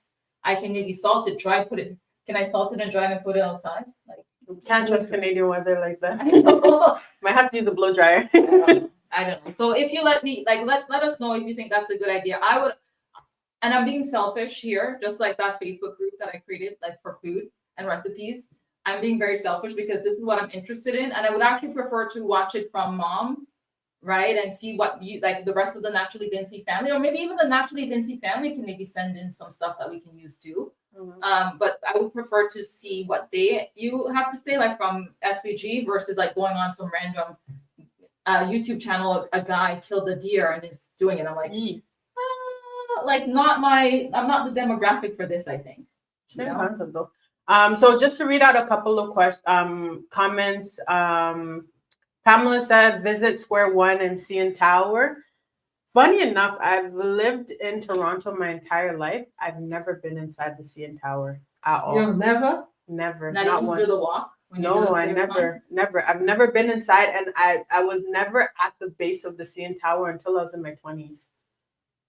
[SPEAKER 4] I can maybe salt it, dry, put it. Can I salt it and dry it and put it outside? Like,
[SPEAKER 1] can't trust Canadian weather like that.
[SPEAKER 4] I know.
[SPEAKER 1] Might have to use a blow dryer.
[SPEAKER 4] I don't know. So if you let me, like, let us know if you think that's a good idea. I would, and I'm being selfish here, just like that Facebook group that I created, like for food and recipes. I'm being very selfish because this is what I'm interested in, and I would actually prefer to watch it from mom, right, and see what you like the rest of the Naturally Vincy family, or maybe even the Naturally Vincy family can maybe send in some stuff that we can use too. But I would prefer to see what you have to say, like from SVG versus like going on some random YouTube channel. A guy killed a deer and is doing it. I'm like, like I'm not the demographic for this. I think.
[SPEAKER 1] Same concept though. So just to read out a couple of comments. Pamela said, visit Square One and CN Tower. Funny enough, I've lived in Toronto my entire life. I've never been inside the CN Tower at all.
[SPEAKER 3] You've never?
[SPEAKER 1] Never.
[SPEAKER 4] Not even
[SPEAKER 1] once.
[SPEAKER 4] do the walk?
[SPEAKER 1] No, I never. I've never been inside, and I was never at the base of the CN Tower until I was in my 20s.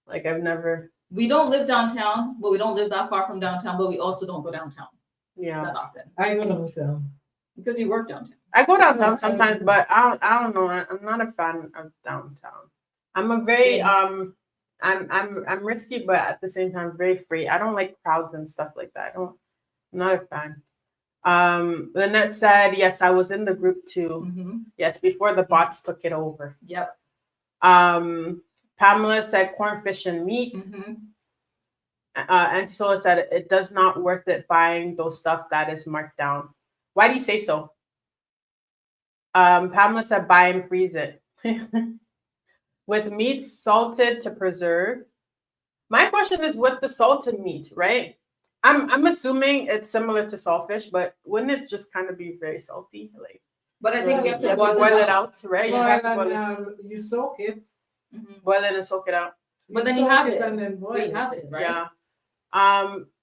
[SPEAKER 1] Like, I've never.
[SPEAKER 4] We don't live downtown, but we don't live that far from downtown, but we also don't go downtown.
[SPEAKER 1] Yeah.
[SPEAKER 4] That often.
[SPEAKER 3] I go downtown.
[SPEAKER 4] Because you work downtown.
[SPEAKER 1] I go downtown sometimes, but I don't know. I'm not a fan of downtown. I'm a very I'm risky, but at the same time very free. I don't like crowds and stuff like that. I'm not a fan. Lynette said, yes, I was in the group too.
[SPEAKER 4] Mm-hmm.
[SPEAKER 1] Yes, before the bots took it over.
[SPEAKER 4] Yep.
[SPEAKER 1] Pamela said cornfish and meat.
[SPEAKER 4] Mm-hmm.
[SPEAKER 1] Auntie Sola said it does not worth it buying those stuff that is marked down. Why do you say so? Pamela said buy and freeze it. With meat salted to preserve. My question is with the salted meat, right? I'm assuming it's similar to saltfish, but wouldn't it just kind of be very salty? Like,
[SPEAKER 4] but I think we have to
[SPEAKER 1] boil it out, right?
[SPEAKER 3] You soak it.
[SPEAKER 4] Mm-hmm.
[SPEAKER 1] Boil it and soak it out.
[SPEAKER 4] But then you have it.
[SPEAKER 3] And then boil
[SPEAKER 4] you have it, right?
[SPEAKER 1] Yeah.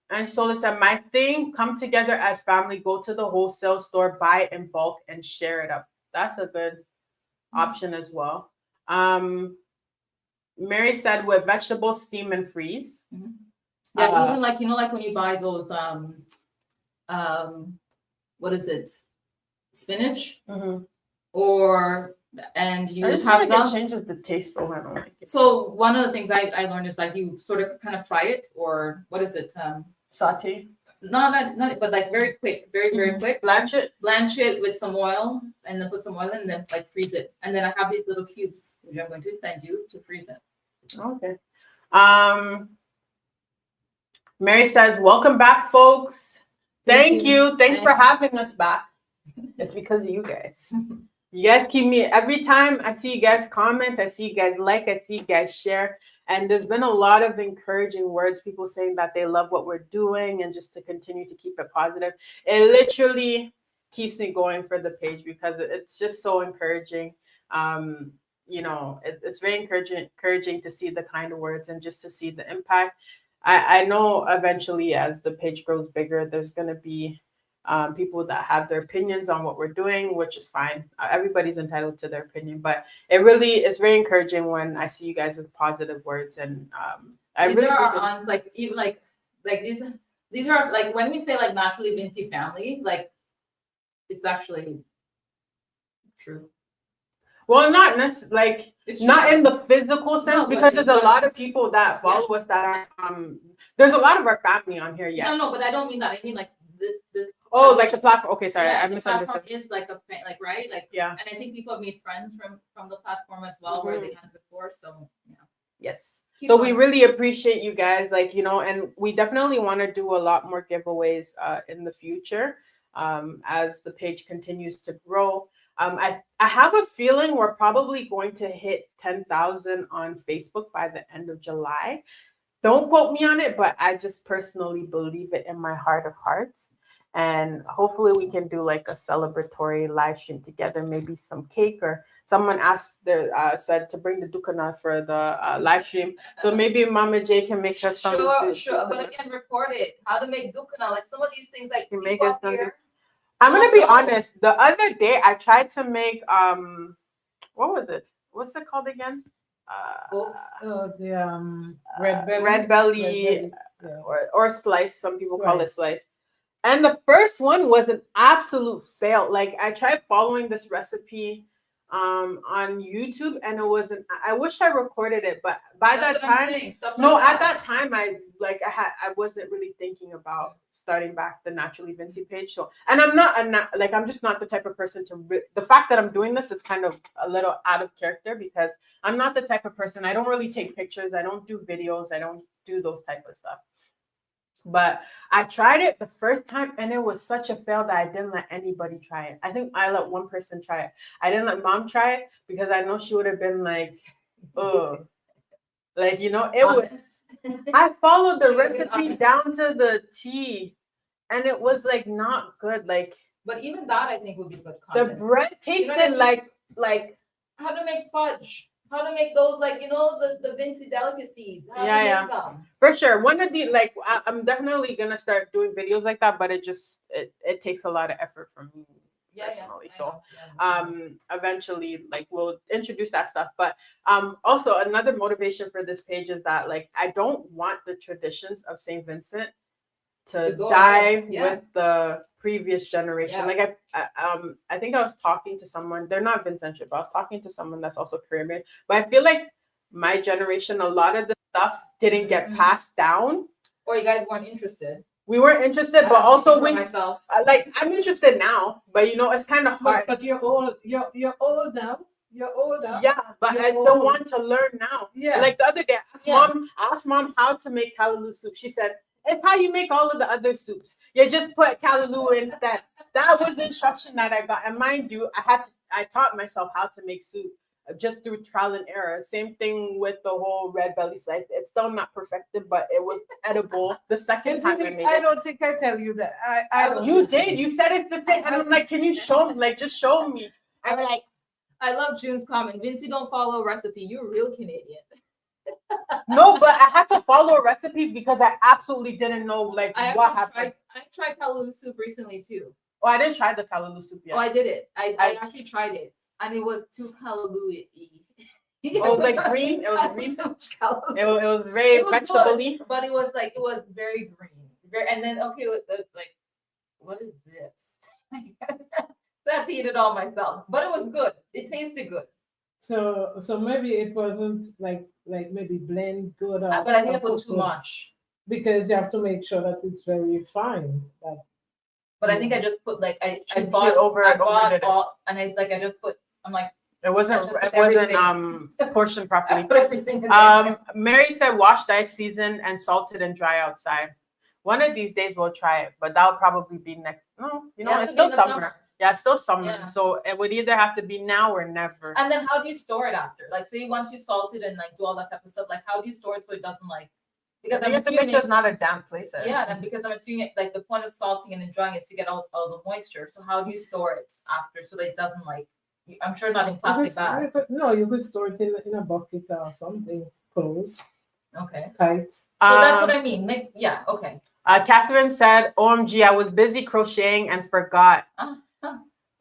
[SPEAKER 1] And Sola said, my thing, come together as family, go to the wholesale store, buy in bulk, and share it up. That's a good option as well. Mary said, with vegetables, steam and freeze.
[SPEAKER 4] Mm-hmm. Yeah, even like, like when you buy those, what is it? Spinach?
[SPEAKER 1] Mm-hmm.
[SPEAKER 4] And you
[SPEAKER 1] I just
[SPEAKER 4] have
[SPEAKER 1] feel like it changes the taste, though. I don't like it.
[SPEAKER 4] So one of the things I learned is like you sort of kind of fry it, or what is it?
[SPEAKER 1] Saute.
[SPEAKER 4] Not, but like very quick, very quick.
[SPEAKER 1] Blanch it
[SPEAKER 4] with some oil, and then put some oil in, and then like freeze it. And then I have these little cubes, which I'm going to send you to freeze it.
[SPEAKER 1] Okay. Mary says, welcome back, folks. Thank you. Thanks for having us back. It's because of you guys. You guys keep me, every time I see you guys comment, I see you guys like, I see you guys share. And there's been a lot of encouraging words, people saying that they love what we're doing and just to continue to keep it positive. It literally keeps me going for the page because it's just so encouraging. You know, it's very encouraging to see the kind of words and just to see the impact. I know eventually as the page grows bigger, there's going to be people that have their opinions on what we're doing, which is fine. Everybody's entitled to their opinion, but it's very encouraging when I see you guys with positive words. And I
[SPEAKER 4] these
[SPEAKER 1] really
[SPEAKER 4] are on like even like these are like when we say like Naturally Vincy family, like it's actually true.
[SPEAKER 1] well, not necessarily like
[SPEAKER 4] It's
[SPEAKER 1] not
[SPEAKER 4] true.
[SPEAKER 1] in the physical sense,
[SPEAKER 4] No, but
[SPEAKER 1] because there's
[SPEAKER 4] it's
[SPEAKER 1] a lot of people that follow us that are there's a lot of our family on here. Yes.
[SPEAKER 4] No, but I don't mean that. I mean like this.
[SPEAKER 1] Oh, like the platform. Okay, sorry,
[SPEAKER 4] Yeah,
[SPEAKER 1] I
[SPEAKER 4] the
[SPEAKER 1] misunderstood.
[SPEAKER 4] platform is like a like right, like
[SPEAKER 1] Yeah.
[SPEAKER 4] and I think people have made friends from the platform as well where they had before. So yeah.
[SPEAKER 1] Yes.
[SPEAKER 4] Keep
[SPEAKER 1] So
[SPEAKER 4] going.
[SPEAKER 1] we really appreciate you guys, like, you know, and we definitely want to do a lot more giveaways in the future as the page continues to grow. I have a feeling we're probably going to hit 10,000 on Facebook by the end of July. Don't quote me on it, but I just personally believe it in my heart of hearts. And hopefully we can do like a celebratory live stream together, maybe some cake, or someone asked said to bring the dukana for the live stream. So maybe Mama J can make us some.
[SPEAKER 4] Sure. But again, record it. How to make dukana, like some of these things, like
[SPEAKER 1] Can make
[SPEAKER 4] people
[SPEAKER 1] us some
[SPEAKER 4] here.
[SPEAKER 1] I'm gonna be
[SPEAKER 4] No.
[SPEAKER 1] honest. The other day I tried to make what was it? What's it called again?
[SPEAKER 3] The red
[SPEAKER 1] Red belly,
[SPEAKER 3] yeah.
[SPEAKER 1] or slice. Some people call it slice. And the first one was an absolute fail. Like I tried following this recipe on YouTube, and it wasn't. I wish I recorded it, but by
[SPEAKER 4] That's
[SPEAKER 1] that
[SPEAKER 4] what I'm
[SPEAKER 1] time,
[SPEAKER 4] saying, stuff
[SPEAKER 1] no,
[SPEAKER 4] like
[SPEAKER 1] at that time I wasn't really thinking about starting back the Naturally Vincy page. So, and I'm just not the type of person the fact that I'm doing this is kind of a little out of character, because I'm not the type of person, I don't really take pictures, I don't do videos, I don't do those type of stuff. But I tried it the first time and it was such a fail that I didn't let anybody try it. I think I let one person try it. I didn't let Mom try it because I know she would have been like, oh, like, you know, it was. I followed the recipe down to the T, and it was like not good. Like,
[SPEAKER 4] but even that I think would be good
[SPEAKER 1] the
[SPEAKER 4] content.
[SPEAKER 1] bread tasted like
[SPEAKER 4] how to make fudge, how to make those, like, you know, the Vincy delicacies. How to make them.
[SPEAKER 1] For sure. One of the, like, I'm definitely gonna start doing videos like that, but it takes a lot of effort from me personally. So eventually, like, we'll introduce that stuff. But also another motivation for this page is that, like, I don't want the traditions of Saint Vincent to die with the previous generation. Like I think I was talking to someone, they're not Vincentian, but I was talking to someone that's also Caribbean. But I feel like my generation, a lot of the stuff didn't get passed down.
[SPEAKER 4] Or you guys weren't interested.
[SPEAKER 1] We weren't interested, but also
[SPEAKER 4] myself.
[SPEAKER 1] Like, I'm interested now, but you know, it's kind of hard.
[SPEAKER 3] But you're old now. You're older.
[SPEAKER 1] Yeah, but I still want to learn now. Yeah. Like the other day, I asked mom how to make callaloo soup. She said, it's how you make all of the other soups. You just put callaloo instead. That was the instruction that I got. And mind you, I taught myself how to make soup just through trial and error. Same thing with the whole red belly slice. It's still not perfected, but it was edible the second time I made it.
[SPEAKER 3] I don't think I tell you that. I don't.
[SPEAKER 1] You did. You said it's the same. And I'm like, can you show me? Like, just show me. I'm like,
[SPEAKER 4] I love June's comment. Vincy don't follow recipe. You're real Canadian.
[SPEAKER 1] No, but I had to follow a recipe because I absolutely didn't know what happened.
[SPEAKER 4] I tried callaloo soup recently too.
[SPEAKER 1] Oh, I didn't try the callaloo soup yet.
[SPEAKER 4] Oh, I did it. I actually tried it, and it was too callaloo-y.
[SPEAKER 1] Oh, like green. It was green. It was very vegetable-y.
[SPEAKER 4] But it was very green. And then like, what is this? I had to eat it all myself, but it was good. It tasted good.
[SPEAKER 3] So maybe it wasn't like maybe blend good.
[SPEAKER 4] But I think I put too much.
[SPEAKER 3] Because you have to make sure that it's very fine.
[SPEAKER 4] But I think I just put I just put. I'm like.
[SPEAKER 1] It wasn't portioned properly.
[SPEAKER 4] I put everything in there.
[SPEAKER 1] Mary said wash, dye, season, and salted and dry outside. One of these days we'll try it, but that'll probably be next. No, you know, it's still summer. Yeah, it's still summer,
[SPEAKER 4] Yeah.
[SPEAKER 1] so it would either have to be now or never.
[SPEAKER 4] And then how do you store it after? Like, say once you salt it and like do all that type of stuff, like how do you store it so it doesn't like? Because
[SPEAKER 1] You
[SPEAKER 4] I'm
[SPEAKER 1] have to make sure it's
[SPEAKER 4] assuming,
[SPEAKER 1] not a damp place.
[SPEAKER 4] yeah, and because I'm assuming like the point of salting and then drying is to get all the moisture. So how do you store it after so that it doesn't like? I'm sure not in plastic bags.
[SPEAKER 3] No, you could store it in a bucket or something close,
[SPEAKER 4] Okay,
[SPEAKER 3] tight.
[SPEAKER 4] so that's what I mean. Like, yeah, okay.
[SPEAKER 1] Catherine said, "OMG, I was busy crocheting and forgot."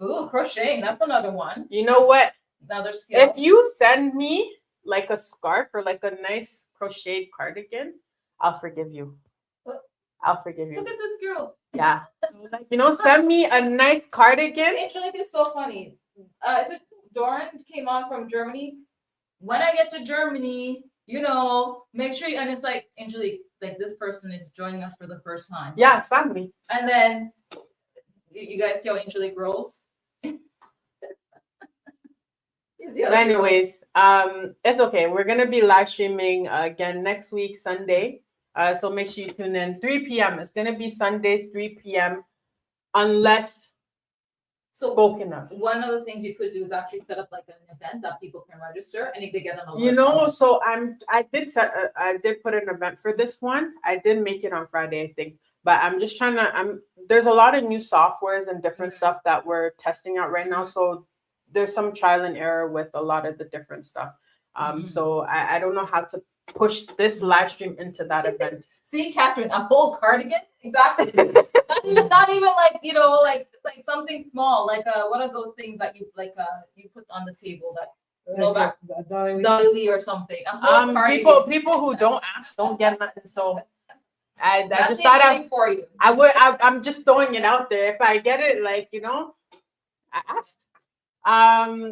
[SPEAKER 4] Ooh, crocheting. That's another one.
[SPEAKER 1] You know what?
[SPEAKER 4] Another skill.
[SPEAKER 1] If you send me like a scarf or like a nice crocheted cardigan, I'll forgive you.
[SPEAKER 4] What?
[SPEAKER 1] I'll forgive you.
[SPEAKER 4] Look at this girl.
[SPEAKER 1] Yeah. So, like, you know, send me a nice cardigan.
[SPEAKER 4] Angelique is so funny. Is it Doran came on from Germany? When I get to Germany, you know, make sure you, and it's like, Angelique, like this person is joining us for the first time.
[SPEAKER 1] Yeah, it's family.
[SPEAKER 4] And then you guys see how Angelique rolls?
[SPEAKER 1] Anyways, it's okay. We're gonna be live streaming again next week, Sunday. So make sure you tune in 3 p.m. It's gonna be Sundays, 3 p.m. unless spoken of.
[SPEAKER 4] One of the things you could do is actually set up like an event that people can register, and if they get an alert.
[SPEAKER 1] You know, so I did put an event for this one. I did make it on Friday, I think. But I'm just trying to. There's a lot of new softwares and different stuff that we're testing out right now. So there's some trial and error with a lot of the different stuff. So I don't know how to push this live stream into that event.
[SPEAKER 4] See, Catherine, a whole cardigan, exactly. not even like, you know, like something small, like what are those things that you like you put on the table that you know back dolly or something. A whole cardigan.
[SPEAKER 1] People who don't ask don't get nothing. So I
[SPEAKER 4] That's
[SPEAKER 1] just thought
[SPEAKER 4] for you.
[SPEAKER 1] I'm just throwing it out there. If I get it, like, you know, I asked.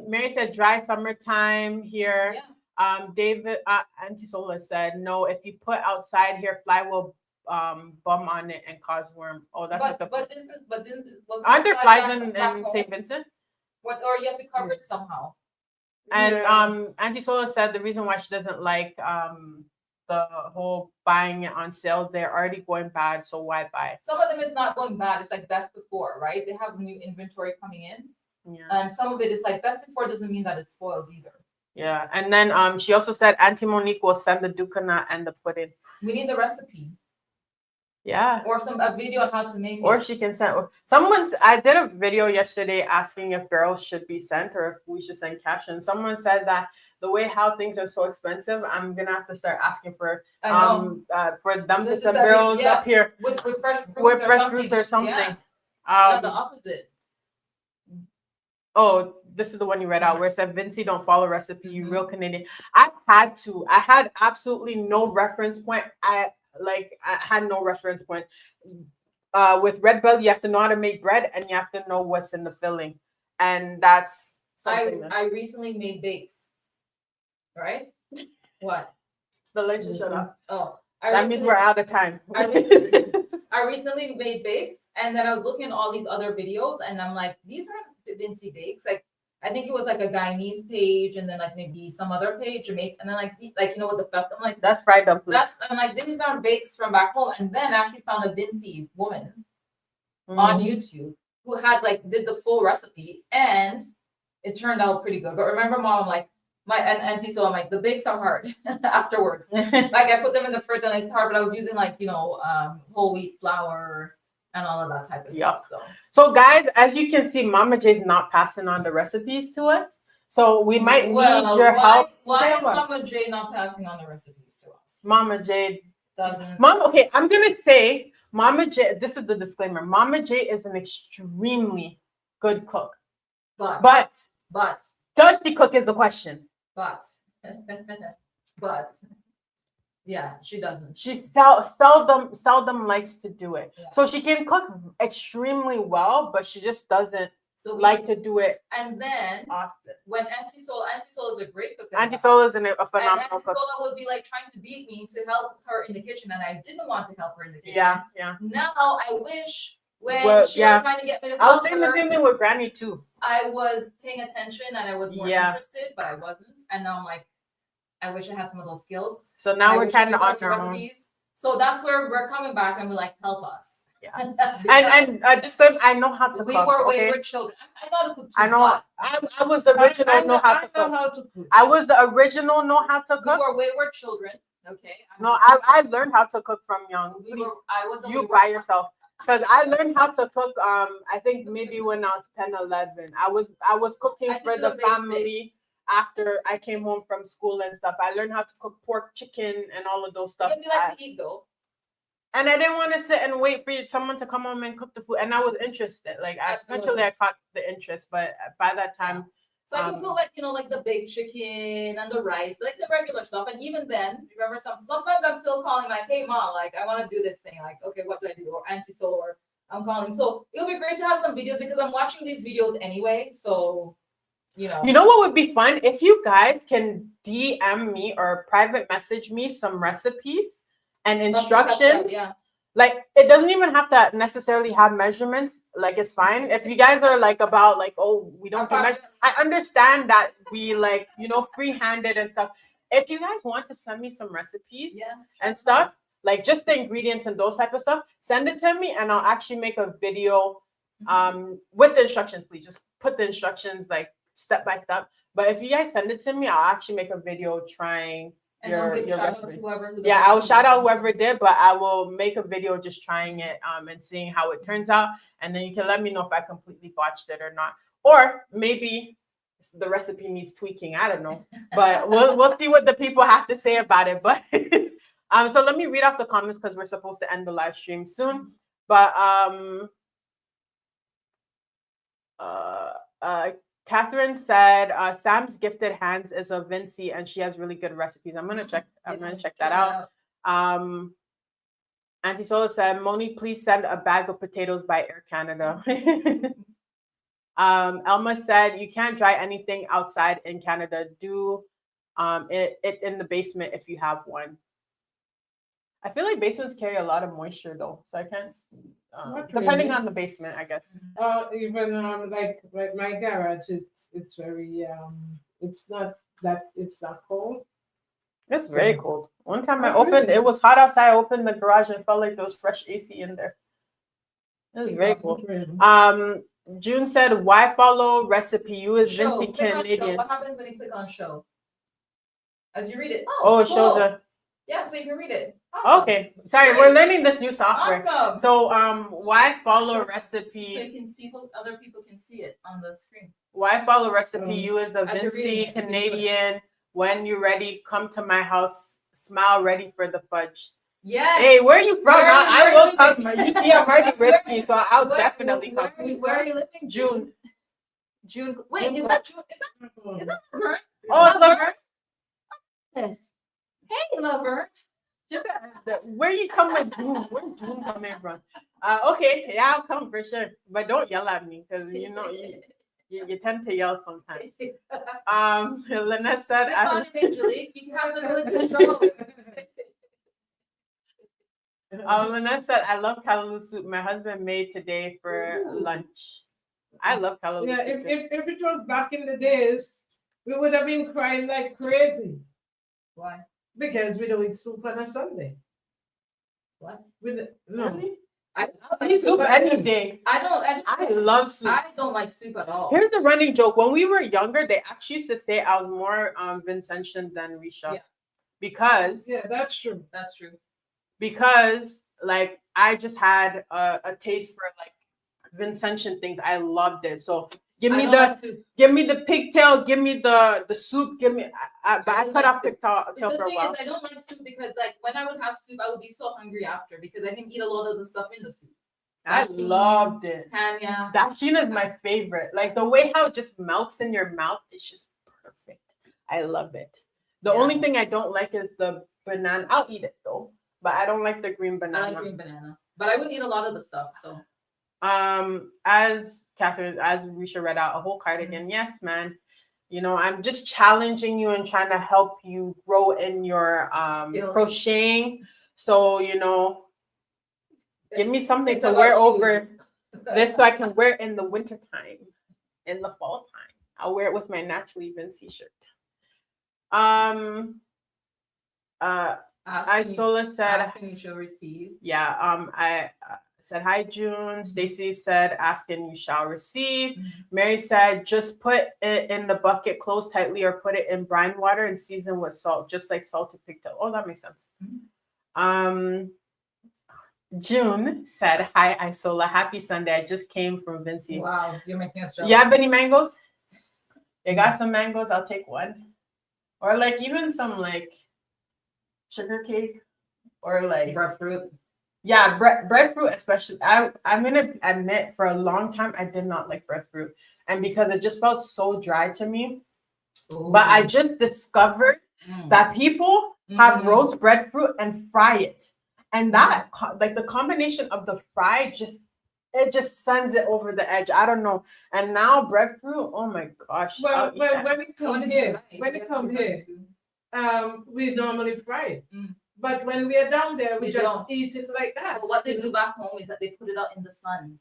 [SPEAKER 1] Mary said dry summertime here.
[SPEAKER 4] Yeah.
[SPEAKER 1] David Antisola said no. If you put outside here, fly will bum on it and cause worm. Oh, that's
[SPEAKER 4] but this
[SPEAKER 1] aren't there flies in St. Vincent?
[SPEAKER 4] What, or you have to cover it somehow.
[SPEAKER 1] And Antisola said the reason why she doesn't like the whole buying it on sale, they're already going bad, so why buy?
[SPEAKER 4] Some of them is not going bad. It's like best before, right? They have new inventory coming in.
[SPEAKER 1] Yeah.
[SPEAKER 4] And some of it is like best before doesn't mean that it's spoiled either.
[SPEAKER 1] Yeah. And then she also said Auntie Monique will send the dukkana and the pudding.
[SPEAKER 4] We need the recipe.
[SPEAKER 1] Yeah.
[SPEAKER 4] Or a video on how to make it.
[SPEAKER 1] Or she can send I did a video yesterday asking if girls should be sent or if we should send cash. And someone said that the way how things are so expensive, I'm gonna have to start asking for them to send girls up here
[SPEAKER 4] with fresh
[SPEAKER 1] fruits or something.
[SPEAKER 4] Yeah. The opposite.
[SPEAKER 1] Oh, this is the one you read out where it said Vincy don't follow recipe, you real Canadian. I had absolutely no reference point. I had no reference point. With Red Bell, you have to know how to make bread and you have to know what's in the filling. And that's something
[SPEAKER 4] I recently made bakes. Right? What?
[SPEAKER 1] The lights just shut off.
[SPEAKER 4] Oh.
[SPEAKER 1] That means we're out of time.
[SPEAKER 4] I recently made bakes and then I was looking at all these other videos and I'm like, these aren't Vincy bakes. Like I think it was like a Guyanese page and then like maybe some other page, Jamaica, and then like you know what the best. I'm like,
[SPEAKER 1] that's fried dumplings.
[SPEAKER 4] I'm like, these are bakes from back home. And then I actually found a Vincy woman on YouTube who had did the full recipe and it turned out pretty good. But remember, Mom, I'm like and auntie, so I'm like the bakes are hard afterwards. Like I put them in the fridge and it's hard, but I was using whole wheat flour and all of that type of stuff.
[SPEAKER 1] So guys, as you can see, Mama J's not passing on the recipes to us. So we might need your help.
[SPEAKER 4] Why is Mama J not passing on the recipes to us?
[SPEAKER 1] Mama J
[SPEAKER 4] doesn't.
[SPEAKER 1] Okay, I'm gonna say Mama J. This is the disclaimer. Mama J is an extremely good cook. But does she cook is the question.
[SPEAKER 4] But yeah, she doesn't.
[SPEAKER 1] She seldom likes to do it. Yeah. So she can cook extremely well, but she just doesn't like to do it.
[SPEAKER 4] And then
[SPEAKER 1] often.
[SPEAKER 4] When Auntie Sola is a great cook.
[SPEAKER 1] Auntie Sola is a phenomenal cook.
[SPEAKER 4] And Auntie Sola would be trying to beat me to help her in the kitchen, and I didn't want to help her in the kitchen.
[SPEAKER 1] Yeah.
[SPEAKER 4] Now I wish she was trying to get me to help her.
[SPEAKER 1] I was saying the same thing with Granny too.
[SPEAKER 4] I was paying attention and I was more interested, but I wasn't. And now I'm like, I wish I had some of those skills.
[SPEAKER 1] So now we're trying to honor
[SPEAKER 4] recipes. So that's where we're coming back and we're like, help us.
[SPEAKER 1] Yeah. And this time I know how to
[SPEAKER 4] We
[SPEAKER 1] cook.
[SPEAKER 4] were
[SPEAKER 1] Okay?
[SPEAKER 4] wayward children. I know how to cook too.
[SPEAKER 1] I know.
[SPEAKER 4] but
[SPEAKER 1] I was the original know how to
[SPEAKER 3] I know
[SPEAKER 1] cook.
[SPEAKER 3] how to cook.
[SPEAKER 1] I was the original know how to
[SPEAKER 4] We
[SPEAKER 1] cook.
[SPEAKER 4] were wayward children. Okay.
[SPEAKER 1] No, I learned how to cook from young.
[SPEAKER 4] We
[SPEAKER 1] Please,
[SPEAKER 4] were, I was a
[SPEAKER 1] you
[SPEAKER 4] wayward
[SPEAKER 1] by yourself. Because I learned how to cook. I think maybe when I was 10, 11. I was cooking
[SPEAKER 4] I
[SPEAKER 1] for
[SPEAKER 4] could do
[SPEAKER 1] the
[SPEAKER 4] the basics.
[SPEAKER 1] family after I came home from school and stuff. I learned how to cook pork, chicken, and all of those stuff.
[SPEAKER 4] Because we like to eat though.
[SPEAKER 1] And I didn't want to sit and wait for someone to come home and cook the food. And I was interested. Like eventually I caught the interest, but by that time,
[SPEAKER 4] So I can cook like like the baked chicken and the rice, like the regular stuff. And even then, remember sometimes I'm still calling like, hey mom, like I want to do this thing. Like, okay, what do I do? Or Auntie Soul, or I'm calling. So it'll be great to have some videos because I'm watching these videos anyway. So
[SPEAKER 1] You know what would be fun? If you guys can DM me or private message me some recipes and instructions.
[SPEAKER 4] Yeah.
[SPEAKER 1] Like it doesn't even have to necessarily have measurements. Like it's fine. If you guys are like about like, oh, we don't do measure. I understand that we like, free-handed and stuff. If you guys want to send me some recipes and stuff, like just the ingredients and those type of stuff, send it to me and I'll actually make a video with the instructions. Please just put the instructions like step by step. But if you guys send it to me, I'll actually make a video trying your recipe. Yeah, I'll shout out whoever did, but I will make a video just trying it and seeing how it turns out, and then you can let me know if I completely botched it or not, or maybe the recipe needs tweaking. I don't know, but we'll see what the people have to say about it. But so let me read off the comments because we're supposed to end the live stream soon. But Catherine said Sam's gifted hands is a Vincy and she has really good recipes. I'm gonna check that out. Auntie Sola said, Moni, please send a bag of potatoes by Air Canada. Elma said you can't dry anything outside in Canada. Do it in the basement if you have one. I feel like basements carry a lot of moisture though, so I can't. Depending on the basement, I guess.
[SPEAKER 3] Even like my garage, it's very it's not cold.
[SPEAKER 1] It's very cold. One time I opened, it was hot outside. I opened the garage and felt like there was fresh AC in there. It was very cool. June said, "Why follow recipe? You is Vincy Canadian."
[SPEAKER 4] What happens when you click on show? As you read it.
[SPEAKER 1] Oh, it shows a.
[SPEAKER 4] Yeah, so you can read it. Awesome.
[SPEAKER 1] Okay, sorry, we're learning this new software.
[SPEAKER 4] Awesome.
[SPEAKER 1] So, why follow recipe?
[SPEAKER 4] So you can other people can see it on the screen.
[SPEAKER 1] Why follow recipe? You is a Vincy Canadian. When you're ready, come to my house. Smile, ready for the fudge.
[SPEAKER 4] Yes.
[SPEAKER 1] Hey, where are you from? I will come. You see, I'm already risky, so I'll definitely come.
[SPEAKER 4] Where are you living?
[SPEAKER 1] June.
[SPEAKER 4] Wait, is that June? Is that Laverne?
[SPEAKER 1] Oh, it's Laverne.
[SPEAKER 4] Yes. Hey, Lover.
[SPEAKER 1] Just where you come with June? Where June coming from? Okay, yeah, I'll come for sure, but don't yell at me because you tend to yell sometimes. Lynette said, Lynette said, I love callaloo soup. My husband made today for lunch. I love callaloo soup.
[SPEAKER 3] Yeah, if it was back in the days, we would have been crying like crazy.
[SPEAKER 4] Why?
[SPEAKER 3] Because we don't eat soup on a Sunday.
[SPEAKER 4] What?
[SPEAKER 3] No.
[SPEAKER 1] Really?
[SPEAKER 4] I
[SPEAKER 1] eat soup any day.
[SPEAKER 4] I
[SPEAKER 1] love soup.
[SPEAKER 4] I don't like soup at all.
[SPEAKER 1] Here's the running joke. When we were younger, they actually used to say I was more Vincentian than Risha.
[SPEAKER 4] Yeah.
[SPEAKER 3] Because that's true.
[SPEAKER 4] That's true.
[SPEAKER 1] Because like I just had a taste for like Vincentian things. I loved it. So give me the pigtail, give me the soup, give me. But I cut off pigtail for a while.
[SPEAKER 4] I don't like soup because like when I would have soup, I would be so hungry after because I didn't eat a lot of the stuff in the soup.
[SPEAKER 1] I loved it.
[SPEAKER 4] Tanya.
[SPEAKER 1] Dashina is my favorite. Like the way how it just melts in your mouth, it's just perfect. I love it. The only thing I don't like is the banana. I'll eat it though, but I don't like the green banana.
[SPEAKER 4] I like green banana, but I wouldn't eat a lot of the stuff. So.
[SPEAKER 1] As Risha read out, a whole cardigan. Yes, man. I'm just challenging you and trying to help you grow in your crocheting. So, give me something to wear over this so I can wear it in the winter time, in the fall time. I'll wear it with my Naturally Vincy shirt. Isola said,
[SPEAKER 4] asking you shall receive.
[SPEAKER 1] Yeah, said, hi, June. Stacy said, asking you shall receive.
[SPEAKER 4] Mhm.
[SPEAKER 1] Mary said, just put it in the bucket, close tightly, or put it in brine water and season with salt, just like salted pigtail. Oh, that makes sense. June said, hi, Isola. Happy Sunday. I just came from Vincy.
[SPEAKER 4] Wow, you're making us jealous.
[SPEAKER 1] You have any mangoes? You got some mangoes? I'll take one. Or like even some like sugar cake or like
[SPEAKER 4] Breadfruit.
[SPEAKER 1] yeah, breadfruit especially. I'm gonna admit for a long time I did not like breadfruit, and because it just felt so dry to me. But I just discovered that people have roast breadfruit and fry it, and that like the combination of the fry just sends it over the edge. I don't know. And now breadfruit, oh my gosh.
[SPEAKER 3] Well, when it
[SPEAKER 4] When
[SPEAKER 3] comes
[SPEAKER 4] it's
[SPEAKER 3] here,
[SPEAKER 4] dry,
[SPEAKER 3] when
[SPEAKER 4] yes,
[SPEAKER 3] it comes
[SPEAKER 4] you're right
[SPEAKER 3] here,
[SPEAKER 4] too.
[SPEAKER 3] we normally fry it.
[SPEAKER 4] Mm.
[SPEAKER 3] But when we are down there, we
[SPEAKER 4] We
[SPEAKER 3] just
[SPEAKER 4] don't.
[SPEAKER 3] eat it like that.
[SPEAKER 4] But what they do back home is that they put it out in the sun.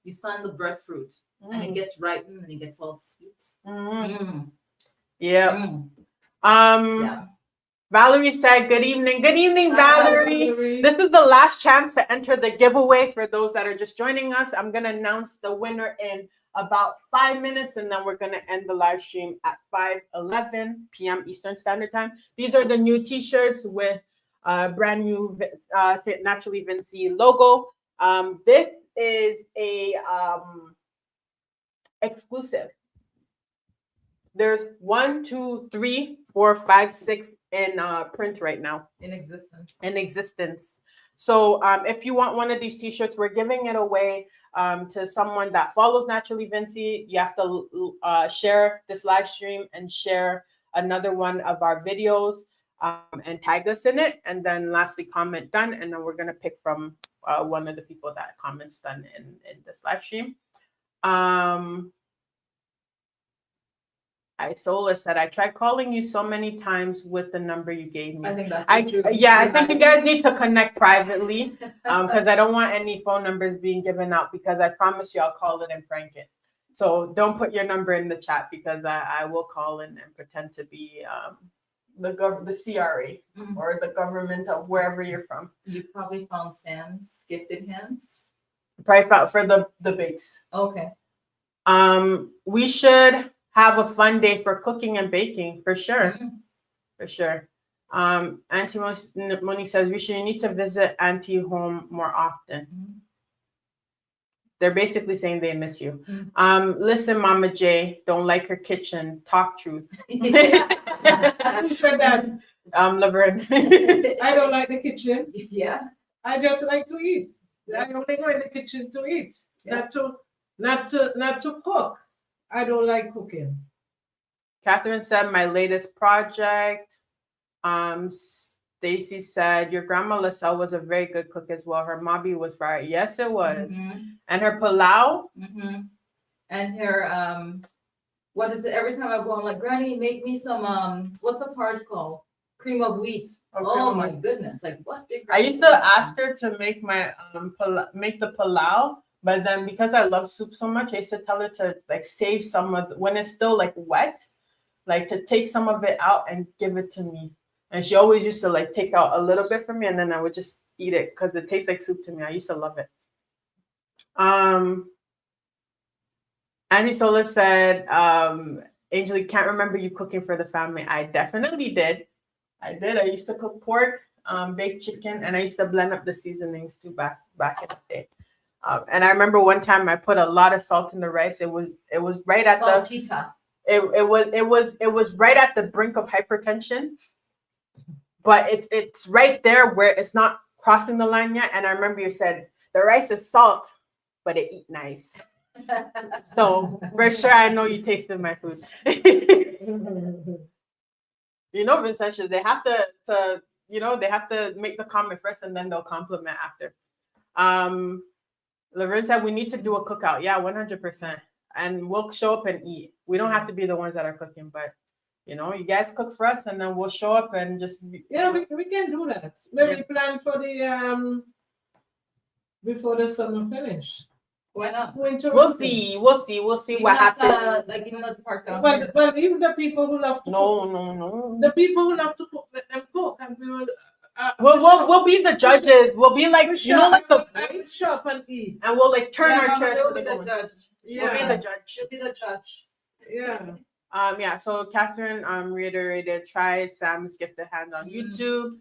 [SPEAKER 4] You sun the breadfruit and it gets ripened and it gets all sweet.
[SPEAKER 1] Yeah.
[SPEAKER 4] Yeah.
[SPEAKER 1] Valerie said, good evening. Good evening, Valerie. This is the last chance to enter the giveaway for those that are just joining us. I'm going to announce the winner in about 5 minutes, and then we're going to end the live stream at 5:11 p.m. Eastern Standard Time. These are the new T-shirts with brand new Naturally Vincy logo. This is a exclusive. There's 1, 2, 3, 4, 5, 6 in print right now.
[SPEAKER 4] In existence.
[SPEAKER 1] In existence. So if you want one of these T-shirts, we're giving it away to someone that follows Naturally Vincy. You have to share this live stream and share another one of our videos and tag us in it. And then lastly, comment done. And then we're going to pick from one of the people that comments done in this live stream. Isola said, I tried calling you so many times with the number you gave me.
[SPEAKER 4] I think that's true.
[SPEAKER 1] Yeah, I think you guys need to connect privately because I don't want any phone numbers being given out, because I promise you I'll call it and prank it. So don't put your number in the chat, because I will call in and pretend to be the CRA or the government of wherever you're from.
[SPEAKER 4] You probably found Sam's gifted hands.
[SPEAKER 1] Probably found for the bakes.
[SPEAKER 4] Okay.
[SPEAKER 1] We should have a fun day for cooking and baking, for sure. For sure. Auntie Moni says, you need to visit Auntie home more often. They're basically saying they miss you. Listen, Mama J, don't like her kitchen. Talk truth.
[SPEAKER 3] Who said that?
[SPEAKER 1] Laverne.
[SPEAKER 3] I don't like the kitchen.
[SPEAKER 4] Yeah.
[SPEAKER 3] I just like to eat. I only go in the kitchen to eat, not to cook. I don't like cooking.
[SPEAKER 1] Catherine said, my latest project. Stacy said, your grandma LaSalle was a very good cook as well. Her mabi was right. Yes, it was. And her palau.
[SPEAKER 4] And her, what is it? Every time I go, I'm like, Granny, make me some, what's the part called? Cream of wheat. Oh my goodness. Like what?
[SPEAKER 1] I used to ask her to make my, make the palau. But then because I love soup so much, I used to tell her to like save some of when it's still like wet, like to take some of it out and give it to me. And she always used to like take out a little bit for me, and then I would just eat it because it tastes like soup to me. I used to love it. Andy Sola said, Angel, can't remember you cooking for the family. I definitely did. I did. I used to cook pork, baked chicken, and I used to blend up the seasonings too back in the day. And I remember one time I put a lot of salt in the rice. It was right at
[SPEAKER 4] Saltita.
[SPEAKER 1] It was right at the brink of hypertension, but it's right there where it's not crossing the line yet. And I remember you said the rice is salt, but it eat nice. So for sure, I know you tasted my food. You know, Vincentian, they have to they have to make the comment first and then they'll compliment after. Laverne said we need to do a cookout. Yeah, 100%. And we'll show up and eat. We don't have to be the ones that are cooking, but you guys cook for us and then we'll show up and just
[SPEAKER 3] we can do that. Maybe plan for the before the summer finish.
[SPEAKER 4] Why not?
[SPEAKER 1] We'll see what happens.
[SPEAKER 4] Like even at the park down
[SPEAKER 3] here. Well, even the people who love to cook.
[SPEAKER 1] No.
[SPEAKER 3] The people who love to cook, let them cook, and
[SPEAKER 1] We'll be the judges. We'll be like, you know, like the
[SPEAKER 3] I will shop and eat.
[SPEAKER 1] and we'll like turn
[SPEAKER 4] Yeah,
[SPEAKER 1] our
[SPEAKER 4] Mama,
[SPEAKER 1] chairs
[SPEAKER 4] they'll
[SPEAKER 1] to
[SPEAKER 4] be
[SPEAKER 1] the
[SPEAKER 4] the
[SPEAKER 1] woman.
[SPEAKER 4] judge.
[SPEAKER 1] We'll be
[SPEAKER 3] Yeah,
[SPEAKER 1] the judge.
[SPEAKER 4] She'll be the judge.
[SPEAKER 3] yeah.
[SPEAKER 1] Yeah, so Catherine reiterated, try Sam's gifted hand on YouTube.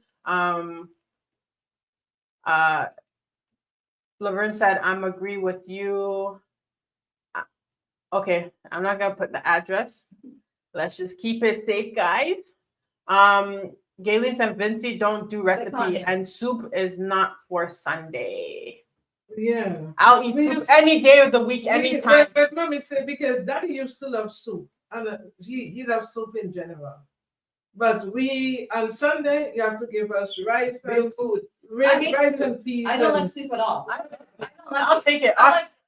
[SPEAKER 1] Laverne said, I'm agree with you. Okay, I'm not gonna put the address. Let's just keep it safe, guys. Galen said Vincy don't do recipe and soup is not for Sunday.
[SPEAKER 3] Yeah.
[SPEAKER 1] I'll eat soup any day of the week, anytime.
[SPEAKER 3] But mommy said because Daddy used to love soup, and he loves soup in general. But we on Sunday you have to give us rice
[SPEAKER 4] Real
[SPEAKER 3] and
[SPEAKER 4] food.
[SPEAKER 3] rice and peas.
[SPEAKER 4] I don't like soup at all.
[SPEAKER 1] I'll take it.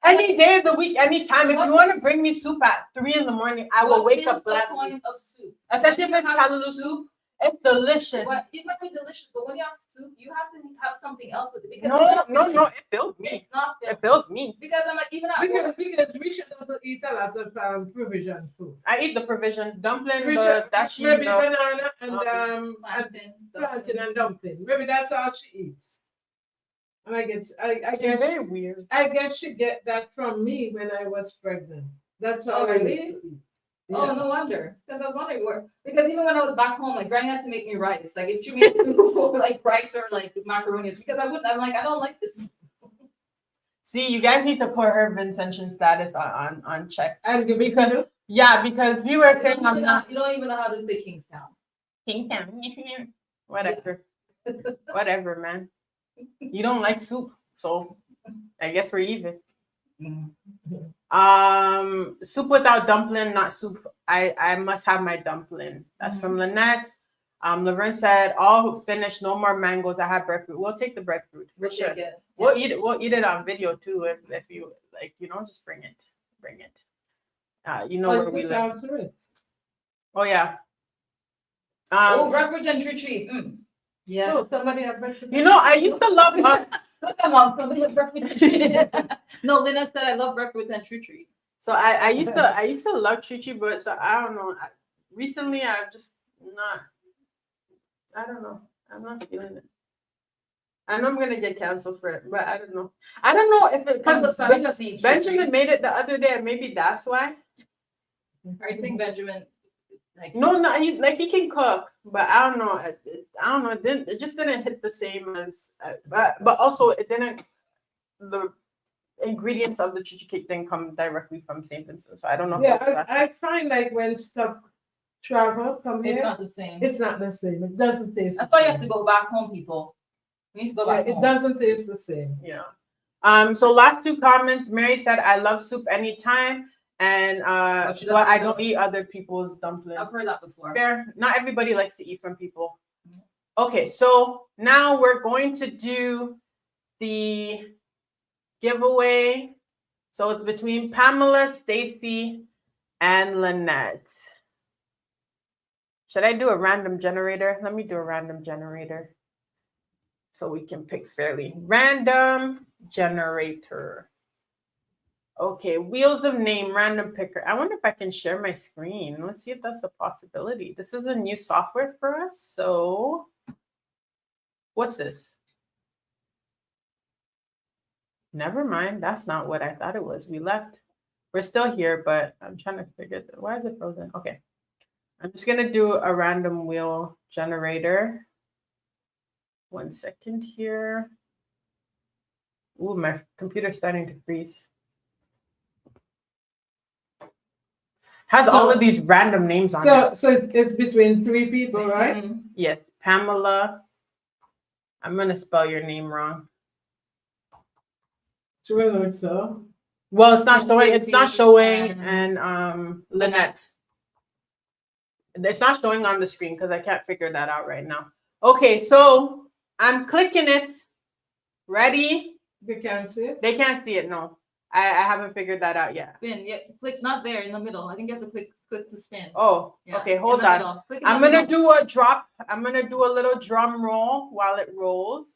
[SPEAKER 1] Any day of the week, anytime. If you want to bring me soup at 3 a.m, I will wake up
[SPEAKER 4] gladly.
[SPEAKER 1] gladly.
[SPEAKER 4] What's the point of soup?
[SPEAKER 1] Especially if it's callaloo soup. It's delicious.
[SPEAKER 4] Well, it might be delicious, but when you have soup, you have to have something else with it. Because
[SPEAKER 1] No, it fills me.
[SPEAKER 4] It's not
[SPEAKER 1] It fills me.
[SPEAKER 4] because I'm like even at work.
[SPEAKER 3] Because we should also eat a lot of provision food.
[SPEAKER 1] I eat the provision dumpling, the dashi,
[SPEAKER 3] Maybe
[SPEAKER 1] the
[SPEAKER 3] banana and
[SPEAKER 4] plantain,
[SPEAKER 3] and dumpling. Maybe that's all she eats. And I
[SPEAKER 1] It's
[SPEAKER 3] guess
[SPEAKER 1] very weird.
[SPEAKER 3] I guess she get that from me when I was pregnant. That's all I
[SPEAKER 4] really?
[SPEAKER 3] used to eat.
[SPEAKER 4] Oh,
[SPEAKER 3] Yeah.
[SPEAKER 4] no wonder. Because I was wondering where. Because even when I was back home, like Granny had to make me rice. Like if she made like rice or like macaroni, because I wouldn't. I'm like I don't like this.
[SPEAKER 1] See, you guys need to put her Vincentian status on check.
[SPEAKER 3] And
[SPEAKER 1] Because because we were saying I'm not
[SPEAKER 4] You don't even know how to say Kingstown.
[SPEAKER 1] Kingstown. Whatever. Whatever, man. You don't like soup, so I guess we're even. Soup without dumpling, not soup. I must have my dumpling. That's from Lynette. Laverne said, all finished, no more mangoes. I have breadfruit. We'll take the breadfruit.
[SPEAKER 4] We'll take it.
[SPEAKER 1] We'll eat it. We'll eat it on video too. If you like, just bring it. Bring it. You know where we live. Oh yeah.
[SPEAKER 4] Breadfruit and tree. Yes.
[SPEAKER 3] Oh, somebody have breadfruit.
[SPEAKER 1] I used to love.
[SPEAKER 4] Look, I'm on somebody have breadfruit and tree. No, Lynette said I love breadfruit and tree.
[SPEAKER 1] So I used to love Chuchi, but so I don't know. Recently, I've just not. I don't know. I'm not feeling it. I know I'm gonna get canceled for it, but I don't know. I don't know if it because Benjamin made it the other day, and maybe that's why.
[SPEAKER 4] Are you saying Benjamin?
[SPEAKER 1] No, he can cook, but I don't know. I don't know. It just didn't hit the same as. But also, it didn't. The ingredients of the chichi cake didn't come directly from St. Vincent, so I don't know.
[SPEAKER 3] Yeah, I find like when stuff travel from here,
[SPEAKER 4] it's not the same.
[SPEAKER 3] It's not the same. It doesn't taste.
[SPEAKER 4] That's why you have to go back home, people. We need to go back home.
[SPEAKER 3] It doesn't taste the same.
[SPEAKER 1] Yeah. So last 2 comments. Mary said, "I love soup anytime." And but I don't eat other people's dumplings.
[SPEAKER 4] I've heard that before.
[SPEAKER 1] Fair. Not everybody likes to eat from people. Okay, so now we're going to do the giveaway. So it's between Pamela, Stacy, and Lynette. Should I do a random generator? Let me do a random generator so we can pick fairly. Random generator. Okay, wheels of name, random picker. I wonder if I can share my screen. Let's see if that's a possibility. This is a new software for us. So what's this? Never mind. That's not what I thought it was. We left. We're still here, but I'm trying to figure it out. Why is it frozen? Okay. I'm just going to do a random wheel generator. 1 second here. Ooh, my computer's starting to freeze. Has all of these random names on it.
[SPEAKER 3] So it's between 3 people, right?
[SPEAKER 1] Yes, Pamela. I'm gonna spell your name wrong.
[SPEAKER 3] So.
[SPEAKER 1] Well, it's not showing. It's not showing, and Lynette. It's not showing on the screen because I can't figure that out right now. Okay, so I'm clicking it. Ready?
[SPEAKER 3] They can't see it.
[SPEAKER 1] They can't see it. No. I haven't figured that out yet.
[SPEAKER 4] Spin. Yeah, click not there in the middle. I think you have to click to spin.
[SPEAKER 1] Oh,
[SPEAKER 4] Yeah,
[SPEAKER 1] okay. Hold on. I'm gonna do a drop. I'm gonna do a little drum roll while it rolls.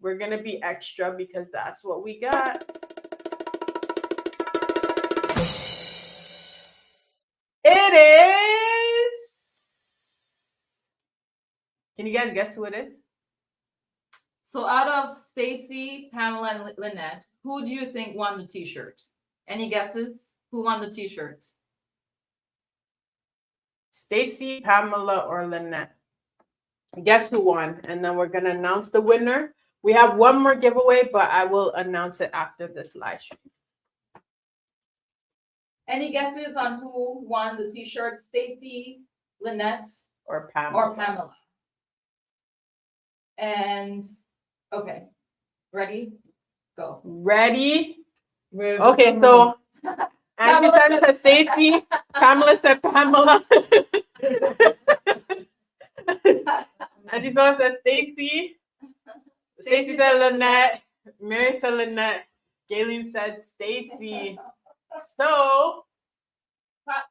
[SPEAKER 1] We're gonna be extra because that's what we got. It is. Can you guys guess who it is?
[SPEAKER 4] So out of Stacy, Pamela, and Lynette, who do you think won the T-shirt? Any guesses? Who won the T-shirt?
[SPEAKER 1] Stacy, Pamela, or Lynette? Guess who won? And then we're gonna announce the winner. We have one more giveaway, but I will announce it after this live stream.
[SPEAKER 4] Any guesses on who won the T-shirt? Stacy, Lynette,
[SPEAKER 1] Or Pamela.
[SPEAKER 4] or Pamela? And okay, ready? Go.
[SPEAKER 1] Ready?
[SPEAKER 3] Where's the
[SPEAKER 1] Okay,
[SPEAKER 3] camera?
[SPEAKER 1] so Angie said Stacy, Pamela said Pamela. Angie said Stacy. Stacy said Lynette. Mary said Lynette. Galen said Stacy. So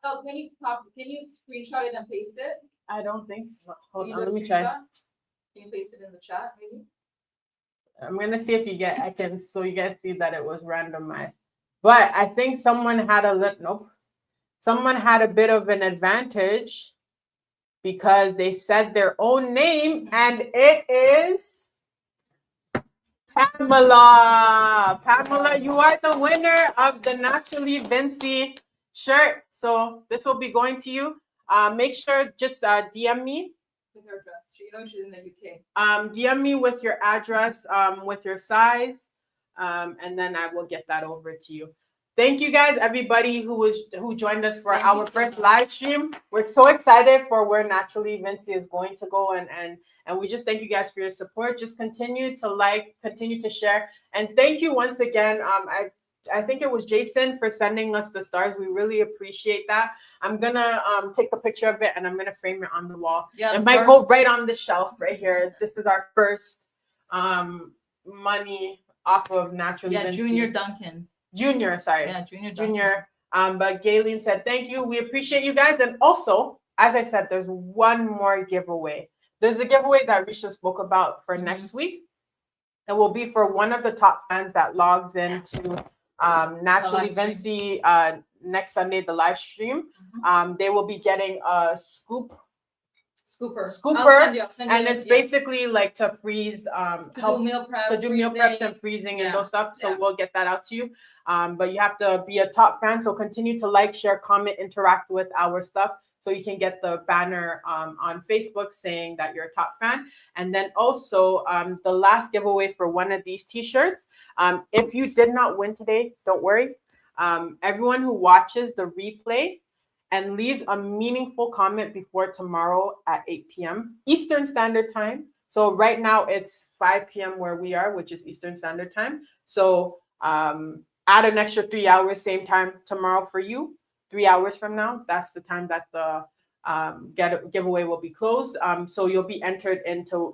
[SPEAKER 4] Oh, can you screenshot it and paste it?
[SPEAKER 1] I don't think so.
[SPEAKER 4] Can
[SPEAKER 1] Hold
[SPEAKER 4] you
[SPEAKER 1] on,
[SPEAKER 4] do a
[SPEAKER 1] let me try.
[SPEAKER 4] screenshot? Can you paste it in the chat, maybe?
[SPEAKER 1] I'm gonna see if I can, so you guys see that it was randomized. But I think someone had someone had a bit of an advantage because they said their own name, and it is Pamela. Pamela, you are the winner of the Naturally Vincy shirt. So this will be going to you. Make sure just DM me.
[SPEAKER 4] With her address. You know she's in the UK.
[SPEAKER 1] DM me with your address, with your size, and then I will get that over to you. Thank you guys, everybody who joined us for
[SPEAKER 4] Thank you
[SPEAKER 1] our
[SPEAKER 4] so
[SPEAKER 1] first
[SPEAKER 4] much.
[SPEAKER 1] live stream. We're so excited for where Naturally Vincy is going to go, and we just thank you guys for your support. Just continue to like, continue to share, and thank you once again. I think it was Jason for sending us the stars. We really appreciate that. I'm gonna take a picture of it and I'm gonna frame it on the wall.
[SPEAKER 4] Yeah,
[SPEAKER 1] It might go right on the shelf right here. This is our first money off of Naturally Vincy.
[SPEAKER 4] Junior Duncan.
[SPEAKER 1] Junior, sorry.
[SPEAKER 4] Yeah, Junior.
[SPEAKER 1] Junior. But Galen said, thank you. We appreciate you guys. And also, as I said, there's one more giveaway. There's a giveaway that Risha spoke about for next week. It will be for one of the top fans that logs into Naturally Vincy next Sunday, the live stream. They will be getting a scooper.
[SPEAKER 4] I'll send you
[SPEAKER 1] And it's basically like to freeze,
[SPEAKER 4] to
[SPEAKER 1] help
[SPEAKER 4] do meal prep,
[SPEAKER 1] to do meal preps and freezing and those stuff. So
[SPEAKER 4] yeah.
[SPEAKER 1] we'll get that out to you. But you have to be a top fan. So continue to like, share, comment, interact with our stuff so you can get the banner on Facebook saying that you're a top fan. And then also the last giveaway for one of these T-shirts. If you did not win today, don't worry. Everyone who watches the replay and leaves a meaningful comment before tomorrow at 8 p.m. Eastern Standard Time. So right now it's 5 p.m. where we are, which is Eastern Standard Time. So add an extra 3 hours, same time tomorrow for you. 3 hours from now, that's the time that the giveaway will be closed. So you'll be entered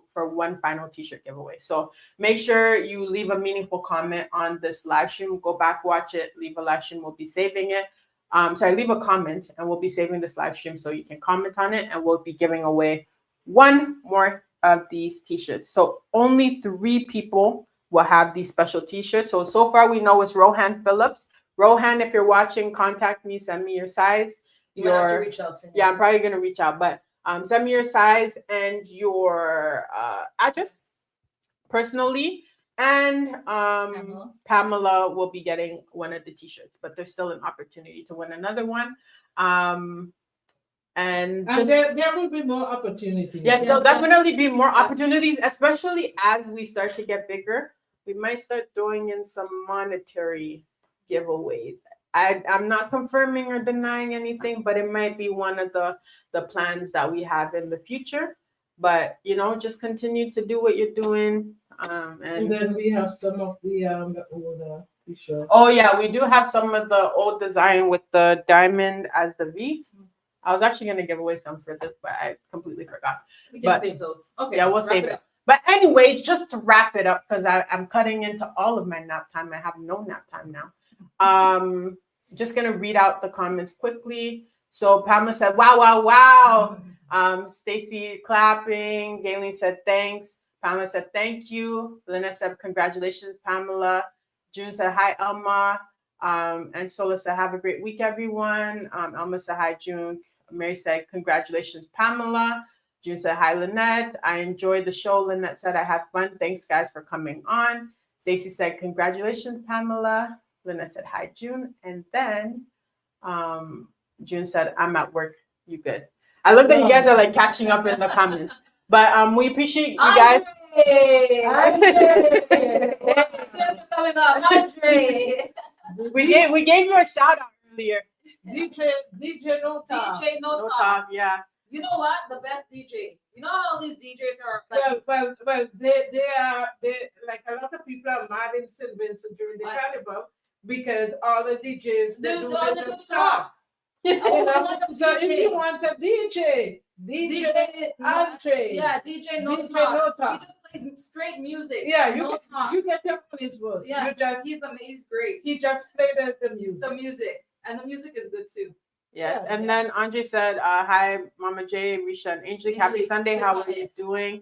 [SPEAKER 1] for one final T-shirt giveaway. So make sure you leave a meaningful comment on this live stream. Go back, watch it, leave a live stream. We'll be saving it. Leave a comment and we'll be saving this live stream so you can comment on it, and we'll be giving away one more of these T-shirts. So only 3 people will have these special T-shirts. So far we know it's Rohan Phillips. Rohan, if you're watching, contact me, send me your size.
[SPEAKER 4] You have to reach out to me.
[SPEAKER 1] Yeah, I'm probably gonna reach out, but send me your size and your address personally. And Pamela will be getting one of the T-shirts, but there's still an opportunity to win another one. And
[SPEAKER 3] there will be more opportunities.
[SPEAKER 1] Yes, there'll definitely be more opportunities, especially as we start to get bigger. We might start throwing in some monetary giveaways. I'm not confirming or denying anything, but it might be one of the plans that we have in the future. But just continue to do what you're doing.
[SPEAKER 3] And then we have some of the older T-shirts.
[SPEAKER 1] Oh yeah, we do have some of the old design with the diamond as the V. I was actually gonna give away some for this, but I completely forgot.
[SPEAKER 4] We can save those. Okay.
[SPEAKER 1] Yeah, we'll save it. But anyways, just to wrap it up, because I'm cutting into all of my nap time. I have no nap time now. Just gonna read out the comments quickly. So Pamela said, "Wow, wow, wow." Stacy clapping. Galen said, "Thanks." Pamela said, "Thank you." Lynette said, "Congratulations, Pamela." June said, "Hi, Elma." And Sola said, "Have a great week, everyone." Elma said, "Hi, June." Mary said, "Congratulations, Pamela." June said, hi, Lynette. I enjoyed the show. Lynette said, I had fun. Thanks, guys, for coming on. Stacy said, congratulations, Pamela. Lynette said, hi, June. And then June said, I'm at work. You good? I love that you guys are like catching up in the comments. But we appreciate you guys.
[SPEAKER 4] Andre! Thanks for coming up, Andre.
[SPEAKER 1] We gave you a shout out earlier.
[SPEAKER 3] DJ No Talk.
[SPEAKER 4] DJ No
[SPEAKER 1] No
[SPEAKER 4] Talk.
[SPEAKER 1] talk, yeah.
[SPEAKER 4] You know what? The best DJ. You know how all these DJs are like,
[SPEAKER 3] Well, they like a lot of people are mad in St. Vincent during the
[SPEAKER 4] What?
[SPEAKER 3] carnival because all the DJs they
[SPEAKER 4] dude,
[SPEAKER 3] do
[SPEAKER 4] all
[SPEAKER 3] the
[SPEAKER 4] the
[SPEAKER 3] good
[SPEAKER 4] good
[SPEAKER 3] stuff.
[SPEAKER 4] stuff. Oh, I want a
[SPEAKER 3] So if you
[SPEAKER 4] DJ.
[SPEAKER 3] want a DJ Andre,
[SPEAKER 4] Yeah, DJ No
[SPEAKER 3] DJ
[SPEAKER 4] Talk.
[SPEAKER 3] No Talk.
[SPEAKER 4] He just plays straight music.
[SPEAKER 3] Yeah,
[SPEAKER 4] No talk.
[SPEAKER 3] you get your money's worth.
[SPEAKER 4] Yeah,
[SPEAKER 3] You just
[SPEAKER 4] he's amazing. He's great.
[SPEAKER 3] he just played the music.
[SPEAKER 4] The music. And the music is good too.
[SPEAKER 1] Yes.
[SPEAKER 3] Yeah.
[SPEAKER 1] And then Andre said, hi, Mama J, Risha, and Angelique. Happy
[SPEAKER 4] Angelique,
[SPEAKER 1] Sunday.
[SPEAKER 4] click
[SPEAKER 1] How
[SPEAKER 4] on
[SPEAKER 1] are you
[SPEAKER 4] it.
[SPEAKER 1] doing?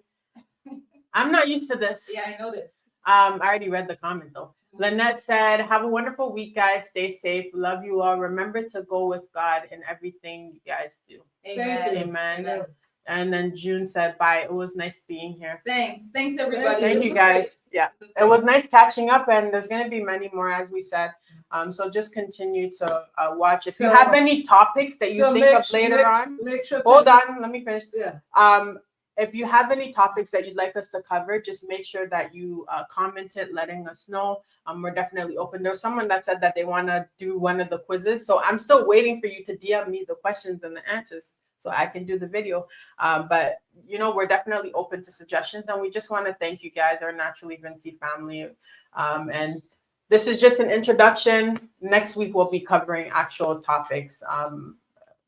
[SPEAKER 1] I'm not used to this.
[SPEAKER 4] Yeah, I noticed.
[SPEAKER 1] I already read the comment though. Lynette said, have a wonderful week, guys. Stay safe. Love you all. Remember to go with God in everything you guys do.
[SPEAKER 3] Thank you.
[SPEAKER 1] Amen.
[SPEAKER 3] Amen.
[SPEAKER 1] And then June said, bye. It was nice being here.
[SPEAKER 4] Thanks. Thanks everybody.
[SPEAKER 1] Thank
[SPEAKER 4] This
[SPEAKER 1] you
[SPEAKER 4] was
[SPEAKER 1] guys.
[SPEAKER 4] great.
[SPEAKER 1] Yeah.
[SPEAKER 4] This was
[SPEAKER 1] It
[SPEAKER 4] great.
[SPEAKER 1] was nice catching up, and there's going to be many more, as we said. So just continue to watch. If you
[SPEAKER 3] So-
[SPEAKER 1] have any topics that you
[SPEAKER 3] So
[SPEAKER 1] think of later on,
[SPEAKER 3] make sure.
[SPEAKER 1] hold on, let me finish.
[SPEAKER 3] Yeah.
[SPEAKER 1] If you have any topics that you'd like us to cover, just make sure that you comment it, letting us know. We're definitely open. There's someone that said that they want to do one of the quizzes, so I'm still waiting for you to DM me the questions and the answers so I can do the video. But you know, we're definitely open to suggestions, and we just want to thank you guys, our Naturally Vincy family. And this is just an introduction. Next week we'll be covering actual topics,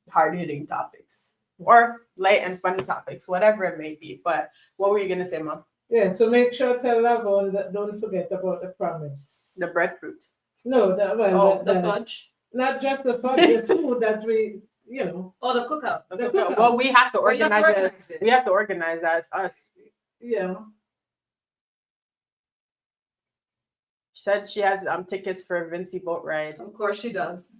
[SPEAKER 1] hard-hitting topics, or light and fun topics, whatever it may be. But what were you gonna say, Mom?
[SPEAKER 3] Yeah. So make sure to log on. Don't forget about the promise.
[SPEAKER 1] The breadfruit.
[SPEAKER 3] No,
[SPEAKER 4] The fudge.
[SPEAKER 3] not just the fudge, the food that we, you know.
[SPEAKER 4] Oh, the cookout.
[SPEAKER 3] The cookout.
[SPEAKER 1] Well, we have to
[SPEAKER 4] Or you have to
[SPEAKER 1] organize it.
[SPEAKER 4] organize it.
[SPEAKER 1] We have to organize that as us.
[SPEAKER 3] Yeah.
[SPEAKER 1] She said she has tickets for a Vincy boat ride.
[SPEAKER 4] Of course she does.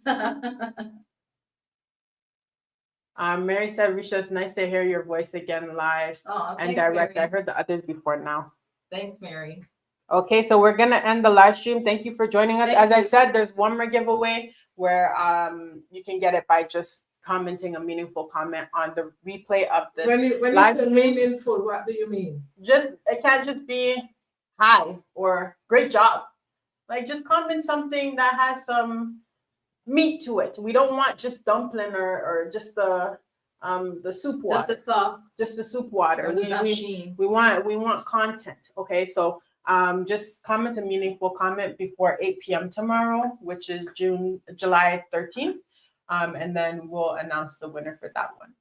[SPEAKER 1] Mary said, Risha, it's nice to hear your voice again live
[SPEAKER 4] Oh,
[SPEAKER 1] and
[SPEAKER 4] thanks,
[SPEAKER 1] direct.
[SPEAKER 4] Mary.
[SPEAKER 1] I heard the others before now.
[SPEAKER 4] Thanks, Mary.
[SPEAKER 1] Okay, so we're gonna end the live stream. Thank you for joining us.
[SPEAKER 4] Thank
[SPEAKER 1] As I
[SPEAKER 4] you.
[SPEAKER 1] said, there's one more giveaway where you can get it by just commenting a meaningful comment on the replay of this.
[SPEAKER 3] When you
[SPEAKER 1] live
[SPEAKER 3] say
[SPEAKER 1] stream.
[SPEAKER 3] meaningful, what do you mean?
[SPEAKER 1] Just it can't just be hi or great job. Like just comment something that has some meat to it. We don't want just dumpling or just the soup water.
[SPEAKER 4] Just the sauce.
[SPEAKER 1] Just the soup water.
[SPEAKER 4] Or the machine.
[SPEAKER 1] We want content. Okay, so just comment a meaningful comment before 8 p.m. tomorrow, which is July 13th. And then we'll announce the winner for that one.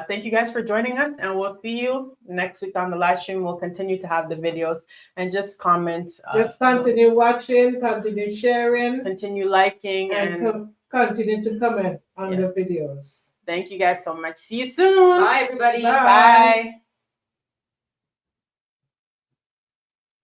[SPEAKER 1] Thank you guys for joining us, and we'll see you next week on the live stream. We'll continue to have the videos and just comment.
[SPEAKER 3] Just continue watching, continue sharing,
[SPEAKER 1] Continue liking, and
[SPEAKER 3] continue to comment on
[SPEAKER 1] Yes.
[SPEAKER 3] the videos.
[SPEAKER 1] thank you guys so much. See you soon.
[SPEAKER 4] Bye, everybody.
[SPEAKER 3] Bye.
[SPEAKER 1] Bye.